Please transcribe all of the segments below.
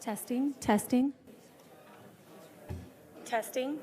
Testing, testing. Testing.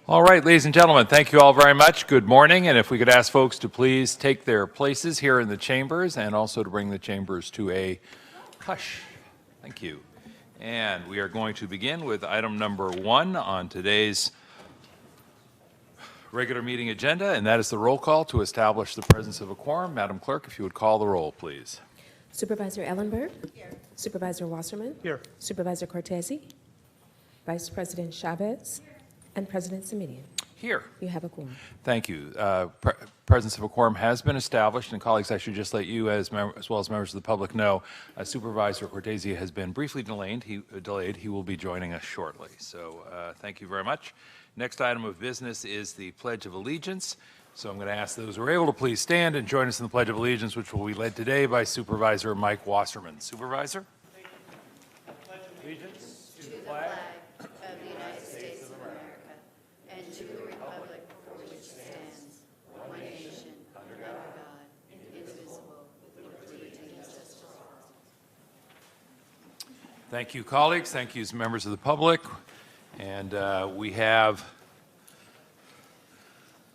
All right, ladies and gentlemen, thank you all very much. Good morning, and if we could ask folks to please take their places here in the chambers and also to bring the chambers to a hush. Thank you. And we are going to begin with item number 1 on today's regular meeting agenda, and that is the roll call to establish the presence of a quorum. Madam Clerk, if you would call the roll, please. Supervisor Ellenberg. Here. Supervisor Wasserman. Here. Supervisor Cortese. Vice President Chavez. And President Simitian. Here. You have a quorum. Thank you. Presence of a quorum has been established, and colleagues, I should just let you, as well as members of the public, know Supervisor Cortese has been briefly delayed. He will be joining us shortly. So thank you very much. Next item of business is the Pledge of Allegiance. So I'm going to ask those who are able to please stand and join us in the Pledge of Allegiance, which will be led today by Supervisor Mike Wasserman. Supervisor? I pledge allegiance to the flag of the United States of America and to the republic for which it stands, one nation, under God, indivisible, with liberty and justice for all. Thank you, colleagues. Thank you, members of the public. And we have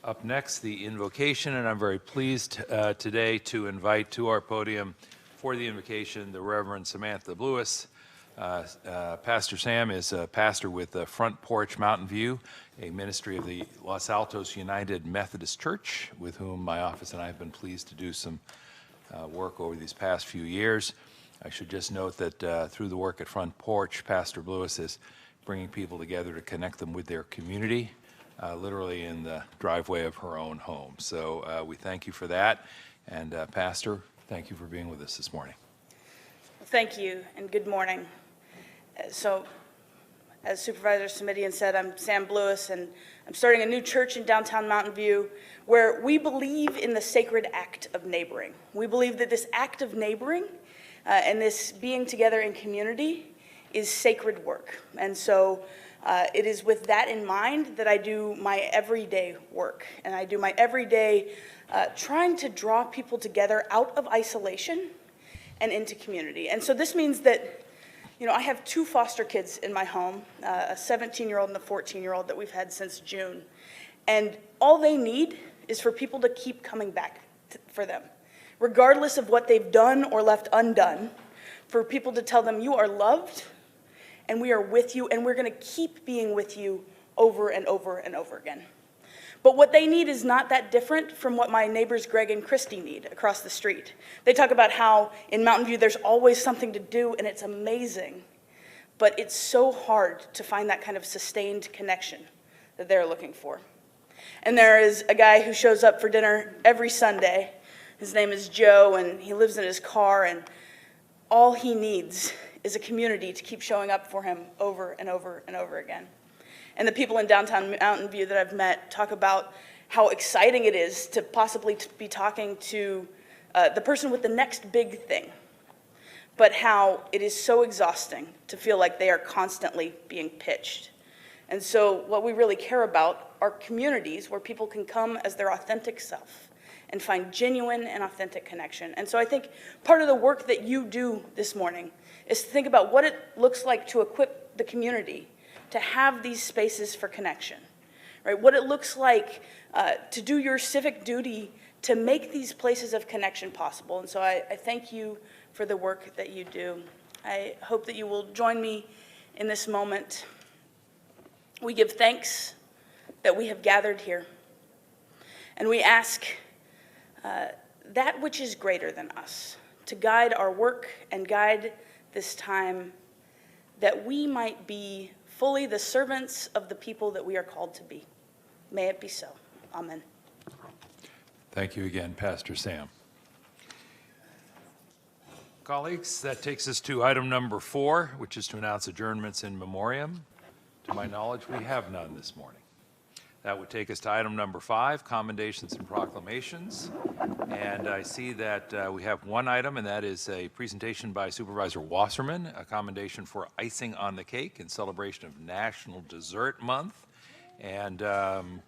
up next the invocation, and I'm very pleased today to invite to our podium for the invocation the Reverend Samantha Lewis. Pastor Sam is a pastor with Front Porch Mountain View, a ministry of the Los Altos United Methodist Church, with whom my office and I have been pleased to do some work over these past few years. I should just note that through the work at Front Porch, Pastor Lewis is bringing people together to connect them with their community, literally in the driveway of her own home. So we thank you for that. And Pastor, thank you for being with us this morning. Thank you, and good morning. So, as Supervisor Simitian said, I'm Sam Lewis, and I'm starting a new church in downtown Mountain View where we believe in the sacred act of neighboring. We believe that this act of neighboring and this being together in community is sacred work. And so it is with that in mind that I do my everyday work. And I do my everyday trying to draw people together out of isolation and into community. And so this means that, you know, I have 2 foster kids in my home, a 17-year-old and a 14-year-old that we've had since June. And all they need is for people to keep coming back for them, regardless of what they've done or left undone, for people to tell them you are loved, and we are with you, and we're going to keep being with you over and over and over again. But what they need is not that different from what my neighbors Greg and Christy need across the street. They talk about how in Mountain View there's always something to do, and it's amazing. But it's so hard to find that kind of sustained connection that they're looking for. And there is a guy who shows up for dinner every Sunday. His name is Joe, and he lives in his car, and all he needs is a community to keep showing up for him over and over and over again. And the people in downtown Mountain View that I've met talk about how exciting it is to possibly be talking to the person with the next big thing, but how it is so exhausting to feel like they are constantly being pitched. And so what we really care about are communities where people can come as their authentic self and find genuine and authentic connection. And so I think part of the work that you do this morning is to think about what it looks like to equip the community to have these spaces for connection, right? What it looks like to do your civic duty to make these places of connection possible. And so I thank you for the work that you do. I hope that you will join me in this moment. We give thanks that we have gathered here, and we ask that which is greater than us to guide our work and guide this time, that we might be fully the servants of the people that we are called to be. May it be so. Amen. Thank you again, Pastor Sam. Colleagues, that takes us to item number 4, which is to announce adjournments in memoriam. To my knowledge, we have none this morning. That would take us to item number 5, commendations and proclamations. And I see that we have one item, and that is a presentation by Supervisor Wasserman, a commendation for icing on the cake in celebration of National Dessert Month. And I'm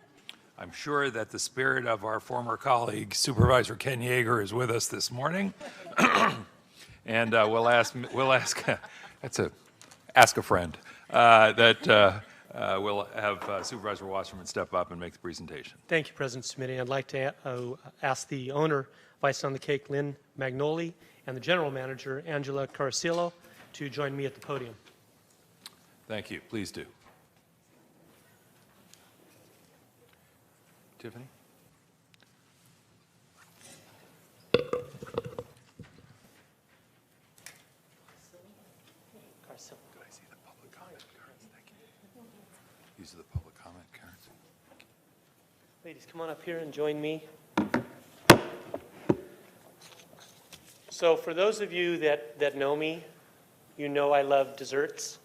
sure that the spirit of our former colleague, Supervisor Ken Yeager, is with us this morning. And we'll ask ask a friend, that we'll have Supervisor Wasserman step up and make the presentation. Thank you, President Smitty. I'd like to ask the owner of Ice on the Cake, Lynn Magnoli, and the general manager, Angela Caracillo, to join me at the podium. Thank you. Please do. Tiffany? Could I see the public comment cards? Thank you. These are the public comment cards. Ladies, come on up here and join me. So for those of you that know me, you know I love desserts,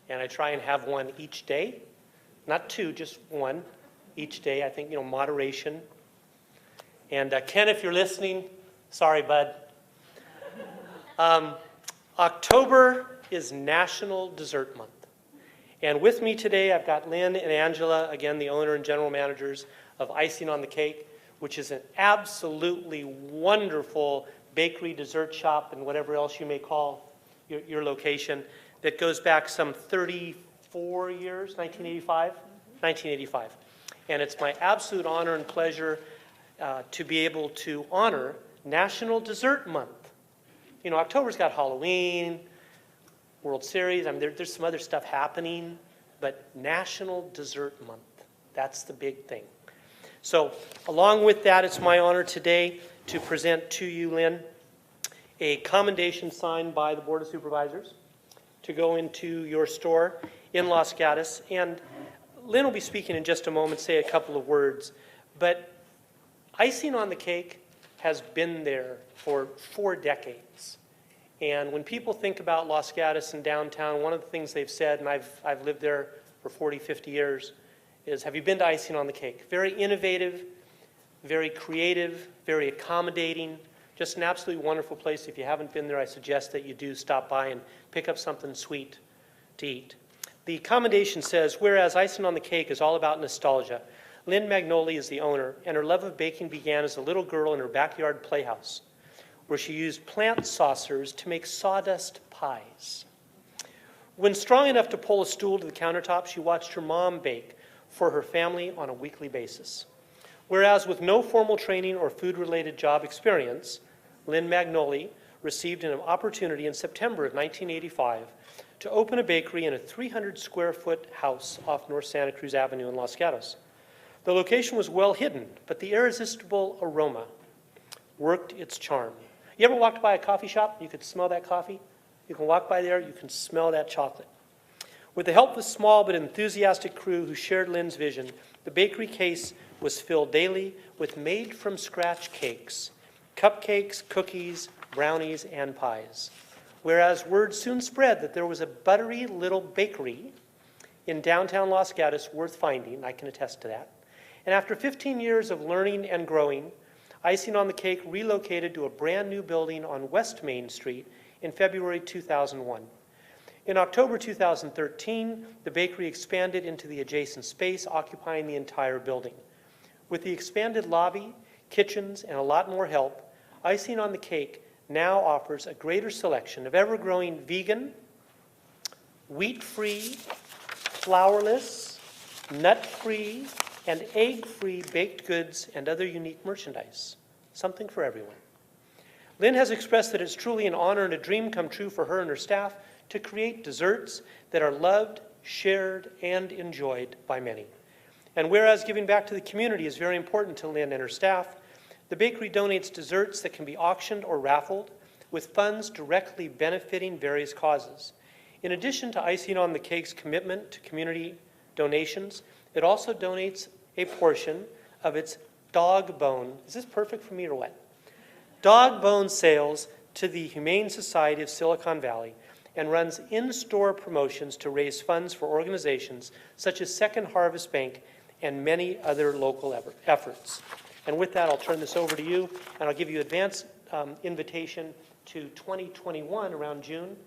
and I try and have one each day. Not two, just one each day. I think, moderation. And Ken, if you're listening, sorry, bud. October is National Dessert Month. And with me today, I've got Lynn and Angela, again, the owner and general managers of Icing on the Cake, which is an absolutely wonderful bakery, dessert shop, and whatever else you may call your location, that goes back some 34 years, 1985? 1985. And it's my absolute honor and pleasure to be able to honor National Dessert Month. October's got Halloween, World Series. There's some other stuff happening, but National Dessert Month, that's the big thing. So along with that, it's my honor today to present to you, Lynn, a commendation signed by the Board of Supervisors to go into your store in Los Gatos. And Lynn will be speaking in just a moment, say a couple of words. But Icing on the Cake has been there for 4 decades. And when people think about Los Gatos and downtown, one of the things they've said, and I've lived there for 40, 50 years, is, have you been to Icing on the Cake? Very innovative, very creative, very accommodating, just an absolutely wonderful place. If you haven't been there, I suggest that you do stop by and pick up something sweet to eat. The commendation says, whereas Icing on the Cake is all about nostalgia, Lynn Magnoli is the owner, and her love of baking began as a little girl in her backyard playhouse, where she used plant saucers to make sawdust pies. When strong enough to pull a stool to the countertop, she watched her mom bake for her family on a weekly basis. Whereas with no formal training or food-related job experience, Lynn Magnoli received an opportunity in September of 1985 to open a bakery in a 300-square-foot house off North Santa Cruz Avenue in Los Gatos. The location was well hidden, but the irresistible aroma worked its charm. You ever walked by a coffee shop? You could smell that coffee. You can walk by there, you can smell that chocolate. With the help of a small but enthusiastic crew who shared Lynn's vision, the bakery case was filled daily with made-from-scratch cakes, cupcakes, cookies, brownies, and pies. Whereas word soon spread that there was a buttery little bakery in downtown Los Gatos worth finding, I can attest to that. And after 15 years of learning and growing, Icing on the Cake relocated to a brand new building on West Main Street in February 2001. In October 2013, the bakery expanded into the adjacent space, occupying the entire building. With the expanded lobby, kitchens, and a lot more help, Icing on the Cake now offers a greater selection of ever-growing vegan, wheat-free, flourless, nut-free, and egg-free baked goods and other unique merchandise. Something for everyone. Lynn has expressed that it's truly an honor and a dream come true for her and her staff to create desserts that are loved, shared, and enjoyed by many. And whereas giving back to the community is very important to Lynn and her staff, the bakery donates desserts that can be auctioned or raffled, with funds directly benefiting various causes. In addition to Icing on the Cake's commitment to community donations, it also donates a portion of its dog bone. Is this perfect for me or what? Dog bone sales to the Humane Society of Silicon Valley, and runs in-store promotions to raise funds for organizations such as Second Harvest Bank and many other local efforts. And with that, I'll turn this over to you, and I'll give you advance invitation to 2021 around June,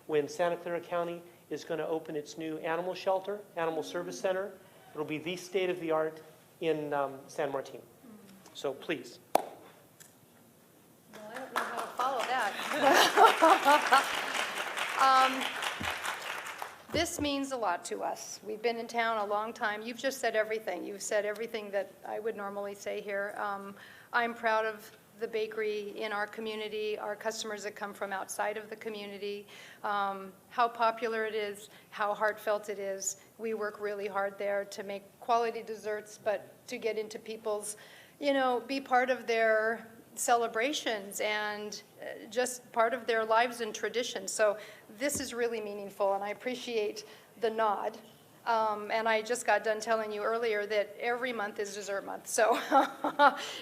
when Santa Clara County is going to open its new animal shelter, animal service center. It'll be the state-of-the-art in San Martin. So please. Well, I don't know how to follow that. This means a lot to us. We've been in town a long time. You've just said everything. You've said everything that I would normally say here. I'm proud of the bakery in our community, our customers that come from outside of the community, how popular it is, how heartfelt it is. We work really hard there to make quality desserts, but to get into people's, be part of their celebrations and just part of their lives and traditions. So this is really meaningful, and I appreciate the nod. And I just got done telling you earlier that every month is dessert month. So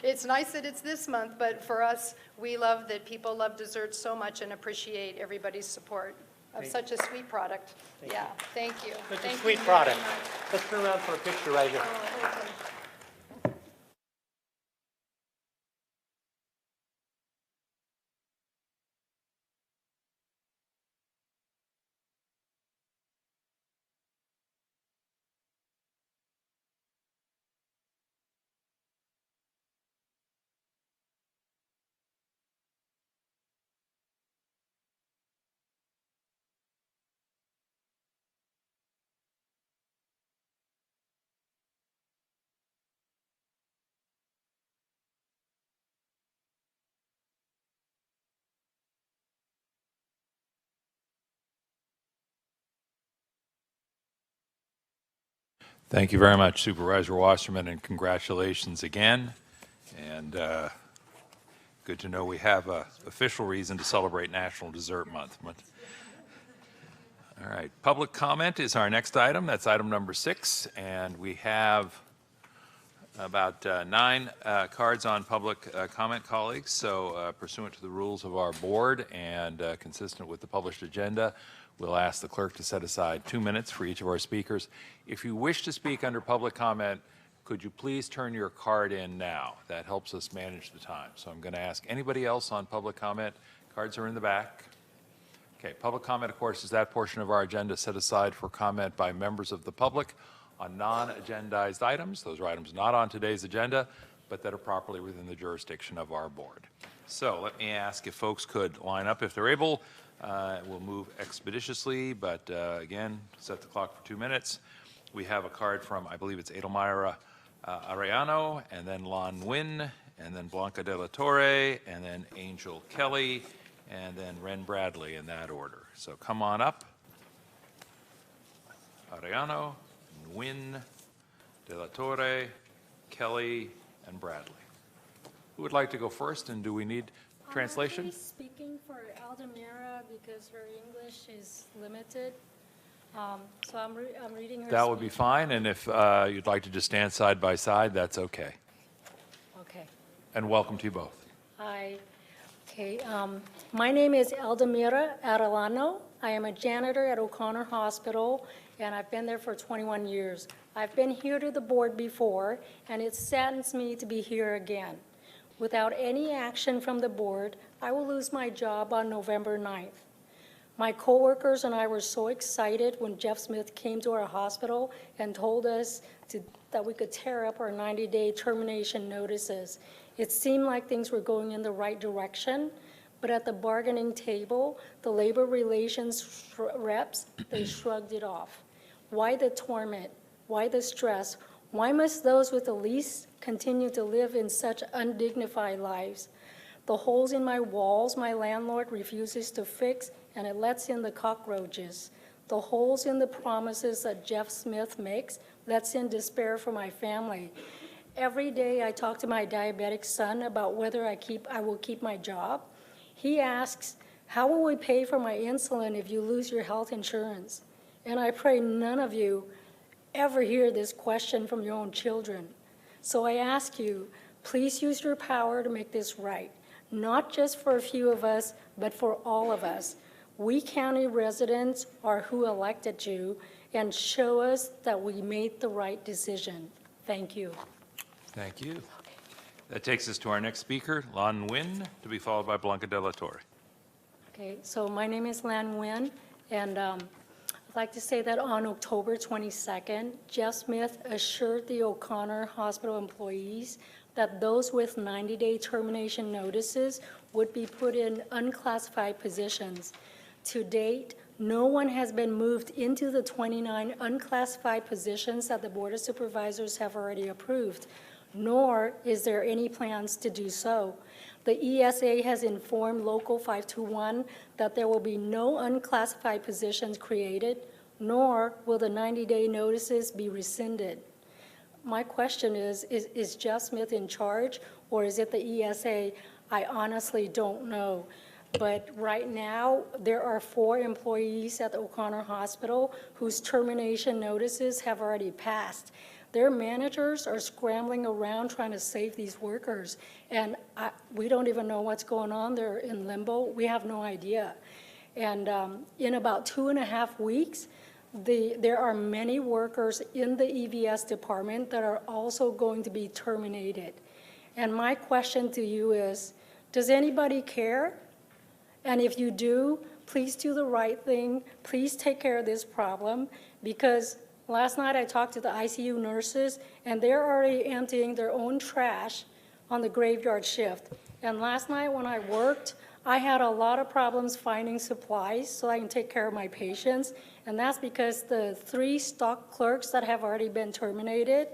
it's nice that it's this month, but for us, we love that people love desserts so much and appreciate everybody's support of such a sweet product. Yeah, thank you. Such a Thank you sweet very product. much. Let's turn around for a picture right here. Oh, okay. Thank you very much, Supervisor Wasserman, and congratulations again. And good to know we have an official reason to celebrate National Dessert Month. All right, public comment is our next item. That's item number 6, and we have about 9 cards on public comment, colleagues. So pursuant to the rules of our board and consistent with the published agenda, we'll ask the clerk to set aside 2 minutes for each of our speakers. If you wish to speak under public comment, could you please turn your card in now? That helps us manage the time. So I'm going to ask anybody else on public comment. Cards are in the back. Okay, public comment, of course, is that portion of our agenda set aside for comment by members of the public on non-agendized items. Those are items not on today's agenda, but that are properly within the jurisdiction of our board. So let me ask if folks could line up if they're able. We'll move expeditiously, but again, set the clock for 2 minutes. We have a card from, I believe it's Edelmira Arellano, and then Lan Nguyen, and then Blanca de la Torre, and then Angel Kelly, and then Ren Bradley in that order. So come on up. Arellano, Nguyen, de la Torre, Kelly, and Bradley. Who would like to go first, and do we need translation? I'm actually speaking for Aldemira because her English is limited. So I'm reading her That would be speech. fine, and if you'd like to just stand side by side, that's okay. Okay. And welcome to you both. Hi. Okay. My name is Aldemira Arellano. I am a janitor at O'Connor Hospital, and I've been there for 21 years. I've been here to the board before, and it saddens me to be here again. Without any action from the board, I will lose my job on November 9th. My coworkers and I were so excited when Jeff Smith came to our hospital and told us that we could tear up our 90-day termination notices. It seemed like things were going in the right direction, but at the bargaining table, the labor relations reps, they shrugged it off. Why the torment? Why the stress? Why must those with the least continue to live in such undignified lives? The holes in my walls my landlord refuses to fix, and it lets in the cockroaches. The holes in the promises that Jeff Smith makes lets in despair for my family. Every day I talk to my diabetic son about whether I will keep my job. He asks, how will we pay for my insulin if you lose your health insurance? And I pray none of you ever hear this question from your own children. So I ask you, please use your power to make this right, not just for a few of us, but for all of us. We county residents are who elected you, and show us that we made the right decision. Thank you. Thank you. That takes us to our next speaker, Lan Nguyen, to be followed by Blanca de la Torre. Okay, so my name is Lan Nguyen, and I'd like to say that on October 22nd, Jeff Smith assured the O'Connor Hospital employees that those with 90-day termination notices would be put in unclassified positions. To date, No one has been moved into the 29 unclassified positions that the Board of Supervisors have already approved, nor is there any plans to do so. The ESA has informed Local 521 that there will be no unclassified positions created, nor will the 90-day notices be rescinded. My question is Jeff Smith in charge, or is it the ESA? I honestly don't know. But right now, there are 4 employees at the O'Connor Hospital whose termination notices have already passed. Their managers are scrambling around trying to save these workers, and we don't even know what's going on. They're in limbo. We have no idea. And in about 2.5 weeks, there are many workers in the EVS department that are also going to be terminated. And my question to you is, does anybody care? And if you do, please do the right thing. Please take care of this problem, because last night I talked to the ICU nurses, and they're already emptying their own trash on the graveyard shift. And last night when I worked, I had a lot of problems finding supplies so I can take care of my patients, and that's because the 3 stock clerks that have already been terminated,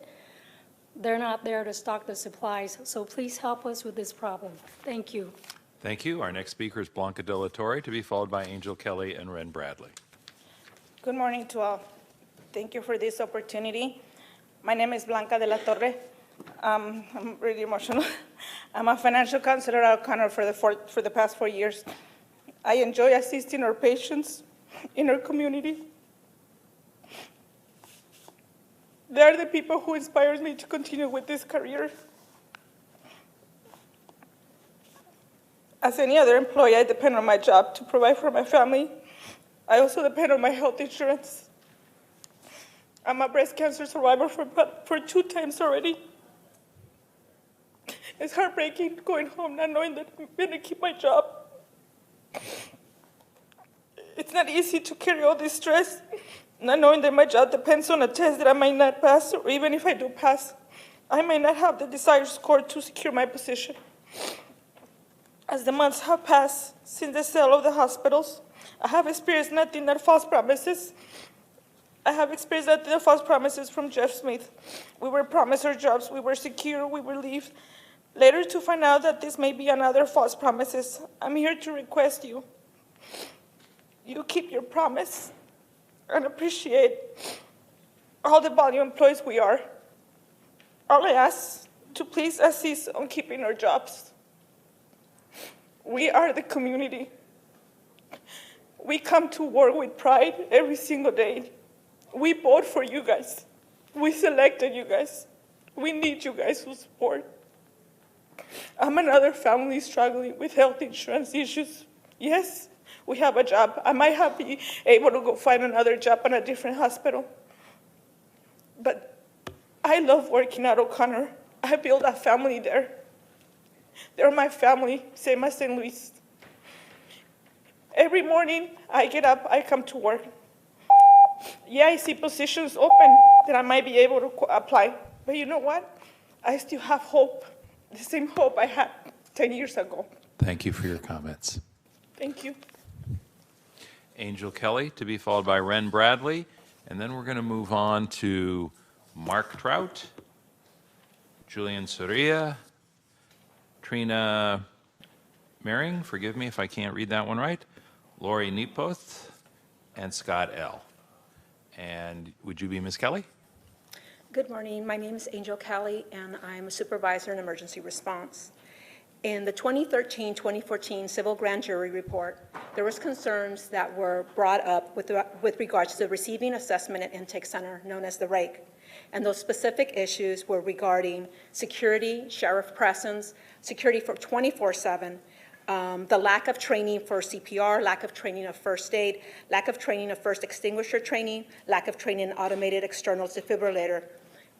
they're not there to stock the supplies. So please help us with this problem. Thank you. Thank you. Our next speaker is Blanca De La Torre, to be followed by Angel Kelly and Ren Bradley. Good morning to all. Thank you for this opportunity. My name is Blanca De La Torre. I'm really emotional. I'm a financial counselor at O'Connor for the past 4 years. I enjoy assisting our patients in our community. They are the people who inspire me to continue with this career. As any other employee, I depend on my job to provide for my family. I also depend on my health insurance. I'm a breast cancer survivor for 2 times already. It's heartbreaking going home not knowing that I'm going to keep my job. It's not easy to carry all this stress, not knowing that my job depends on a test that I might not pass, or even if I do pass, I might not have the desired score to secure my position. As the months have passed since the sale of the hospitals, I have experienced nothing but false promises. I have experienced nothing but false promises from Jeff Smith. We were promised our jobs, we were secure, we were leave. Later to find out that this may be another false promises. I'm here to request you keep your promise and appreciate all the valued employees we are. All I ask to please assist on keeping our jobs. We are the community. We come to work with pride every single day. We vote for you guys. We selected you guys. We need you guys' support. I'm another family struggling with health insurance issues. Yes, we have a job. I might have been able to go find another job in a different hospital. But I love working at O'Connor. I built a family there. They're my family, same as St. Louis. Every morning I get up, I come to work. Yeah, I see positions open that I might be able to apply. But you know what? I still have hope, the same hope I had 10 years ago. Thank you for your comments. Thank you. Angel Kelly, to be followed by Ren Bradley, and then we're going to move on to Mark Trout, Julian Soria, Trina Mering, forgive me if I can't read that one right, Lori Nepoth, and Scott L. And would you be Ms. Kelly? Good morning. My name is Angel Kelly, and I'm a supervisor in emergency response. In the 2013-2014 civil grand jury report, there was concerns that were brought up with regards to the Receiving Assessment and Intake Center, known as the RAIC. And those specific issues were regarding security, sheriff presence, security for 24/7, the lack of training for CPR, lack of training of first aid, lack of training of first extinguisher training, lack of training in automated external defibrillator,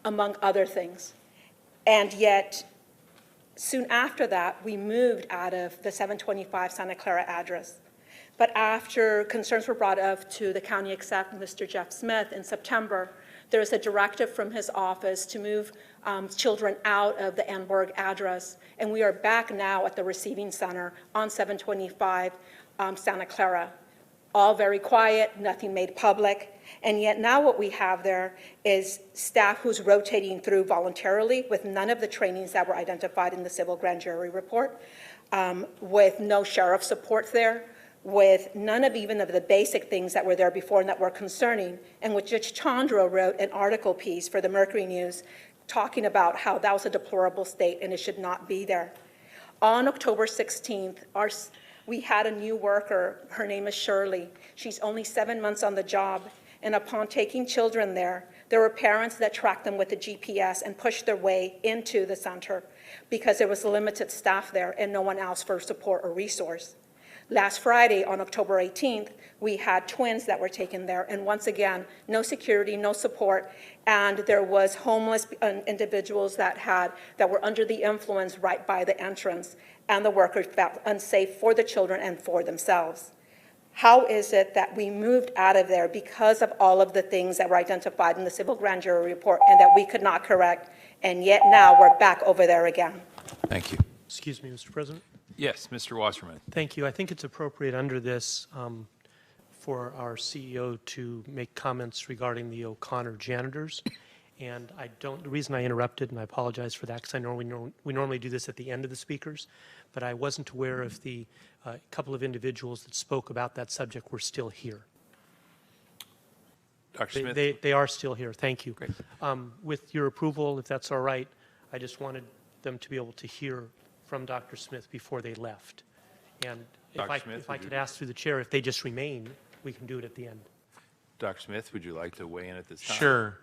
among other things. And yet, soon after that, we moved out of the 725 Santa Clara address. But after concerns were brought up to the county exec, Mr. Jeff Smith, in September, there was a directive from his office to move children out of the Annenberg address, and we are back now at the receiving center on 725 Santa Clara. all very quiet, nothing made public. And yet now what we have there is staff who's rotating through voluntarily with none of the trainings that were identified in the civil grand jury report, with no sheriff support there, with none of even of the basic things that were there before and that were concerning, and with Judge Chandra wrote an article piece for the Mercury News talking about how that was a deplorable state and it should not be there. On October 16th, we had a new worker. Her name is Shirley. She's only 7 months on the job, and upon taking children there were parents that tracked them with the GPS and pushed their way into the center because there was limited staff there and no one else for support or resource. Last Friday, on October 18th, we had twins that were taken there, and once again, no security, no support, and there was homeless individuals that were under the influence right by the entrance, and the workers felt unsafe for the children and for themselves. How is it that we moved out of there because of all of the things that were identified in the civil grand jury report and that we could not correct, and yet now we're back over there again? Thank you. Excuse me, Mr. President. Yes, Mr. Wasserman. Thank you. I think it's appropriate under this for our CEO to make comments regarding the O'Connor janitors. And the reason I interrupted, and I apologize for that, because I know we normally do this at the end of the speakers, but I wasn't aware if the couple of individuals that spoke about that subject were still here. Dr. Smith? They are still here. Thank you. Great. With your approval, if that's all right, I just wanted them to be able to hear from Dr. Smith before they left. And if I could ask through the chair, if they just remain, we can do it at the end. Dr. Smith, would you like to weigh in at this time? Sure.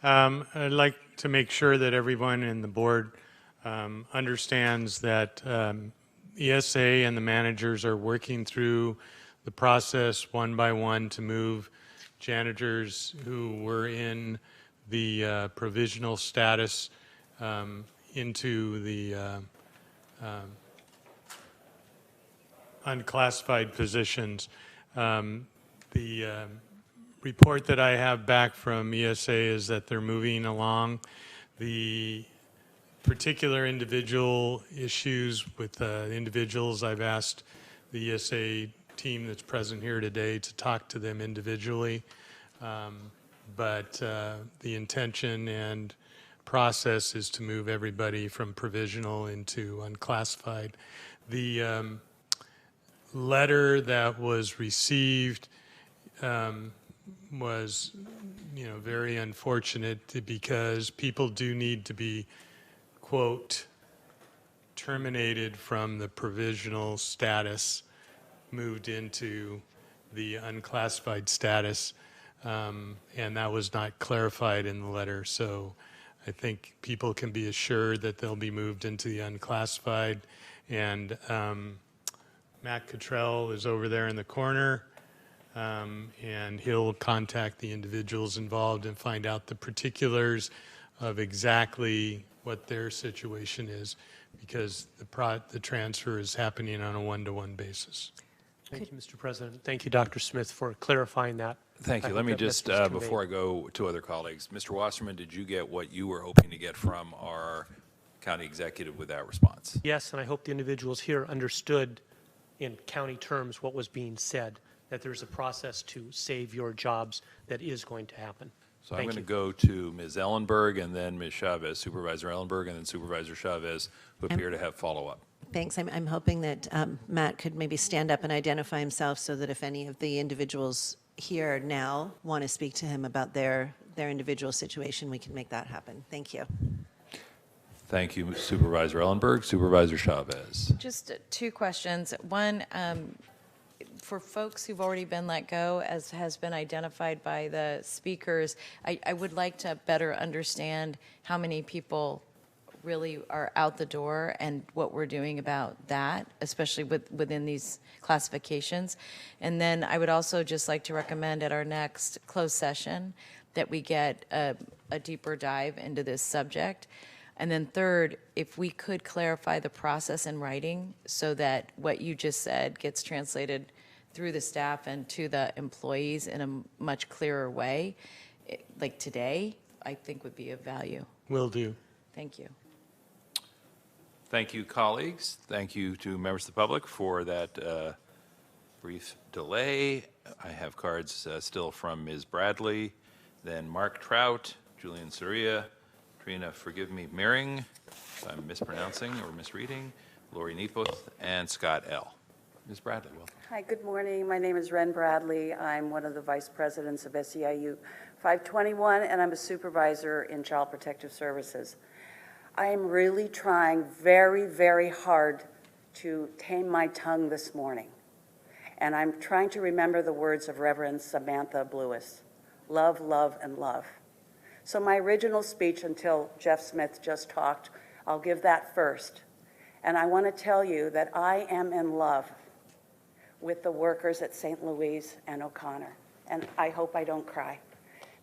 I'd like to make sure that everyone in the board understands that ESA and the managers are working through the process one by one to move janitors who were in the provisional status into the unclassified positions. The report that I have back from ESA is that they're moving along. The particular individual issues with individuals, I've asked the ESA team that's present here today to talk to them individually. But the intention and process is to move everybody from provisional into unclassified. The letter that was received was, very unfortunate because people do need to be, quote, terminated from the provisional status, moved into the unclassified status, and that was not clarified in the letter. So I think people can be assured that they'll be moved into the unclassified. And Matt Cottrell is over there in the corner, and he'll contact the individuals involved and find out the particulars of exactly what their situation is, because the transfer is happening on a one-to-one basis. Thank you, Mr. President. Thank you, Dr. Smith, for clarifying that. Thank you. I Let hope me that just, message is before I conveyed. go to other colleagues, Mr. Wasserman, did you get what you were hoping to get from our county executive with that response? Yes, and I hope the individuals here understood in county terms what was being said, that there's a process to save your jobs that is going to happen. So I'm Thank going to you. go to Ms. Ellenberg and then Ms. Chavez, Supervisor Ellenberg, and then Supervisor Chavez, who appear to have follow-up. Thanks. I'm hoping that Matt could maybe stand up and identify himself so that if any of the individuals here now want to speak to him about their individual situation, we can make that happen. Thank you. Thank you, Supervisor Ellenberg. Supervisor Chavez. Just two questions. One, for folks who've already been let go, as has been identified by the speakers, I would like to better understand how many people really are out the door and what we're doing about that, especially within these classifications. And then I would also just like to recommend at our next closed session that we get a deeper dive into this subject. And then third, if we could clarify the process in writing so that what you just said gets translated through the staff and to the employees in a much clearer way, like today, I think would be of value. Will do. Thank you. Thank you, colleagues. Thank you to members of the public for that brief delay. I have cards still from Ms. Bradley, then Mark Trout, Julian Soria, Trina, forgive me, Mering, if I'm mispronouncing or misreading, Lori Nepos, and Scott L. Ms. Bradley, welcome. Hi, good morning. My name is Ren Bradley. I'm one of the vice presidents of SEIU 521, and I'm a supervisor in Child Protective Services. I am really trying very, very hard to tame my tongue this morning. And I'm trying to remember the words of Reverend Samantha Blewis, love, love, and love. So my original speech, until Jeff Smith just talked, I'll give that first. And I want to tell you that I am in love with the workers at St. Louise and O'Connor. And I hope I don't cry,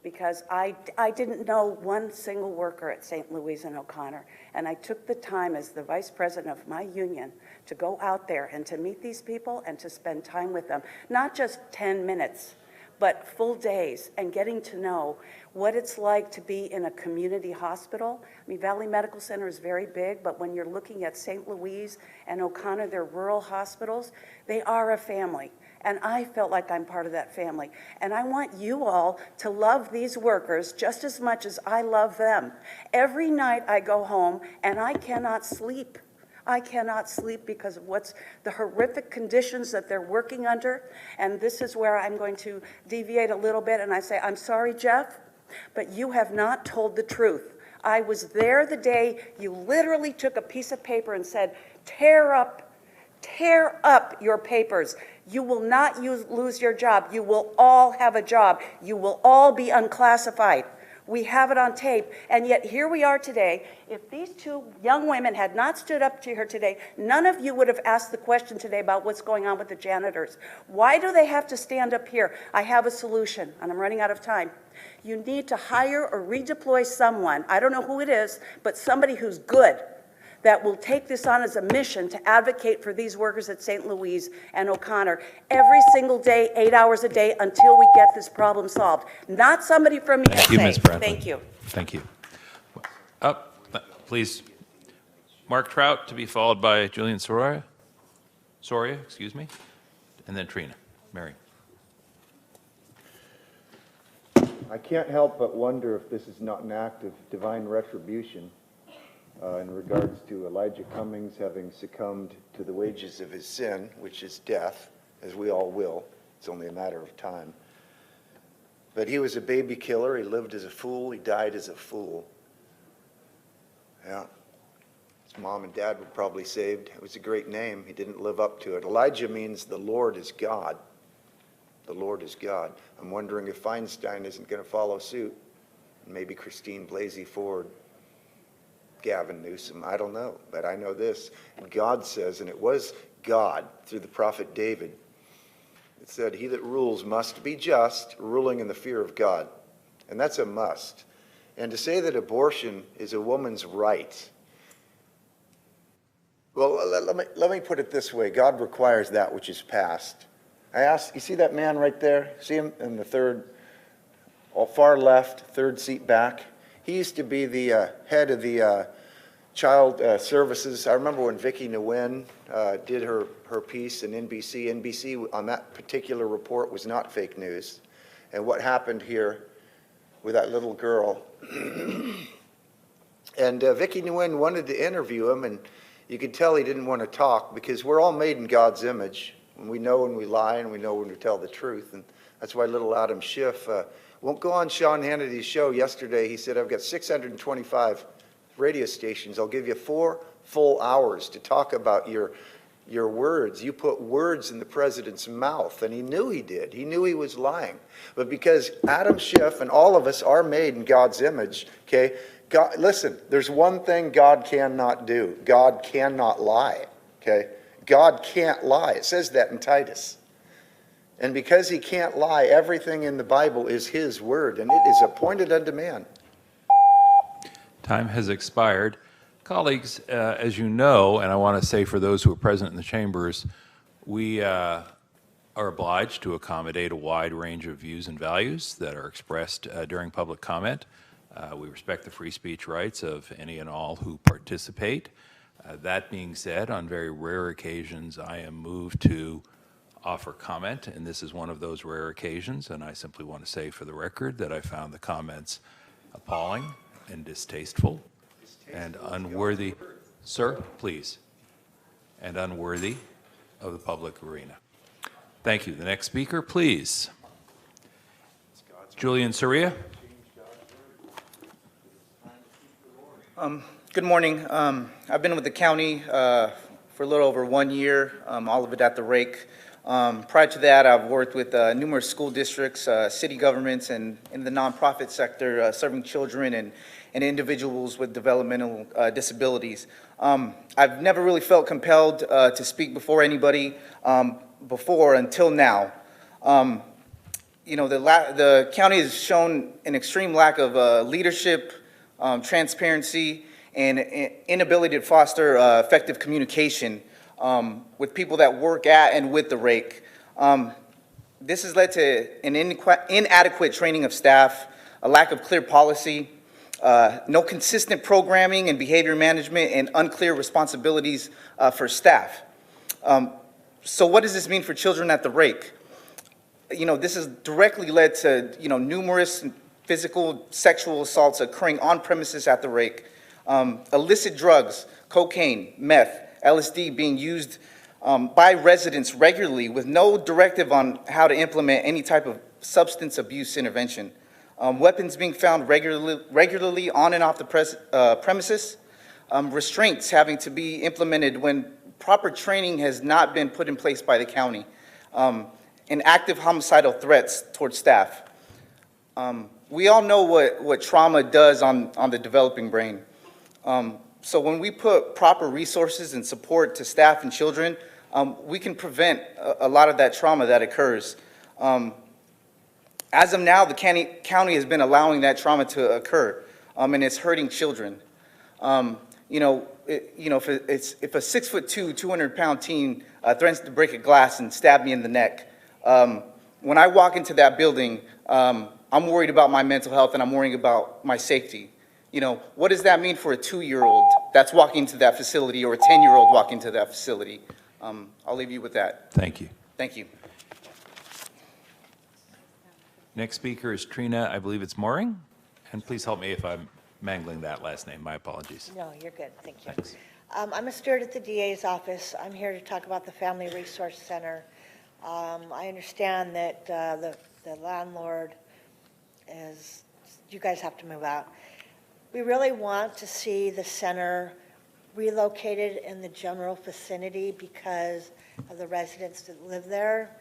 because I didn't know one single worker at St. Louise and O'Connor. And I took the time as the vice president of my union to go out there and to meet these people and to spend time with them. Not just 10 minutes, but full days, and getting to know what it's like to be in a community hospital. I mean, Valley Medical Center is very big, but when you're looking at St. Louise and O'Connor, they're rural hospitals, they are a family. And I felt like I'm part of that family. And I want you all to love these workers just as much as I love them. Every night I go home and I cannot sleep. I cannot sleep because of what's the horrific conditions that they're working under. And this is where I'm going to deviate a little bit and I say, I'm sorry, Jeff, but you have not told the truth. I was there the day you literally took a piece of paper and said, tear up your papers. You will not lose your job. You will all have a job. You will all be unclassified. We have it on tape, and yet here we are today. If these two young women had not stood up to her today, none of you would have asked the question today about what's going on with the janitors. Why do they have to stand up here? I have a solution, and I'm running out of time. You need to hire or redeploy someone, I don't know who it is, but somebody who's good, that will take this on as a mission to advocate for these workers at St. Louise and O'Connor every single day, 8 hours a day, until we get this problem solved. Not somebody from USA. Thank you, Ms. Bradley. Thank you. Thank you. Please, Mark Trout to be followed by Julian Soria, excuse me, and then Trina. Mary. I can't help but wonder if this is not an act of divine retribution in regards to Elijah Cummings having succumbed to the wages of his sin, which is death, as we all will. It's only a matter of time. But he was a baby killer. He lived as a fool. He died as a fool. Yeah. His mom and dad were probably saved. It was a great name. He didn't live up to it. Elijah means the Lord is God. The Lord is God. I'm wondering if Feinstein isn't going to follow suit. Maybe Christine Blasey Ford, Gavin Newsom, I don't know. But I know this. God says, and it was God through the prophet David, it said, he that rules must be just, ruling in the fear of God. And that's a must. And to say that abortion is a woman's right, well, let me put it this way. God requires that which is past. I asked, you see that man right there? See him in the third, far left, third seat back? He used to be the head of the child services. I remember when Vicki Nguyen did her piece in NBC. NBC on that particular report was not fake news. And what happened here with that little girl. And Vicki Nguyen wanted to interview him, and you could tell he didn't want to talk because we're all made in God's image. And we know when we lie and we know when we tell the truth. And that's why little Adam Schiff won't go on Sean Hannity's show. Yesterday he said, I've got 625 radio stations. I'll give you 4 full hours to talk about your words. You put words in the president's mouth, and he knew he did. He knew he was lying. But because Adam Schiff and all of us are made in God's image, okay, God, listen, there's one thing God cannot do. God cannot lie, okay? God can't lie. It says that in Titus. And because he can't lie, everything in the Bible is his word, and it is appointed unto man. Time has expired. Colleagues, as you know, and I want to say for those who are present in the chambers, we are obliged to accommodate a wide range of views and values that are expressed during public comment. We respect the free speech rights of any and all who participate. That being said, on very rare occasions, I am moved to offer comment, and this is one of those rare occasions, and I simply want to say for the record that I found the comments appalling and distasteful and unworthy. Sir, please. And unworthy of the public arena. Thank you. The next speaker, please. Julian Soria. Good morning. I've been with the county for a little over 1 year, all of it at the rake. Prior to that, I've worked with numerous school districts, city governments, and in the nonprofit sector, serving children and individuals with developmental disabilities. I've never really felt compelled to speak before anybody before until now. You know, the county has shown an extreme lack of leadership, transparency, and inability to foster effective communication with people that work at and with the rake. This has led to an inadequate training of staff, a lack of clear policy, no consistent programming and behavior management, and unclear responsibilities for staff. So what does this mean for children at the rake? You know, this has directly led to, you know, numerous physical, sexual assaults occurring on premises at the rake. Illicit drugs, cocaine, meth, LSD being used by residents regularly with no directive on how to implement any type of substance abuse intervention. Weapons being found regularly on and off the premises. Restraints having to be implemented when proper training has not been put in place by the county. And active homicidal threats towards staff. We all know what trauma does on the developing brain. So when we put proper resources and support to staff and children, we can prevent a lot of that trauma that occurs. As of now, the county has been allowing that trauma to occur, and it's hurting children. You know, if a 6'2", 200-pound teen threatens to break a glass and stab me in the neck, when I walk into that building, I'm worried about my mental health and I'm worrying about my safety. You know, what does that mean for a 2-year-old that's walking into that facility or a 10-year-old walking into that facility? I'll leave you with that. Thank you. Thank you. Next speaker is Trina, I believe it's Mooring. And please help me if I'm mangling that last name. My apologies. No, you're good. Thank you. Thanks. I'm a steward at the DA's office. I'm here to talk about the Family Resource Center. I understand that the landlord is, you guys have to move out. We really want to see the center relocated in the general vicinity because of the residents that live there.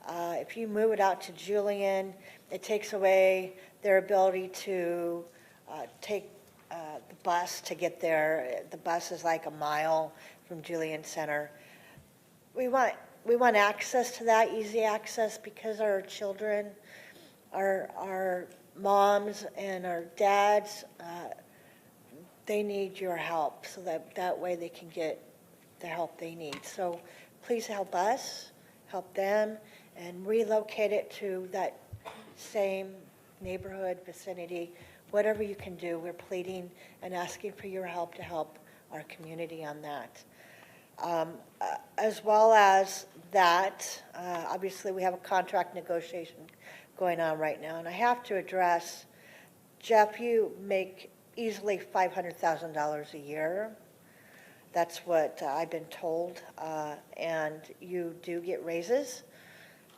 If you move it out to Julian, it takes away their ability to take the bus to get there. The bus is like a mile from Julian Center. We want access to that, easy access, because our children, our moms and our dads, they need your help so that way they can get the help they need. So please help us, help them, and relocate it to that same neighborhood, vicinity, whatever you can do. We're pleading and asking for your help to help our community on that. As well as that, obviously we have a contract negotiation going on right now, and I have to address, Jeff, you make easily $500,000 a year. That's what I've been told, and you do get raises.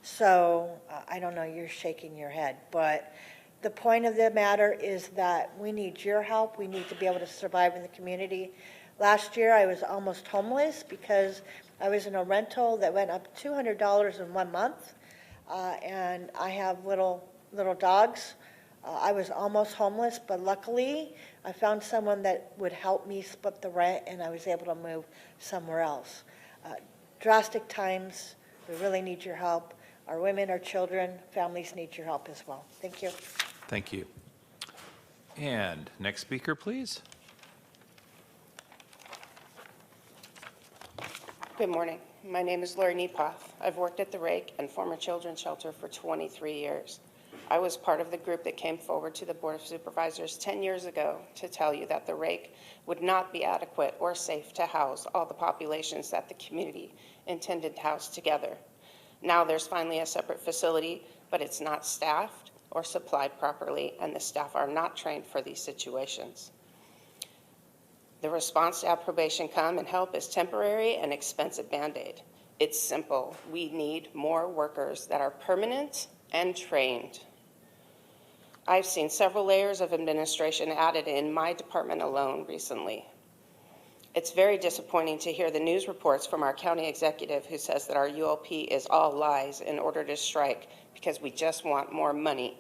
So I don't know, you're shaking your head, but the point of the matter is that we need your help. We need to be able to survive in the community. Last year, I was almost homeless because I was in a rental that went up $200 in 1 month, and I have little dogs. I was almost homeless, but luckily, I found someone that would help me split the rent, and I was able to move somewhere else. Drastic times, we really need your help. Our women, our children, families need your help as well. Thank you. Thank you. And next speaker, please. Good morning. My name is Lori Nepoth. I've worked at the Rake and former children's shelter for 23 years. I was part of the group that came forward to the Board of Supervisors 10 years ago to tell you that the Rake would not be adequate or safe to house all the populations that the community intended to house together. Now there's finally a separate facility, but it's not staffed or supplied properly, and the staff are not trained for these situations. The response to have probation come and help is temporary and expensive Band-Aid. It's simple. We need more workers that are permanent and trained. I've seen several layers of administration added in my department alone recently. It's very disappointing to hear the news reports from our county executive who says that our ULP is all lies in order to strike because we just want more money,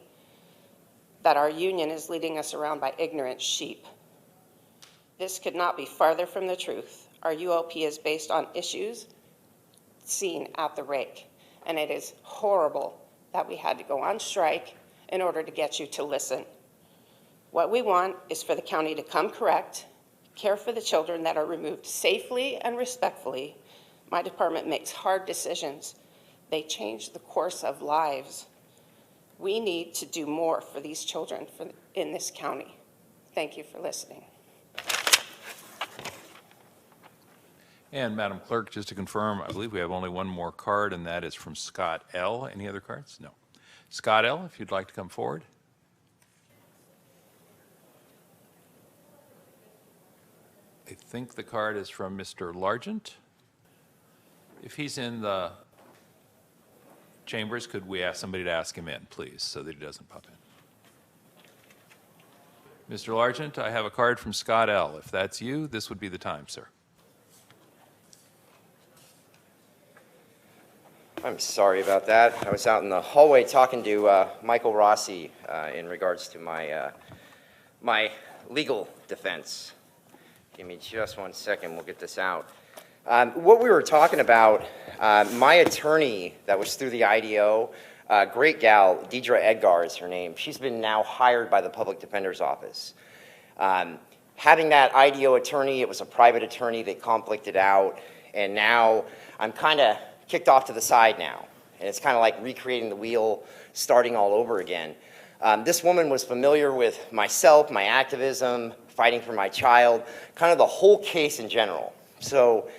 that our union is leading us around by ignorant sheep. This could not be farther from the truth. Our ULP is based on issues seen at the rake, and it is horrible that we had to go on strike in order to get you to listen. What we want is for the county to come correct, care for the children that are removed safely and respectfully. My department makes hard decisions. They change the course of lives. We need to do more for these children in this county. Thank you for listening. And Madam Clerk, just to confirm, I believe we have only one more card, and that is from Scott L. Any other cards? No. Scott L., if you'd like to come forward. I think the card is from Mr. Largent. If he's in the chambers, could we ask somebody to ask him in, please, so that he doesn't pop in? Mr. Largent, I have a card from Scott L. If that's you, this would be the time, sir. I'm sorry about that. I was out in the hallway talking to Michael Rossi in regards to my my legal defense. Give me just 1 second, we'll get this out. What we were talking about, my attorney that was through the IDO, great gal, Deidre Edgar is her name. She's been now hired by the Public Defender's Office. Having that IDO attorney, it was a private attorney, they conflicted out, and now I'm kind of kicked off to the side now. And it's kind of like recreating the wheel, starting all over again. This woman was familiar with myself, my activism, fighting for my child, kind of the whole case in general. So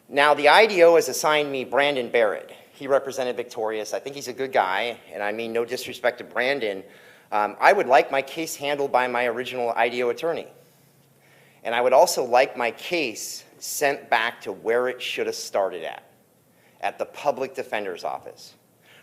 now the IDO has assigned me Brandon Barrett. He represented Victorious. I think he's a good guy, and I mean no disrespect to Brandon. I would like my case handled by my original IDO attorney. And I would also like my case sent back to where it should have started at the Public Defender's Office.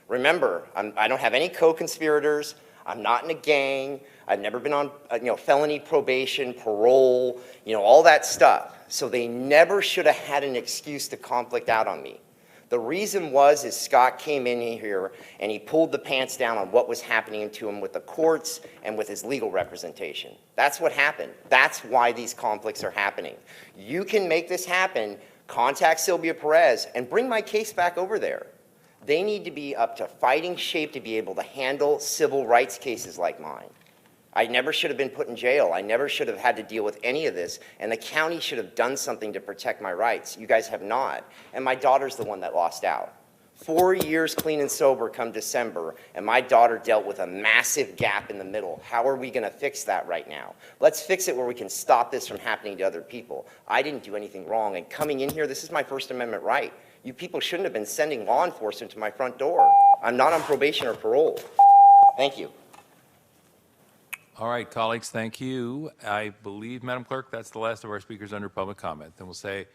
Remember, I don't have any co-conspirators. I'm not in a gang. I've never been on felony probation, parole, all that stuff. So they never should have had an excuse to conflict out on me. The reason is Scott came in here and he pulled the pants down on what was happening to him with the courts and with his legal representation. That's what happened. That's why these conflicts are happening. You can make this happen. Contact Sylvia Perez and bring my case back over there. They need to be up to fighting shape to be able to handle civil rights cases like mine. I never should have been put in jail. I never should have had to deal with any of this, and the county should have done something to protect my rights. You guys have not, and my daughter's the one that lost out. 4 years clean and sober come December, and my daughter dealt with a massive gap in the middle. How are we going to fix that right now? Let's fix it where we can stop this from happening to other people. I didn't do anything wrong, and coming in here, this is my First Amendment right. You people shouldn't have been sending law enforcement to my front door. I'm not on probation or parole. Thank you. All right, colleagues, thank you. I believe, Madam Clerk, that's the last of our speakers under public comment. Then we'll say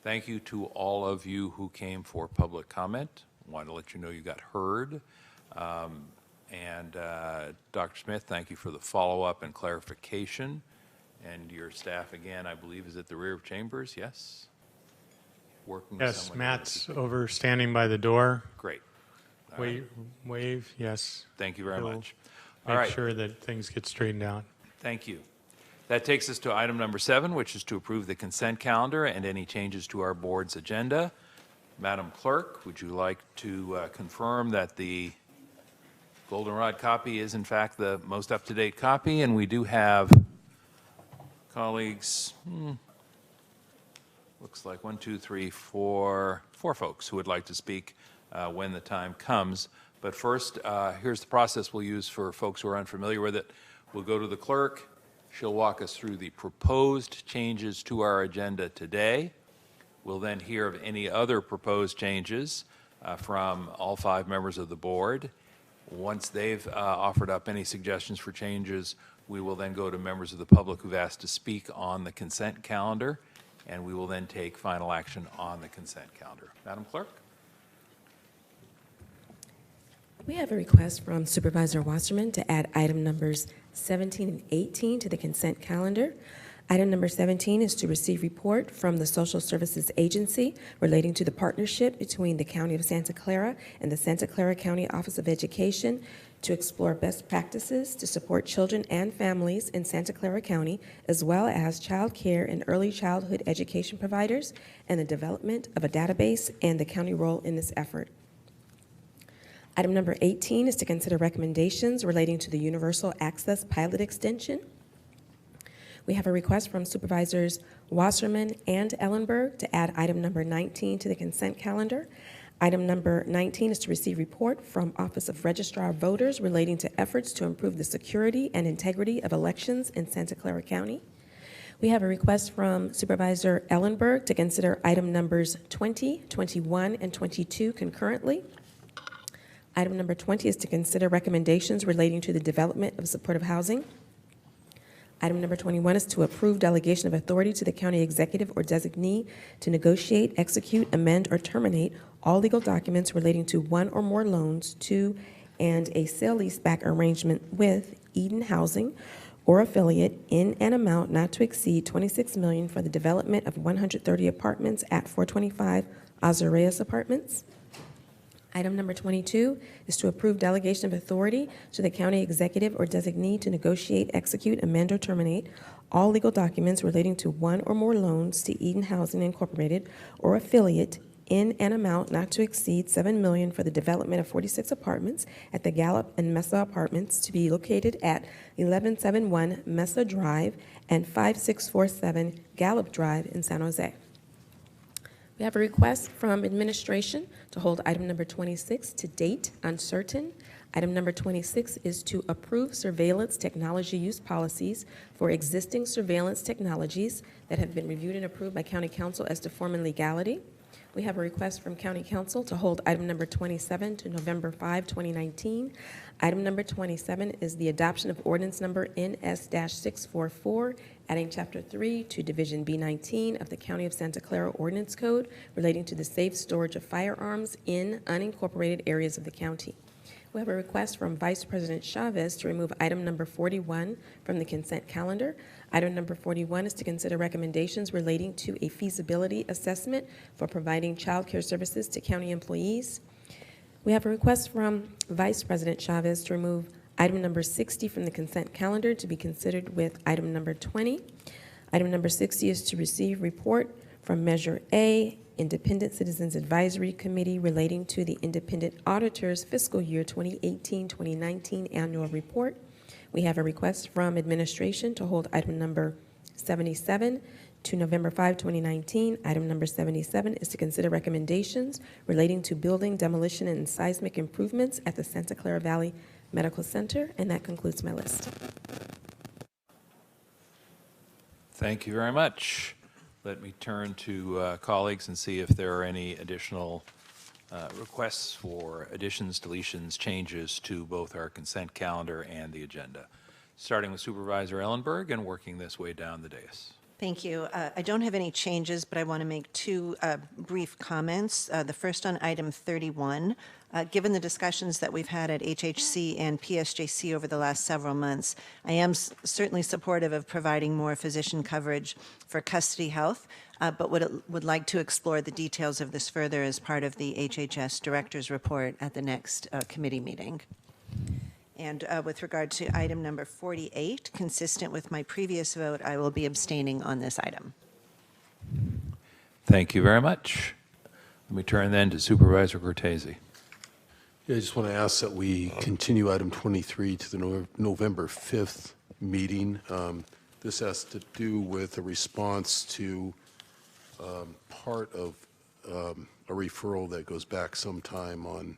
thank you to all of you who came for public comment. I wanted to let you know you got heard. Dr. Smith, thank you for the follow-up and clarification. And your staff, again, I believe, is at the rear of chambers, yes? Working with Yes, someone. Matt's over standing by the door. Great. All right. Wave, yes. Thank you very He'll much. All Make right. sure that things get straightened out. Thank you. That takes us to item number 7, which is to approve the consent calendar and any changes to our board's agenda. Madam Clerk, would you like to confirm that the goldenrod copy is in fact the most up-to-date copy? And we do have colleagues, looks like 4 folks who would like to speak when the time comes. But first, here's the process we'll use for folks who are unfamiliar with it. We'll go to the clerk. She'll walk us through the proposed changes to our agenda today. We'll then hear of any other proposed changes. from all 5 members of the board. Once they've offered up any suggestions for changes, we will then go to members of the public who've asked to speak on the consent calendar, and we will then take final action on the consent calendar. Madam Clerk? We have a request from Supervisor Wasserman to add item numbers 17 and 18 to the consent calendar. Item number 17 is to receive report from the Social Services Agency relating to the partnership between the County of Santa Clara and the Santa Clara County Office of Education to explore best practices to support children and families in Santa Clara County, as well as child care and early childhood education providers, and the development of a database and the county role in this effort. Item number 18 is to consider recommendations relating to the Universal Access Pilot Extension. We have a request from Supervisors Wasserman and Ellenberg to add item number 19 to the consent calendar. Item number 19 is to receive report from Office of Registrar of Voters relating to efforts to improve the security and integrity of elections in Santa Clara County. We have a request from Supervisor Ellenberg to consider item numbers 20, 21, and 22 concurrently. Item number 20 is to consider recommendations relating to the development of supportive housing. Item number 21 is to approve delegation of authority to the county executive or designee to negotiate, execute, amend, or terminate all legal documents relating to one or more loans to and a sale-leaseback arrangement with Eden Housing or affiliate in an amount not to exceed $26 million for the development of 130 apartments at 425 Azureas Apartments. Item number 22 is to approve delegation of authority to the county executive or designee to negotiate, execute, amend, or terminate all legal documents relating to one or more loans to Eden Housing Incorporated or affiliate in an amount not to exceed $7 million for the development of 46 apartments at the Gallup and Mesa Apartments to be located at 1171 Mesa Drive and 5647 Gallup Drive in San Jose. We have a request from administration to hold item number 26 to date uncertain. Item number 26 is to approve surveillance technology use policies for existing surveillance technologies that have been reviewed and approved by County Council as to form and legality. We have a request from County Council to hold item number 27 to November 5, 2019. Item number 27 is the adoption of ordinance number NS-644, adding Chapter 3 to Division B19 of the County of Santa Clara Ordinance Code relating to the safe storage of firearms in unincorporated areas of the county. We have a request from Vice President Chavez to remove item number 41 from the consent calendar. Item number 41 is to consider recommendations relating to a feasibility assessment for providing child care services to county employees. We have a request from Vice President Chavez to remove item number 60 from the consent calendar to be considered with item number 20. Item number 60 is to receive report from Measure A, Independent Citizens Advisory Committee relating to the Independent Auditor's Fiscal Year 2018-2019 Annual Report. We have a request from administration to hold item number 77 to November 5, 2019. Item number 77 is to consider recommendations relating to building demolition and seismic improvements at the Santa Clara Valley Medical Center, and that concludes my list. Thank you very much. Let me turn to colleagues and see if there are any additional requests for additions, deletions, changes to both our consent calendar and the agenda. Starting with Supervisor Ellenberg and working this way down the dais. Thank you. I don't have any changes, but I want to make two brief comments. The first on item 31. Given the discussions that we've had at HHC and PSJC over the last several months, I am certainly supportive of providing more physician coverage for custody health, but would like to explore the details of this further as part of the HHS Director's Report at the next committee meeting. And with regard to item number 48, consistent with my previous vote, I will be abstaining on this item. Thank you very much. Let me turn then to Supervisor Cortese. Yeah, I just want to ask that we continue item 23 to the November 5th meeting. This has to do with a response to part of a referral that goes back some time on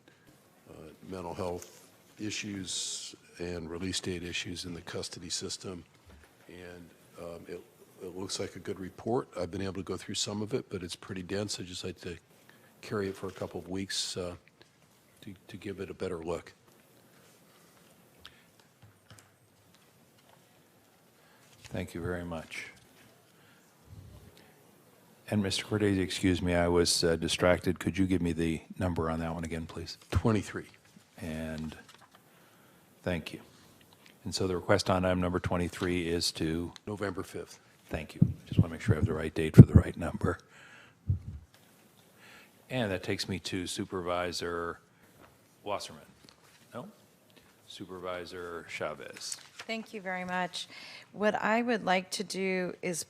mental health issues and release date issues in the custody system. And it looks like a good report. I've been able to go through some of it, but it's pretty dense. I'd just like to carry it for a couple of weeks to give it a better look. Thank you very much. And Mr. Cortese, excuse me, I was distracted. Could you give me the number on that one again, please? 23. And thank you. And so the request on item number 23 is to? November 5th. Thank you. Just want to make sure I have the right date for the right number. And that takes me to Supervisor Wasserman. No? Supervisor Chavez. Thank you very much. What I would like to do is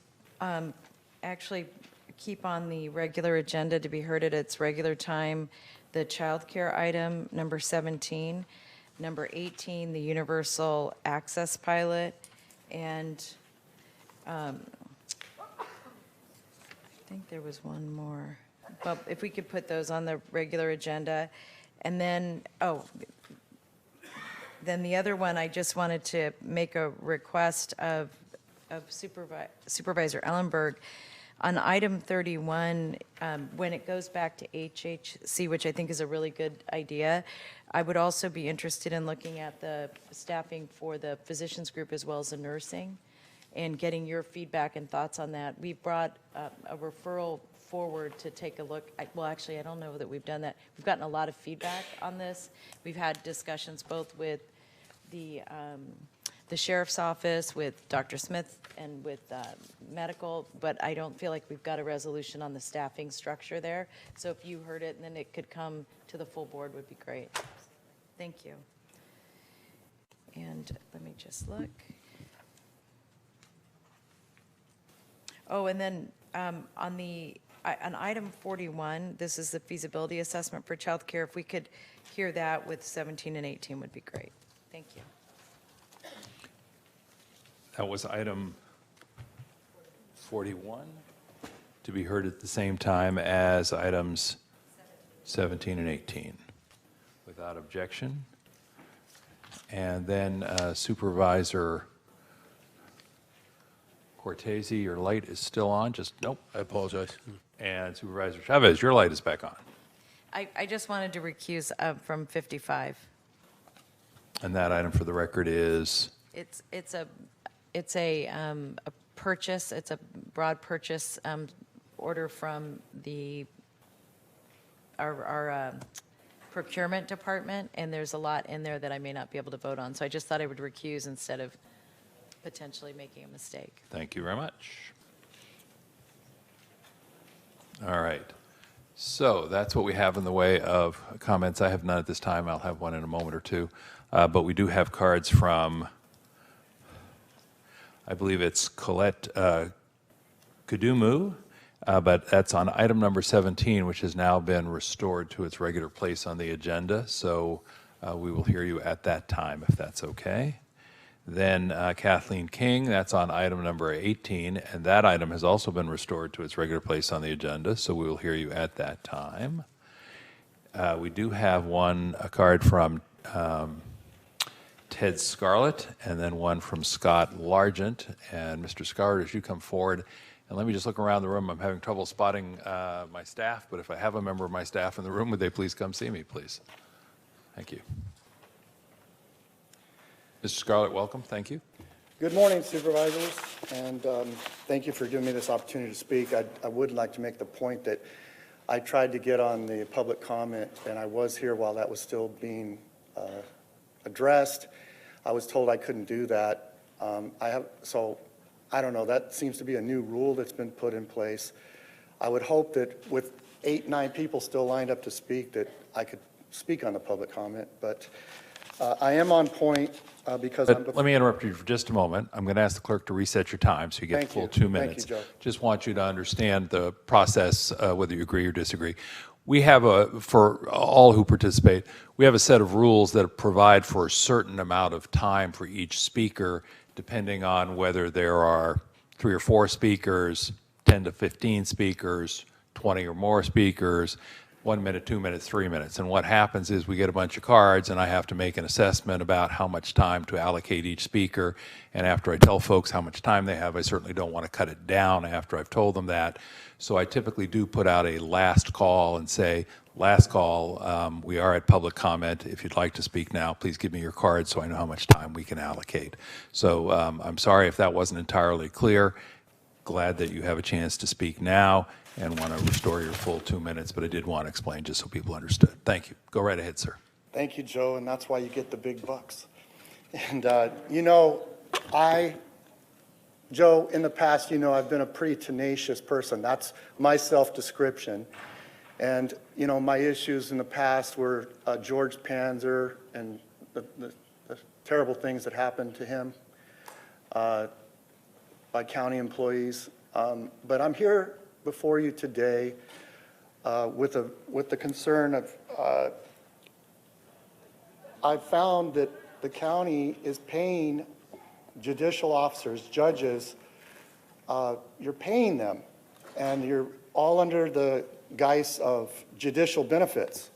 actually keep on the regular agenda to be heard at its regular time, the childcare item, number 17, number 18, the universal access pilot, and I think there was one more. But if we could put those on the regular agenda. And then, then the other one, I just wanted to make a request of Supervisor Ellenberg. On item 31, when it goes back to HHC, which I think is a really good idea, I would also be interested in looking at the staffing for the physicians group as well as the nursing and getting your feedback and thoughts on that. We brought a referral forward to take a look. Well, actually, I don't know that we've done that. We've gotten a lot of feedback on this. We've had discussions both with the sheriff's office, with Dr. Smith, and with medical, but I don't feel like we've got a resolution on the staffing structure there. So if you heard it and then it could come to the full board would be great. Thank you. And let me just look. Oh, and then on item 41, this is the feasibility assessment for childcare. If we could hear that with 17 and 18 would be great. Thank you. That was item 41, to be heard at the same time as items 17 and 18. Without objection. And then Supervisor Cortese, your light is still on. Just, nope. I apologize. And Supervisor Chavez, your light is back on. I just wanted to recuse from 55. And that item for the record is? It's a purchase. It's a broad purchase order from our procurement department, and there's a lot in there that I may not be able to vote on. So I just thought I would recuse instead of potentially making a mistake. Thank you very much. All right. So that's what we have in the way of comments. I have none at this time. I'll have one in a moment or two. But we do have cards from, I believe it's Colette Kudumu, but that's on item number 17, which has now been restored to its regular place on the agenda. So we will hear you at that time, if that's okay. Then Kathleen King, that's on item number 18, and that item has also been restored to its regular place on the agenda, so we will hear you at that time. We do have a card from Ted Scarlett, and then one from Scott Largent. And Mr. Scarlett, as you come forward, and let me just look around the room. I'm having trouble spotting my staff, but if I have a member of my staff in the room, would they please come see me, please? Thank you. Mr. Scarlett, welcome. Thank you. Good morning, supervisors, and thank you for giving me this opportunity to speak. I would like to make the point that I tried to get on the public comment, and I was here while that was still being addressed. I was told I couldn't do that. So I don't know, that seems to be a new rule that's been put in place. I would hope that with 8, 9 people still lined up to speak, that I could speak on the public comment, but I am on point because But let me interrupt you for just a moment. I'm going to ask the clerk to reset your time so you get the full 2 minutes. Thank you, Joe. Just want you to understand the process, whether you agree or disagree. We have for all who participate, we have a set of rules that provide for a certain amount of time for each speaker, depending on whether there are 3 or 4 speakers, 10 to 15 speakers, 20 or more speakers. 1 minute, 2 minutes, 3 minutes. And what happens is we get a bunch of cards, and I have to make an assessment about how much time to allocate each speaker. And after I tell folks how much time they have, I certainly don't want to cut it down after I've told them that. So I typically do put out a last call and say, last call, we are at public comment. If you'd like to speak now, please give me your card so I know how much time we can allocate. So I'm sorry if that wasn't entirely clear. Glad that you have a chance to speak now and want to restore your full 2 minutes, but I did want to explain just so people understood. Thank you. Go right ahead, sir. Thank you, Joe, and that's why you get the big bucks. And, Joe, in the past, I've been a pretty tenacious person. That's my self-description. And, my issues in the past were George Panzer and the terrible things that happened to him by county employees. But I'm here before you today with the concern of, I've found that the county is paying judicial officers, judges, you're paying them, and you're all under the guise of judicial benefits.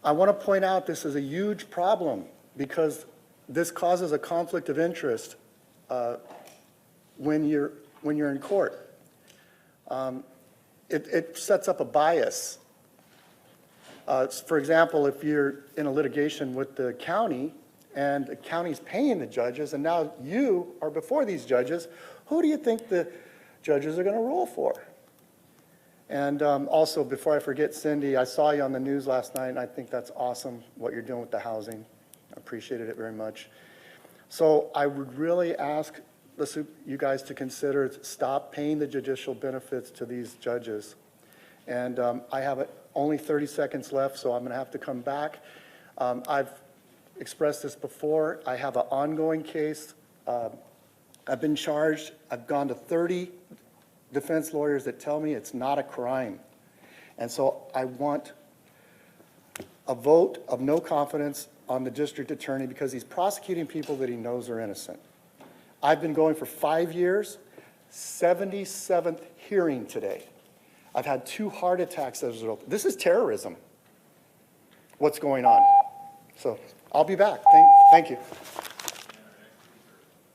I want to point out this is a huge problem because this causes a conflict of interest when you're in court. It sets up a bias. For example, if you're in a litigation with the county and the county's paying the judges and now you are before these judges, who do you think the judges are going to rule for? And also, before I forget, Cindy, I saw you on the news last night, and I think that's awesome what you're doing with the housing. I appreciated it very much. So I would really ask you guys to consider stop paying the judicial benefits to these judges. And I have only 30 seconds left, so I'm going to have to come back. I've expressed this before. I have an ongoing case. I've been charged. I've gone to 30 defense lawyers that tell me it's not a crime. And so I want a vote of no confidence on the district attorney because he's prosecuting people that he knows are innocent. I've been going for 5 years, 77th hearing today. I've had 2 heart attacks as a result. This is terrorism, what's going on. So I'll be back. Thank you.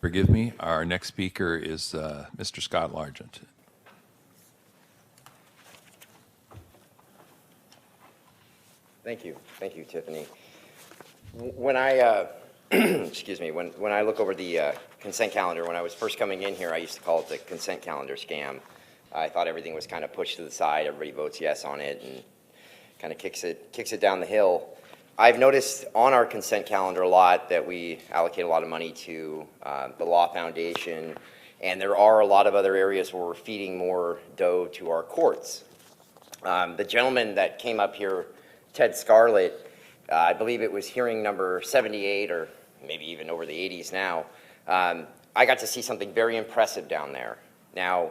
Forgive me. Our next speaker is Mr. Scott Largent. Thank you, Tiffany. When I, excuse me, when I look over the consent calendar, when I was first coming in here, I used to call it the consent calendar scam. I thought everything was kind of pushed to the side, everybody votes yes on it, and kind of kicks it down the hill. I've noticed on our consent calendar a lot that we allocate a lot of money to the Law Foundation, and there are a lot of other areas where we're feeding more dough to our courts. The gentleman that came up here, Ted Scarlett, I believe it was hearing number 78 or maybe even over the 80s now. I got to see something very impressive down there. Now,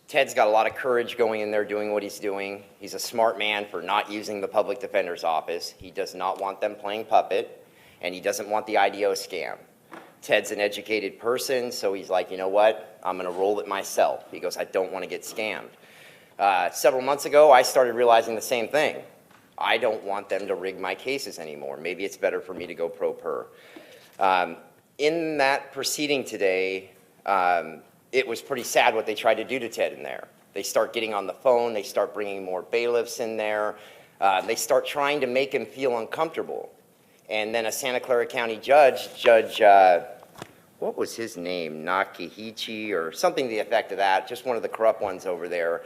Ted's got a lot of courage going in there doing what he's doing. He's a smart man for not using the public defender's office. He does not want them playing puppet, and he doesn't want the IDO scam. Ted's an educated person, so he's like, you know what? I'm going to roll it myself. He goes, I don't want to get scammed. Several months ago, I started realizing the same thing. I don't want them to rig my cases anymore. Maybe it's better for me to go pro per. In that proceeding today, it was pretty sad what they tried to do to Ted in there. They start getting on the phone. They start bringing more bailiffs in there. They start trying to make him feel uncomfortable. And then a Santa Clara County judge, what was his name? Nakahichi or something to the effect of that, just one of the corrupt ones over there,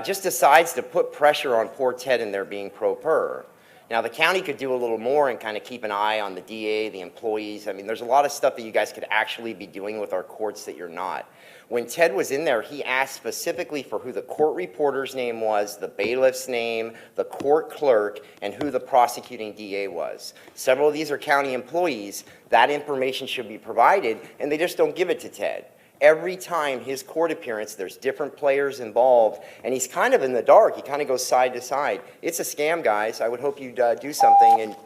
just decides to put pressure on poor Ted in there being pro per. Now, the county could do a little more and kind of keep an eye on the DA, the employees. I mean, there's a lot of stuff that you guys could actually be doing with our courts that you're not. When Ted was in there, he asked specifically for who the court reporter's name was, the bailiff's name, the court clerk, and who the prosecuting DA was. Several of these are county employees. That information should be provided, and they just don't give it to Ted. Every time his court appearance, there's different players involved, and he's kind of in the dark. He kind of goes side to side. It's a scam, guys. I would hope you'd do something and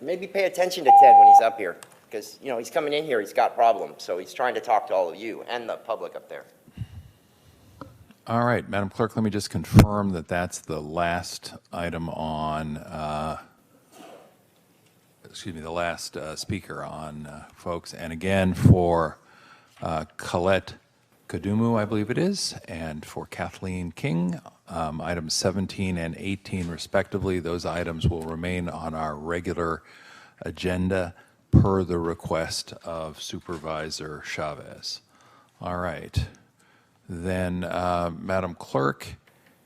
maybe pay attention to Ted when he's up here, because he's coming in here. He's got problems, so he's trying to talk to all of you and the public up there. All right, Madam Clerk, let me just confirm that that's the last item on, the last speaker on, folks. And again, for Colette Kadumu, I believe it is, and for Kathleen King, items 17 and 18 respectively, those items will remain on our regular agenda per the request of Supervisor Chavez. All right. Then, Madam Clerk,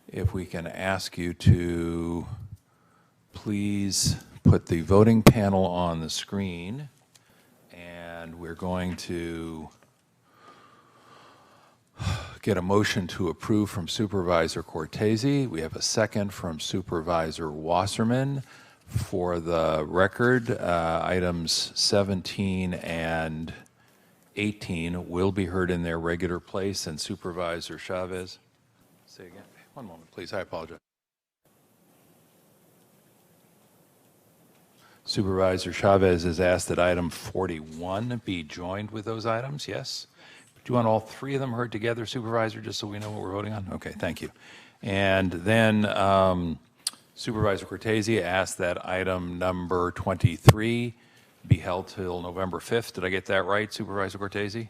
if we can ask you to please put the voting panel on the screen, and we're going to get a motion to approve from Supervisor Cortese. We have a second from Supervisor Wasserman. For the record, items 17 and 18 will be heard in their regular place, and Supervisor Chavez. Say again. One moment, please. I apologize. Supervisor Chavez has asked that item 41 be joined with those items. Yes? Do you want all three of them heard together, Supervisor, just so we know what we're voting on? Okay, thank you. And then Supervisor Cortese asked that item number 23 be held till November 5th. Did I get that right, Supervisor Cortese? Yes.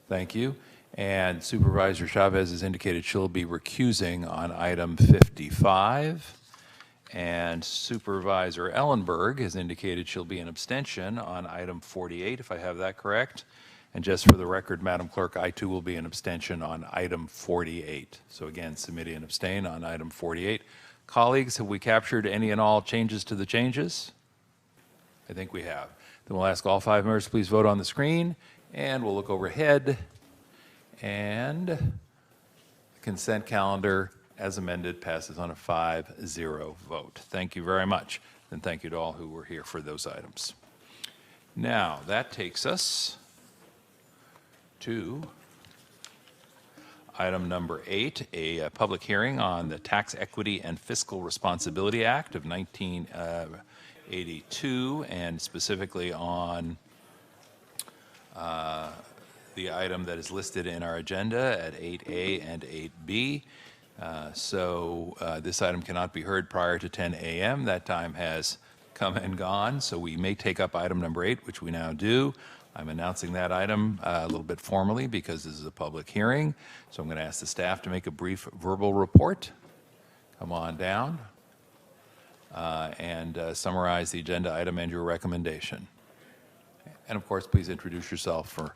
Thank you. And Supervisor Chavez has indicated she'll be recusing on item 55. And Supervisor Ellenberg has indicated she'll be an abstention on item 48, if I have that correct. And just for the record, Madam Clerk, I too will be an abstention on item 48. So again, submit and abstain on item 48. Colleagues, have we captured any and all changes to the changes? I think we have. Then we'll ask all 5 members to please vote on the screen, and we'll look overhead. And the consent calendar, as amended, passes on a 5-0 vote. Thank you very much, and thank you to all who were here for those items. Now, that takes us to item number 8, a public hearing on the Tax Equity and Fiscal Responsibility Act of 1982, and specifically on the item that is listed in our agenda at 8A and 8B. This item cannot be heard prior to 10 a.m. That time has come and gone, so we may take up item number 8, which we now do. I'm announcing that item a little bit formally because this is a public hearing. So I'm going to ask the staff to make a brief verbal report. Come on down and summarize the agenda item and your recommendation. And of course, please introduce yourself for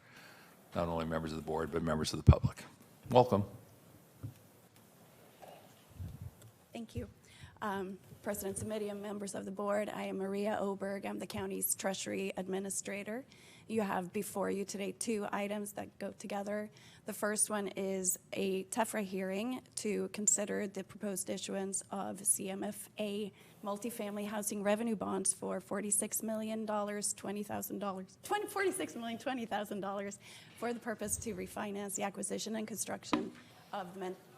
not only members of the board, but members of the public. Welcome. Thank you. President Semidia, members of the board, I am Maria Oberg. I'm the county's Treasury Administrator. You have before you today 2 items that go together. The first one is a TEFRA hearing to consider the proposed issuance of CMFA multifamily housing revenue bonds for $46 million, $20,000 for the purpose to refinance the acquisition and construction of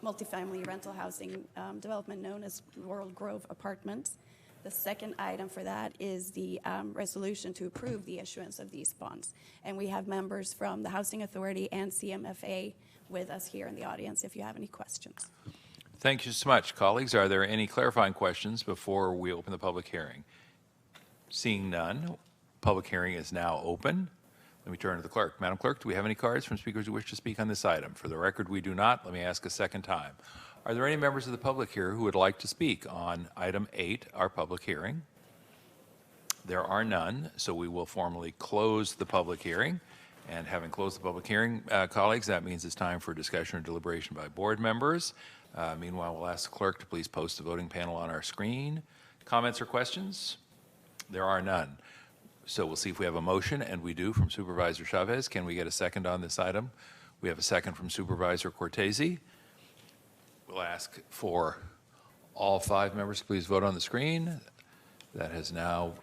multifamily rental housing development known as Laurel Grove Apartments. The second item for that is the resolution to approve the issuance of these bonds. And we have members from the Housing Authority and CMFA with us here in the audience if you have any questions. Thank you so much, colleagues. Are there any clarifying questions before we open the public hearing? Seeing none, public hearing is now open. Let me turn to the clerk. Madam Clerk, do we have any cards from speakers who wish to speak on this item? For the record, we do not. Let me ask a second time. Are there any members of the public here who would like to speak on item 8, our public hearing? There are none, so we will formally close the public hearing. And having closed the public hearing, colleagues, that means it's time for discussion or deliberation by board members. Meanwhile, we'll ask the clerk to please post the voting panel on our screen. Comments or questions? There are none. So we'll see if we have a motion, and we do, from Supervisor Chavez. Can we get a second on this item? We have a second from Supervisor Cortese. We'll ask for all 5 members to please vote on the screen. That has now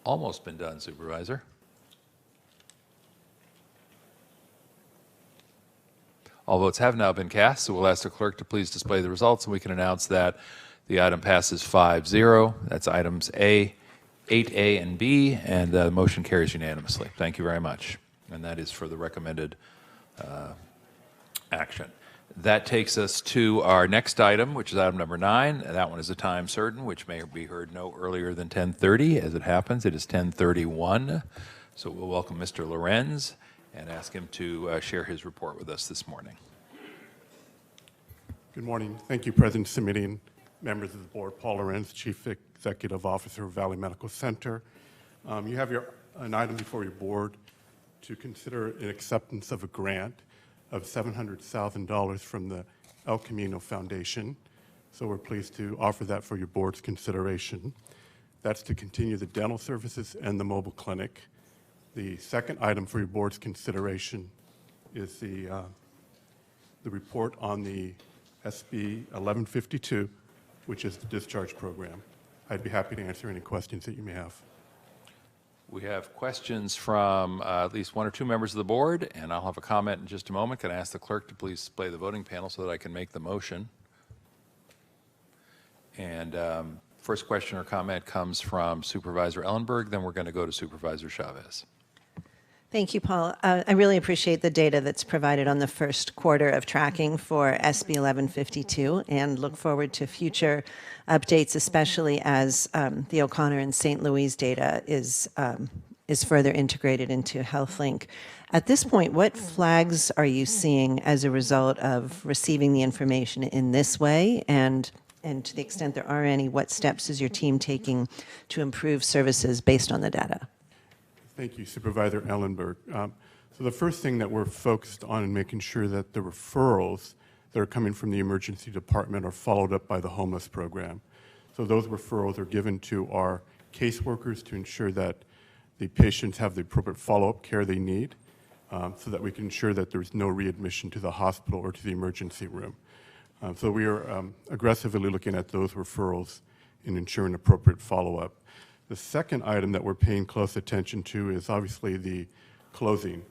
almost been done, Supervisor. All votes have now been cast, so we'll ask the clerk to please display the results, and we can announce that the item passes 5-0. That's items 8A and B, and the motion carries unanimously. Thank you very much. And that is for the recommended action. That takes us to our next item, which is item number 9. That one is a time certain, which may be heard no earlier than 10:30. As it happens, it is 10:31. So we'll welcome Mr. Lorenz and ask him to share his report with us this morning. Good morning. Thank you, President Simitian, members of the board. Paul Lorenz, Chief Executive Officer of Valley Medical Center. You have an item before your board to consider an acceptance of a grant of $700,000 from the El Camino Foundation. So we're pleased to offer that for your board's consideration. That's to continue the dental services and the mobile clinic. The second item for your board's consideration is the report on the SB 1152, which is the discharge program. I'd be happy to answer any questions that you may have. We have questions from at least one or two members of the board, and I'll have a comment in just a moment. Can I ask the clerk to please display the voting panel so that I can make the motion? And first question or comment comes from Supervisor Ellenberg, then we're going to go to Supervisor Chavez. Thank you, Paul. I really appreciate the data that's provided on the first quarter of tracking for SB 1152 and look forward to future updates, especially as the O'Connor and St. Louis data is further integrated into HealthLink. At this point, what flags are you seeing as a result of receiving the information in this way? And to the extent there are any, what steps is your team taking to improve services based on the data? Thank you, Supervisor Ellenberg. So the first thing that we're focused on is making sure that the referrals that are coming from the emergency department are followed up by the homeless program. So those referrals are given to our caseworkers to ensure that the patients have the appropriate follow-up care they need, so that we can ensure that there's no readmission to the hospital or to the emergency room. So we are aggressively looking at those referrals and ensuring appropriate follow-up. The second item that we're paying close attention to is obviously the closing.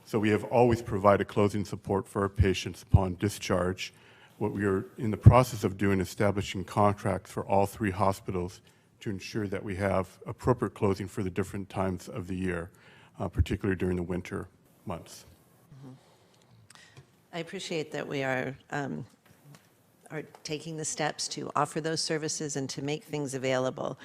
So we have always provided closing support for our patients upon discharge. What we are in the process of doing is establishing contracts for all 3 hospitals to ensure that we have appropriate closing for the different times of the year, particularly during the winter months. I appreciate that we are taking the steps to offer those services and to make things available.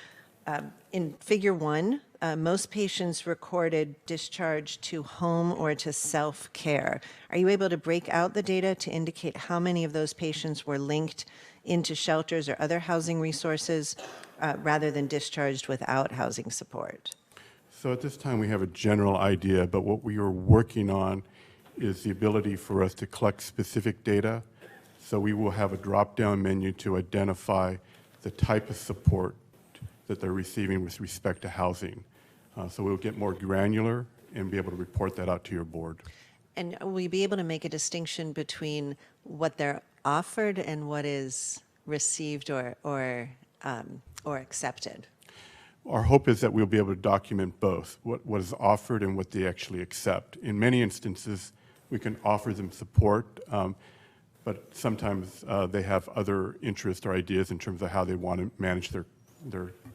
In Figure 1, most patients recorded discharge to home or to self-care. Are you able to break out the data to indicate how many of those patients were linked into shelters or other housing resources rather than discharged without housing support? So at this time, we have a general idea, but what we are working on is the ability for us to collect specific data. So we will have a drop-down menu to identify the type of support that they're receiving with respect to housing. So we'll get more granular and be able to report that out to your board. And will you be able to make a distinction between what they're offered and what is received or accepted? Our hope is that we'll be able to document both, what is offered and what they actually accept. In many instances, we can offer them support, but sometimes they have other interests or ideas in terms of how they want to manage their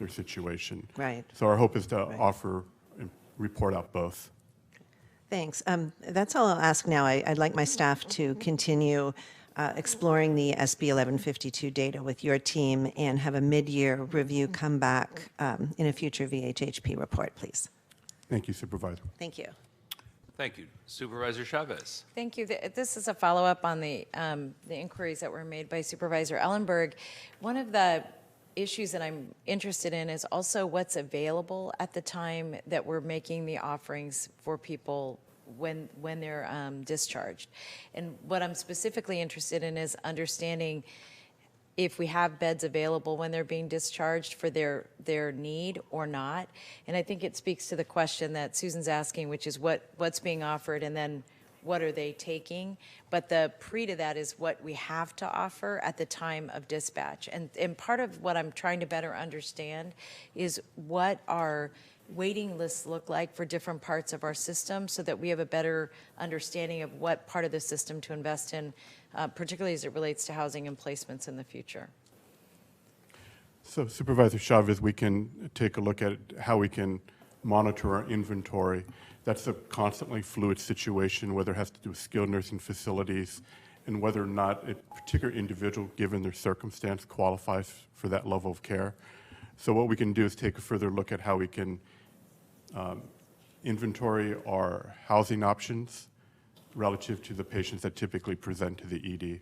situation. Right. So our hope is to offer and report out both. Thanks. That's all I'll ask now. I'd like my staff to continue exploring the SB 1152 data with your team and have a mid-year review come back in a future VHHP report, please. Thank you, Supervisor. Thank you. Thank you. Supervisor Chavez. Thank you. This is a follow-up on the inquiries that were made by Supervisor Ellenberg. One of the issues that I'm interested in is also what's available at the time that we're making the offerings for people when they're discharged. And what I'm specifically interested in is understanding if we have beds available when they're being discharged for their need or not. And I think it speaks to the question that Susan's asking, which is what's being offered and then what are they taking? But the pre to that is what we have to offer at the time of dispatch. And part of what I'm trying to better understand is what our waiting lists look like for different parts of our system so that we have a better understanding of what part of the system to invest in, particularly as it relates to housing and placements in the future. So Supervisor Chavez, we can take a look at how we can monitor our inventory. That's a constantly fluid situation, whether it has to do with skilled nursing facilities and whether or not a particular individual, given their circumstance, qualifies for that level of care. So what we can do is take a further look at how we can inventory our housing options relative to the patients that typically present to the ED.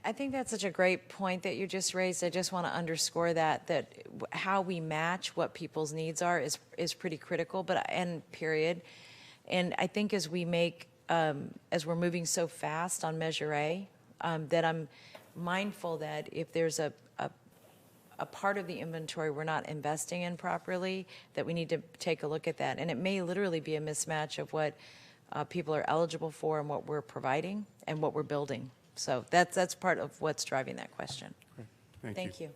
I think that's such a great point that you just raised. I just want to underscore that how we match what people's needs are is pretty critical, and period. And I think as we make, as we're moving so fast on Measure A, that I'm mindful that if there's a part of the inventory we're not investing in properly, that we need to take a look at that. And it may literally be a mismatch of what people are eligible for and what we're providing and what we're building. So that's part of what's driving that question. Thank you.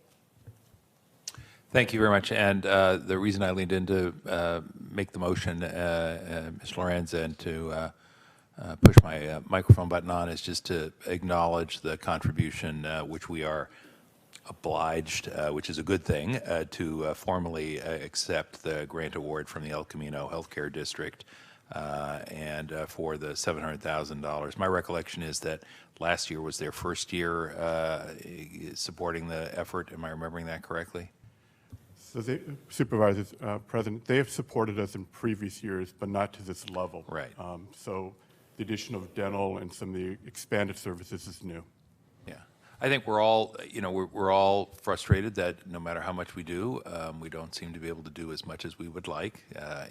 Thank you very much. And the reason I leaned in to make the motion, Ms. Lorenz, and to push my microphone button on is just to acknowledge the contribution which we are obliged, which is a good thing, to formally accept the grant award from the El Camino Healthcare District and for the $700,000. My recollection is that last year was their first year supporting the effort. Am I remembering that correctly? So Supervisors, President, they have supported us in previous years, but not to this level. Right. So the addition of dental and some of the expanded services is new. Yeah. I think we're all, we're all frustrated that no matter how much we do, we don't seem to be able to do as much as we would like,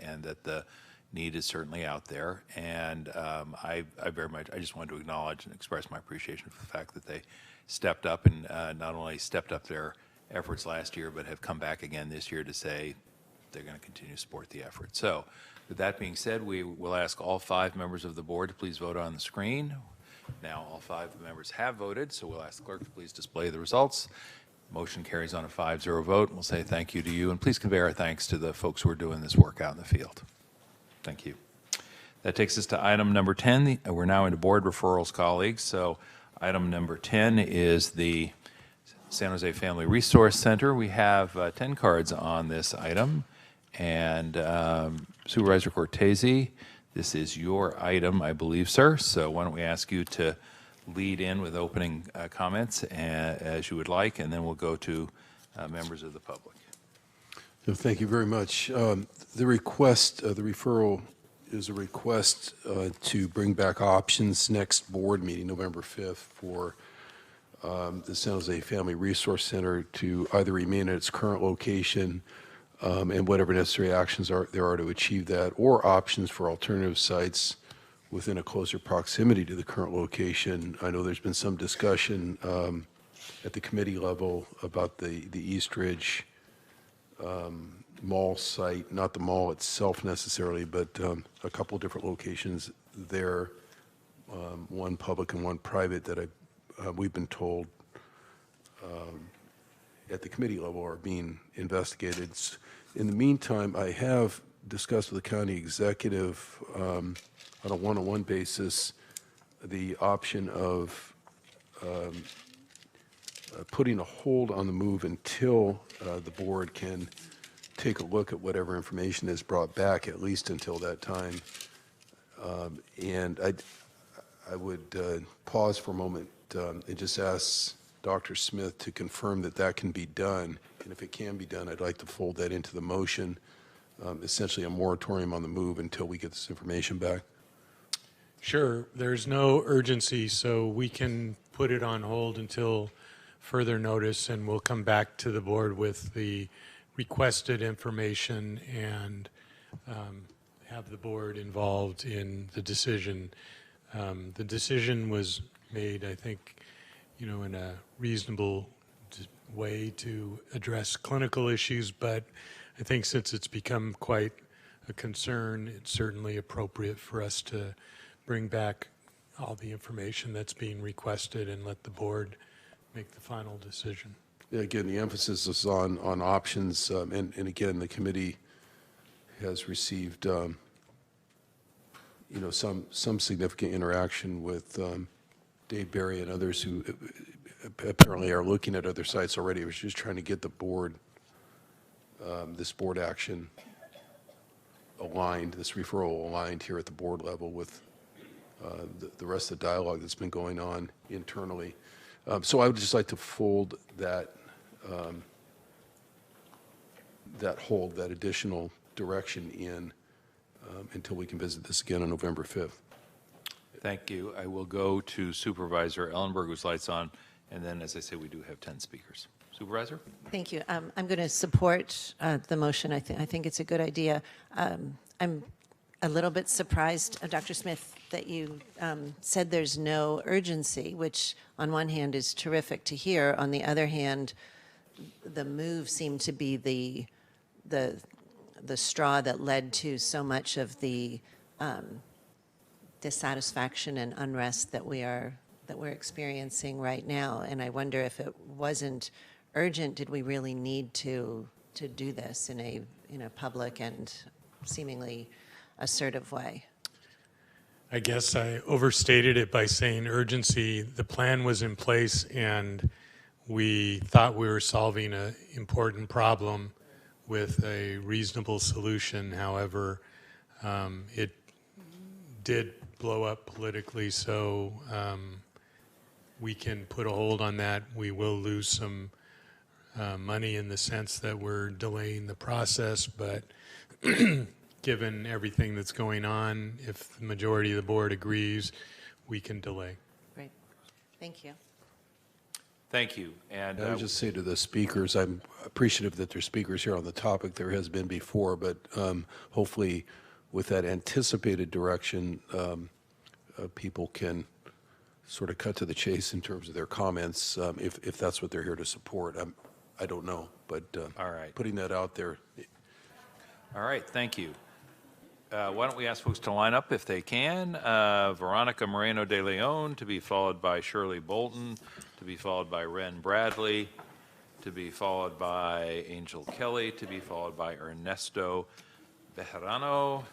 and that the need is certainly out there. And I just wanted to acknowledge and express my appreciation for the fact that they stepped up and not only stepped up their efforts last year, but have come back again this year to say they're going to continue to support the effort. So with that being said, we will ask all 5 members of the board to please vote on the screen. Now all 5 members have voted, so we'll ask the clerk to please display the results. Motion carries on a 5-0 vote. We'll say thank you to you, and please convey our thanks to the folks who are doing this work out in the field. Thank you. That takes us to item number 10. We're now into board referrals, colleagues. So item number 10 is the San Jose Family Resource Center. We have 10 cards on this item. And Supervisor Cortese, this is your item, I believe, sir. So why don't we ask you to lead in with opening comments as you would like, and then we'll go to members of the public. No, thank you very much. The request, the referral is a request to bring back options next board meeting, November 5th, for the San Jose Family Resource Center to either remain at its current location and whatever necessary actions there are to achieve that, or options for alternative sites within a closer proximity to the current location. I know there's been some discussion at the committee level about the East Ridge mall site, not the mall itself necessarily, but a couple different locations there, one public and one private that we've been told at the committee level are being investigated. In the meantime, I have discussed with the county executive on a one-on-one basis the option of putting a hold on the move until the board can take a look at whatever information is brought back, at least until that time. And I would pause for a moment and just ask Dr. Smith to confirm that that can be done. And if it can be done, I'd like to fold that into the motion, essentially a moratorium on the move until we get this information back. Sure, there's no urgency, so we can put it on hold until further notice, and we'll come back to the board with the requested information and have the board involved in the decision. The decision was made, I think, in a reasonable way to address clinical issues, but I think since it's become quite a concern, it's certainly appropriate for us to bring back all the information that's being requested and let the board make the final decision. Yeah, again, the emphasis is on options, and again, the committee has received some significant interaction with Dave Berry and others who apparently are looking at other sites already. I was just trying to get the board, this board action aligned, this referral aligned here at the board level with the rest of the dialogue that's been going on internally. So I would just like to fold that that additional direction in until we can visit this again on November 5th. Thank you. I will go to Supervisor Ellenberg, whose light's on, and then, as I say, we do have 10 speakers. Supervisor? Thank you. I'm going to support the motion. I think it's a good idea. I'm a little bit surprised, Dr. Smith, that you said there's no urgency, which on one hand is terrific to hear. On the other hand, the move seemed to be the straw that led to so much of the dissatisfaction and unrest that we're experiencing right now. And I wonder if it wasn't urgent, did we really need to do this in a public and seemingly assertive way? I guess I overstated it by saying urgency. The plan was in place and we thought we were solving an important problem with a reasonable solution. However, it did blow up politically, so we can put a hold on that. We will lose some money in the sense that we're delaying the process, but given everything that's going on, if the majority of the board agrees, we can delay. Great. Thank you. Thank you. And I would just say to the speakers, I'm appreciative that there's speakers here on the topic. There has been before, but hopefully with that anticipated direction, people can sort of cut to the chase in terms of their comments, if that's what they're here to support. I don't know, but all right. Putting that out there. All right, thank you. Why don't we ask folks to line up if they can. Veronica Moreno de Leon, to be followed by Shirley Bolton, to be followed by Ren Bradley, to be followed by Angel Kelly, to be followed by Ernesto Bejarano,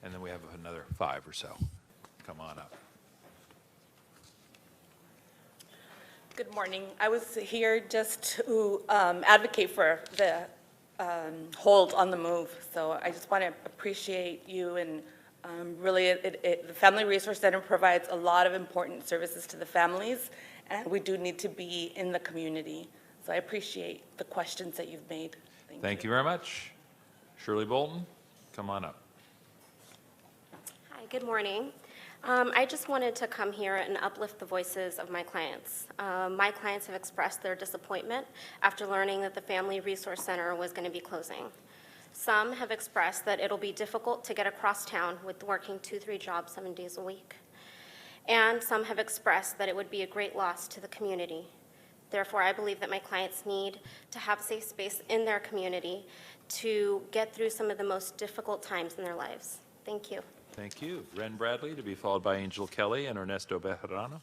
and then we have another 5 or so. Come on up. Good morning. I was here just to advocate for the hold on the move. So I just want to appreciate you, and really the Family Resource Center provides a lot of important services to the families, and we do need to be in the community. So I appreciate the questions that you've made. Thank you very much. Shirley Bolton, come on up. Hi, good morning. I just wanted to come here and uplift the voices of my clients. My clients have expressed their disappointment after learning that the Family Resource Center was going to be closing. Some have expressed that it'll be difficult to get across town with working 2-3 jobs 7 days a week. And some have expressed that it would be a great loss to the community. Therefore, I believe that my clients need to have safe space in their community to get through some of the most difficult times in their lives. Thank you. Thank you. Ren Bradley, to be followed by Angel Kelly and Ernesto Bejarano.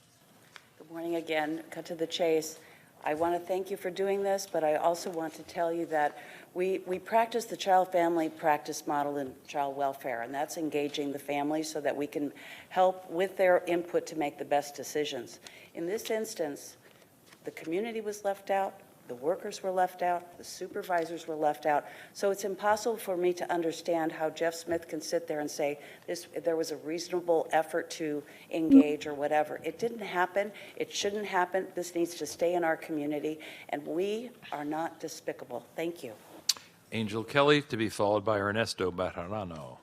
Good morning again. Cut to the chase. I want to thank you for doing this, but I also want to tell you that we practice the child-family practice model in child welfare, and that's engaging the family so that we can help with their input to make the best decisions. In this instance, the community was left out, the workers were left out, the supervisors were left out, so it's impossible for me to understand how Jeff Smith can sit there and say there was a reasonable effort to engage or whatever. It didn't happen. It shouldn't happen. This needs to stay in our community, and we are not despicable. Thank you. Angel Kelly, to be followed by Ernesto Bejarano.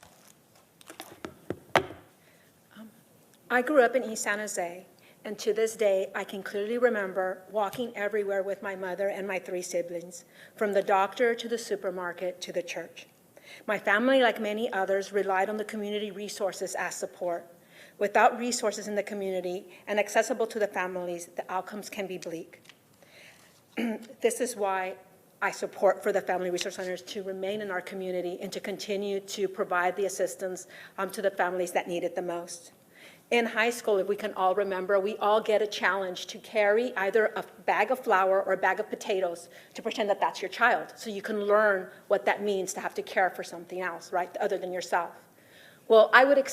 I grew up in East San Jose, and to this day, I can clearly remember walking everywhere with my mother and my 3 siblings, from the doctor to the supermarket to the church. My family, like many others, relied on the community resources as support. Without resources in the community and accessible to the families, the outcomes can be bleak. This is why I support for the Family Resource Centers to remain in our community and to continue to provide the assistance to the families that need it the most. In high school, if we can all remember, we all get a challenge to carry either a bag of flour or a bag of potatoes to pretend that that's your child, so you can learn what that means to have to care for something else, right, other than yourself. Well, I would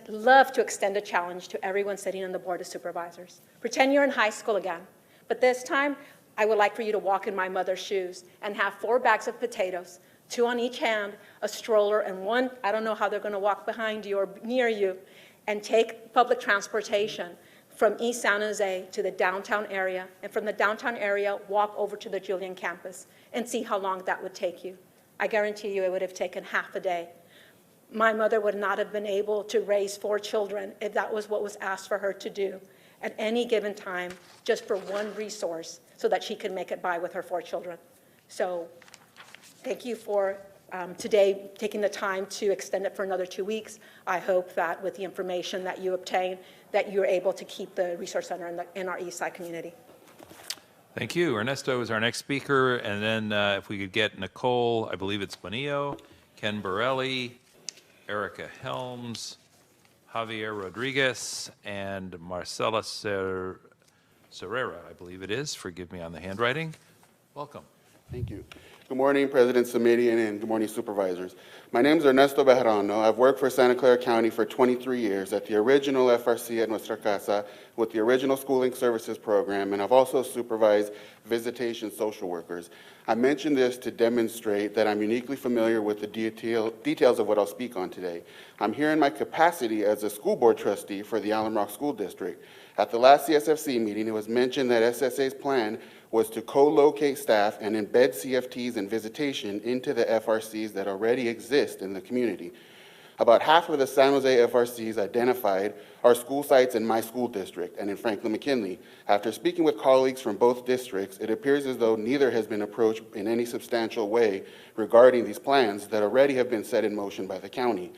love to extend a challenge to everyone sitting on the Board of Supervisors. Pretend you're in high school again, but this time, I would like for you to walk in my mother's shoes and have 4 bags of potatoes, 2 on each hand, a stroller, and 1, I don't know how they're going to walk behind you or near you, and take public transportation from East San Jose to the downtown area, and from the downtown area, walk over to the Julian campus and see how long that would take you. I guarantee you it would have taken half a day. My mother would not have been able to raise 4 children if that was what was asked for her to do at any given time, just for one resource so that she could make it by with her 4 children. So thank you for today taking the time to extend it for another 2 weeks. I hope that with the information that you obtain, that you're able to keep the resource center in our East Side community. Thank you. Ernesto is our next speaker, and then if we could get Nicole, I believe it's Bonillo, Ken Borelli, Erica Helms, Javier Rodriguez, and Marcela Serrera, I believe it is. Forgive me on the handwriting. Welcome. Thank you. Good morning, President Simitian, and good morning, supervisors. My name is Ernesto Bejarano. I've worked for Santa Clara County for 23 years at the original FRC at Nuestra Casa with the original Schooling Services Program, and I've also supervised visitation social workers. I mention this to demonstrate that I'm uniquely familiar with the details of what I'll speak on today. I'm here in my capacity as a school board trustee for the Alum Rock School District. At the last CSFC meeting, it was mentioned that SSA's plan was to co-locate staff and embed CFTs and visitation into the FRCs that already exist in the community. About half of the San Jose FRCs identified are school sites in my school district and in Franklin-McKinley. After speaking with colleagues from both districts, it appears as though neither has been approached in any substantial way regarding these plans that already have been set in motion by the county.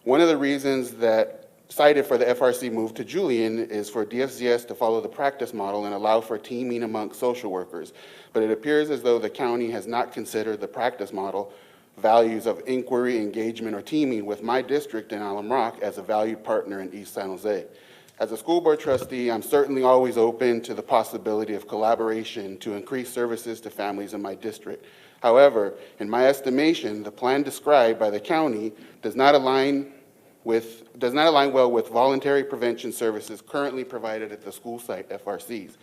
One of the reasons that cited for the FRC move to Julian is for DFCS to follow the practice model and allow for teaming among social workers. But it appears as though the county has not considered the practice model values of inquiry, engagement, or teaming with my district in Alum Rock as a valued partner in East San Jose. As a school board trustee, I'm certainly always open to the possibility of collaboration to increase services to families in my district. However, in my estimation, the plan described by the county does not align well with voluntary prevention services currently provided at the school site FRCs.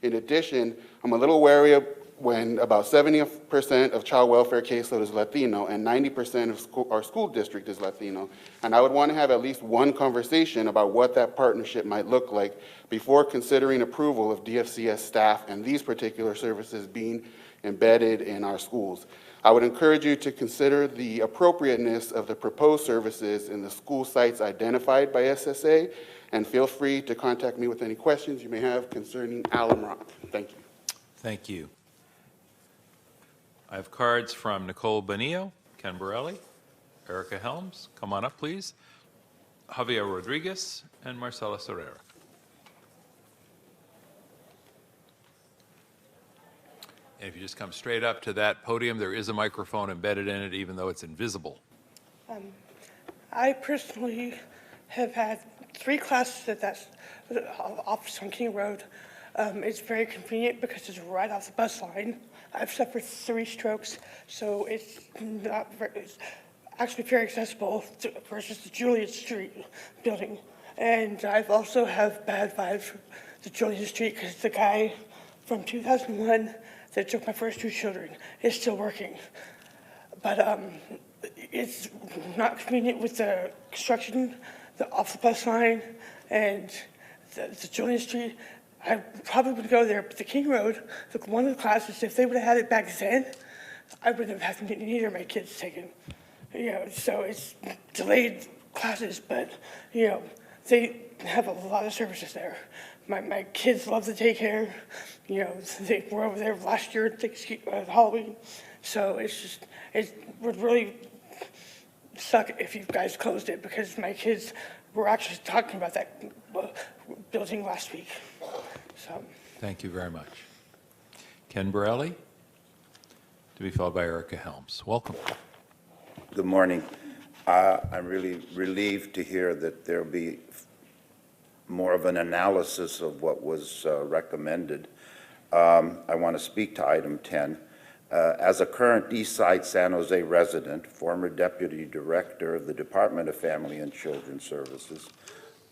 In addition, I'm a little wary of when about 70% of child welfare caseload is Latino and 90% of our school district is Latino. And I would want to have at least one conversation about what that partnership might look like before considering approval of DFCS staff and these particular services being embedded in our schools. I would encourage you to consider the appropriateness of the proposed services in the school sites identified by SSA, and feel free to contact me with any questions you may have concerning Alum Rock. Thank you. Thank you. I have cards from Nicole Bonillo, Ken Borelli, Erica Helms, come on up, please, Javier Rodriguez, and Marcela Serrera. And if you just come straight up to that podium, there is a microphone embedded in it, even though it's invisible. I personally have had 3 classes at that office on King Road. It's very convenient because it's right off the bus line. I've suffered 3 strokes, so it's actually very accessible versus the Julian Street building. And I've also have bad vibes from the Julian Street because the guy from 2001 that took my first 2 children is still working. But it's not convenient with the construction, off the bus line, and the Julian Street. I probably would go there, but the King Road, one of the classes, if they would have had it back then, I wouldn't have had neither of my kids taken. So it's delayed classes, but they have a lot of services there. My kids love the daycare. They were over there last year at Halloween. So it would really suck if you guys closed it, because my kids were actually talking about that building last week. So. Thank you very much. Ken Borelli, to be followed by Erica Helms. Welcome. Good morning. I'm really relieved to hear that there'll be more of an analysis of what was recommended. I want to speak to item 10. As a current Eastside San Jose resident, former Deputy Director of the Department of Family and Children's Services,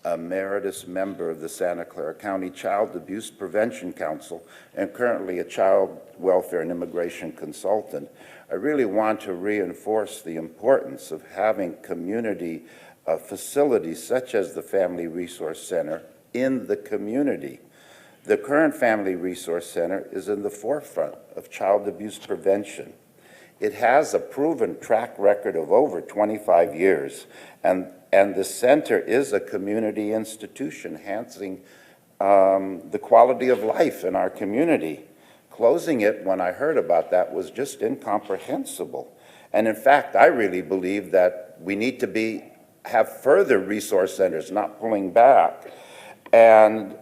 emeritus member of the Santa Clara County Child Abuse Prevention Council, and currently a child welfare and immigration consultant. I really want to reinforce the importance of having community facilities such as the Family Resource Center in the community. The current Family Resource Center is in the forefront of child abuse prevention. It has a proven track record of over 25 years, and the center is a community institution, enhancing the quality of life in our community. Closing it, when I heard about that, was just incomprehensible. And in fact, I really believe that we need to have further resource centers, not pulling back, and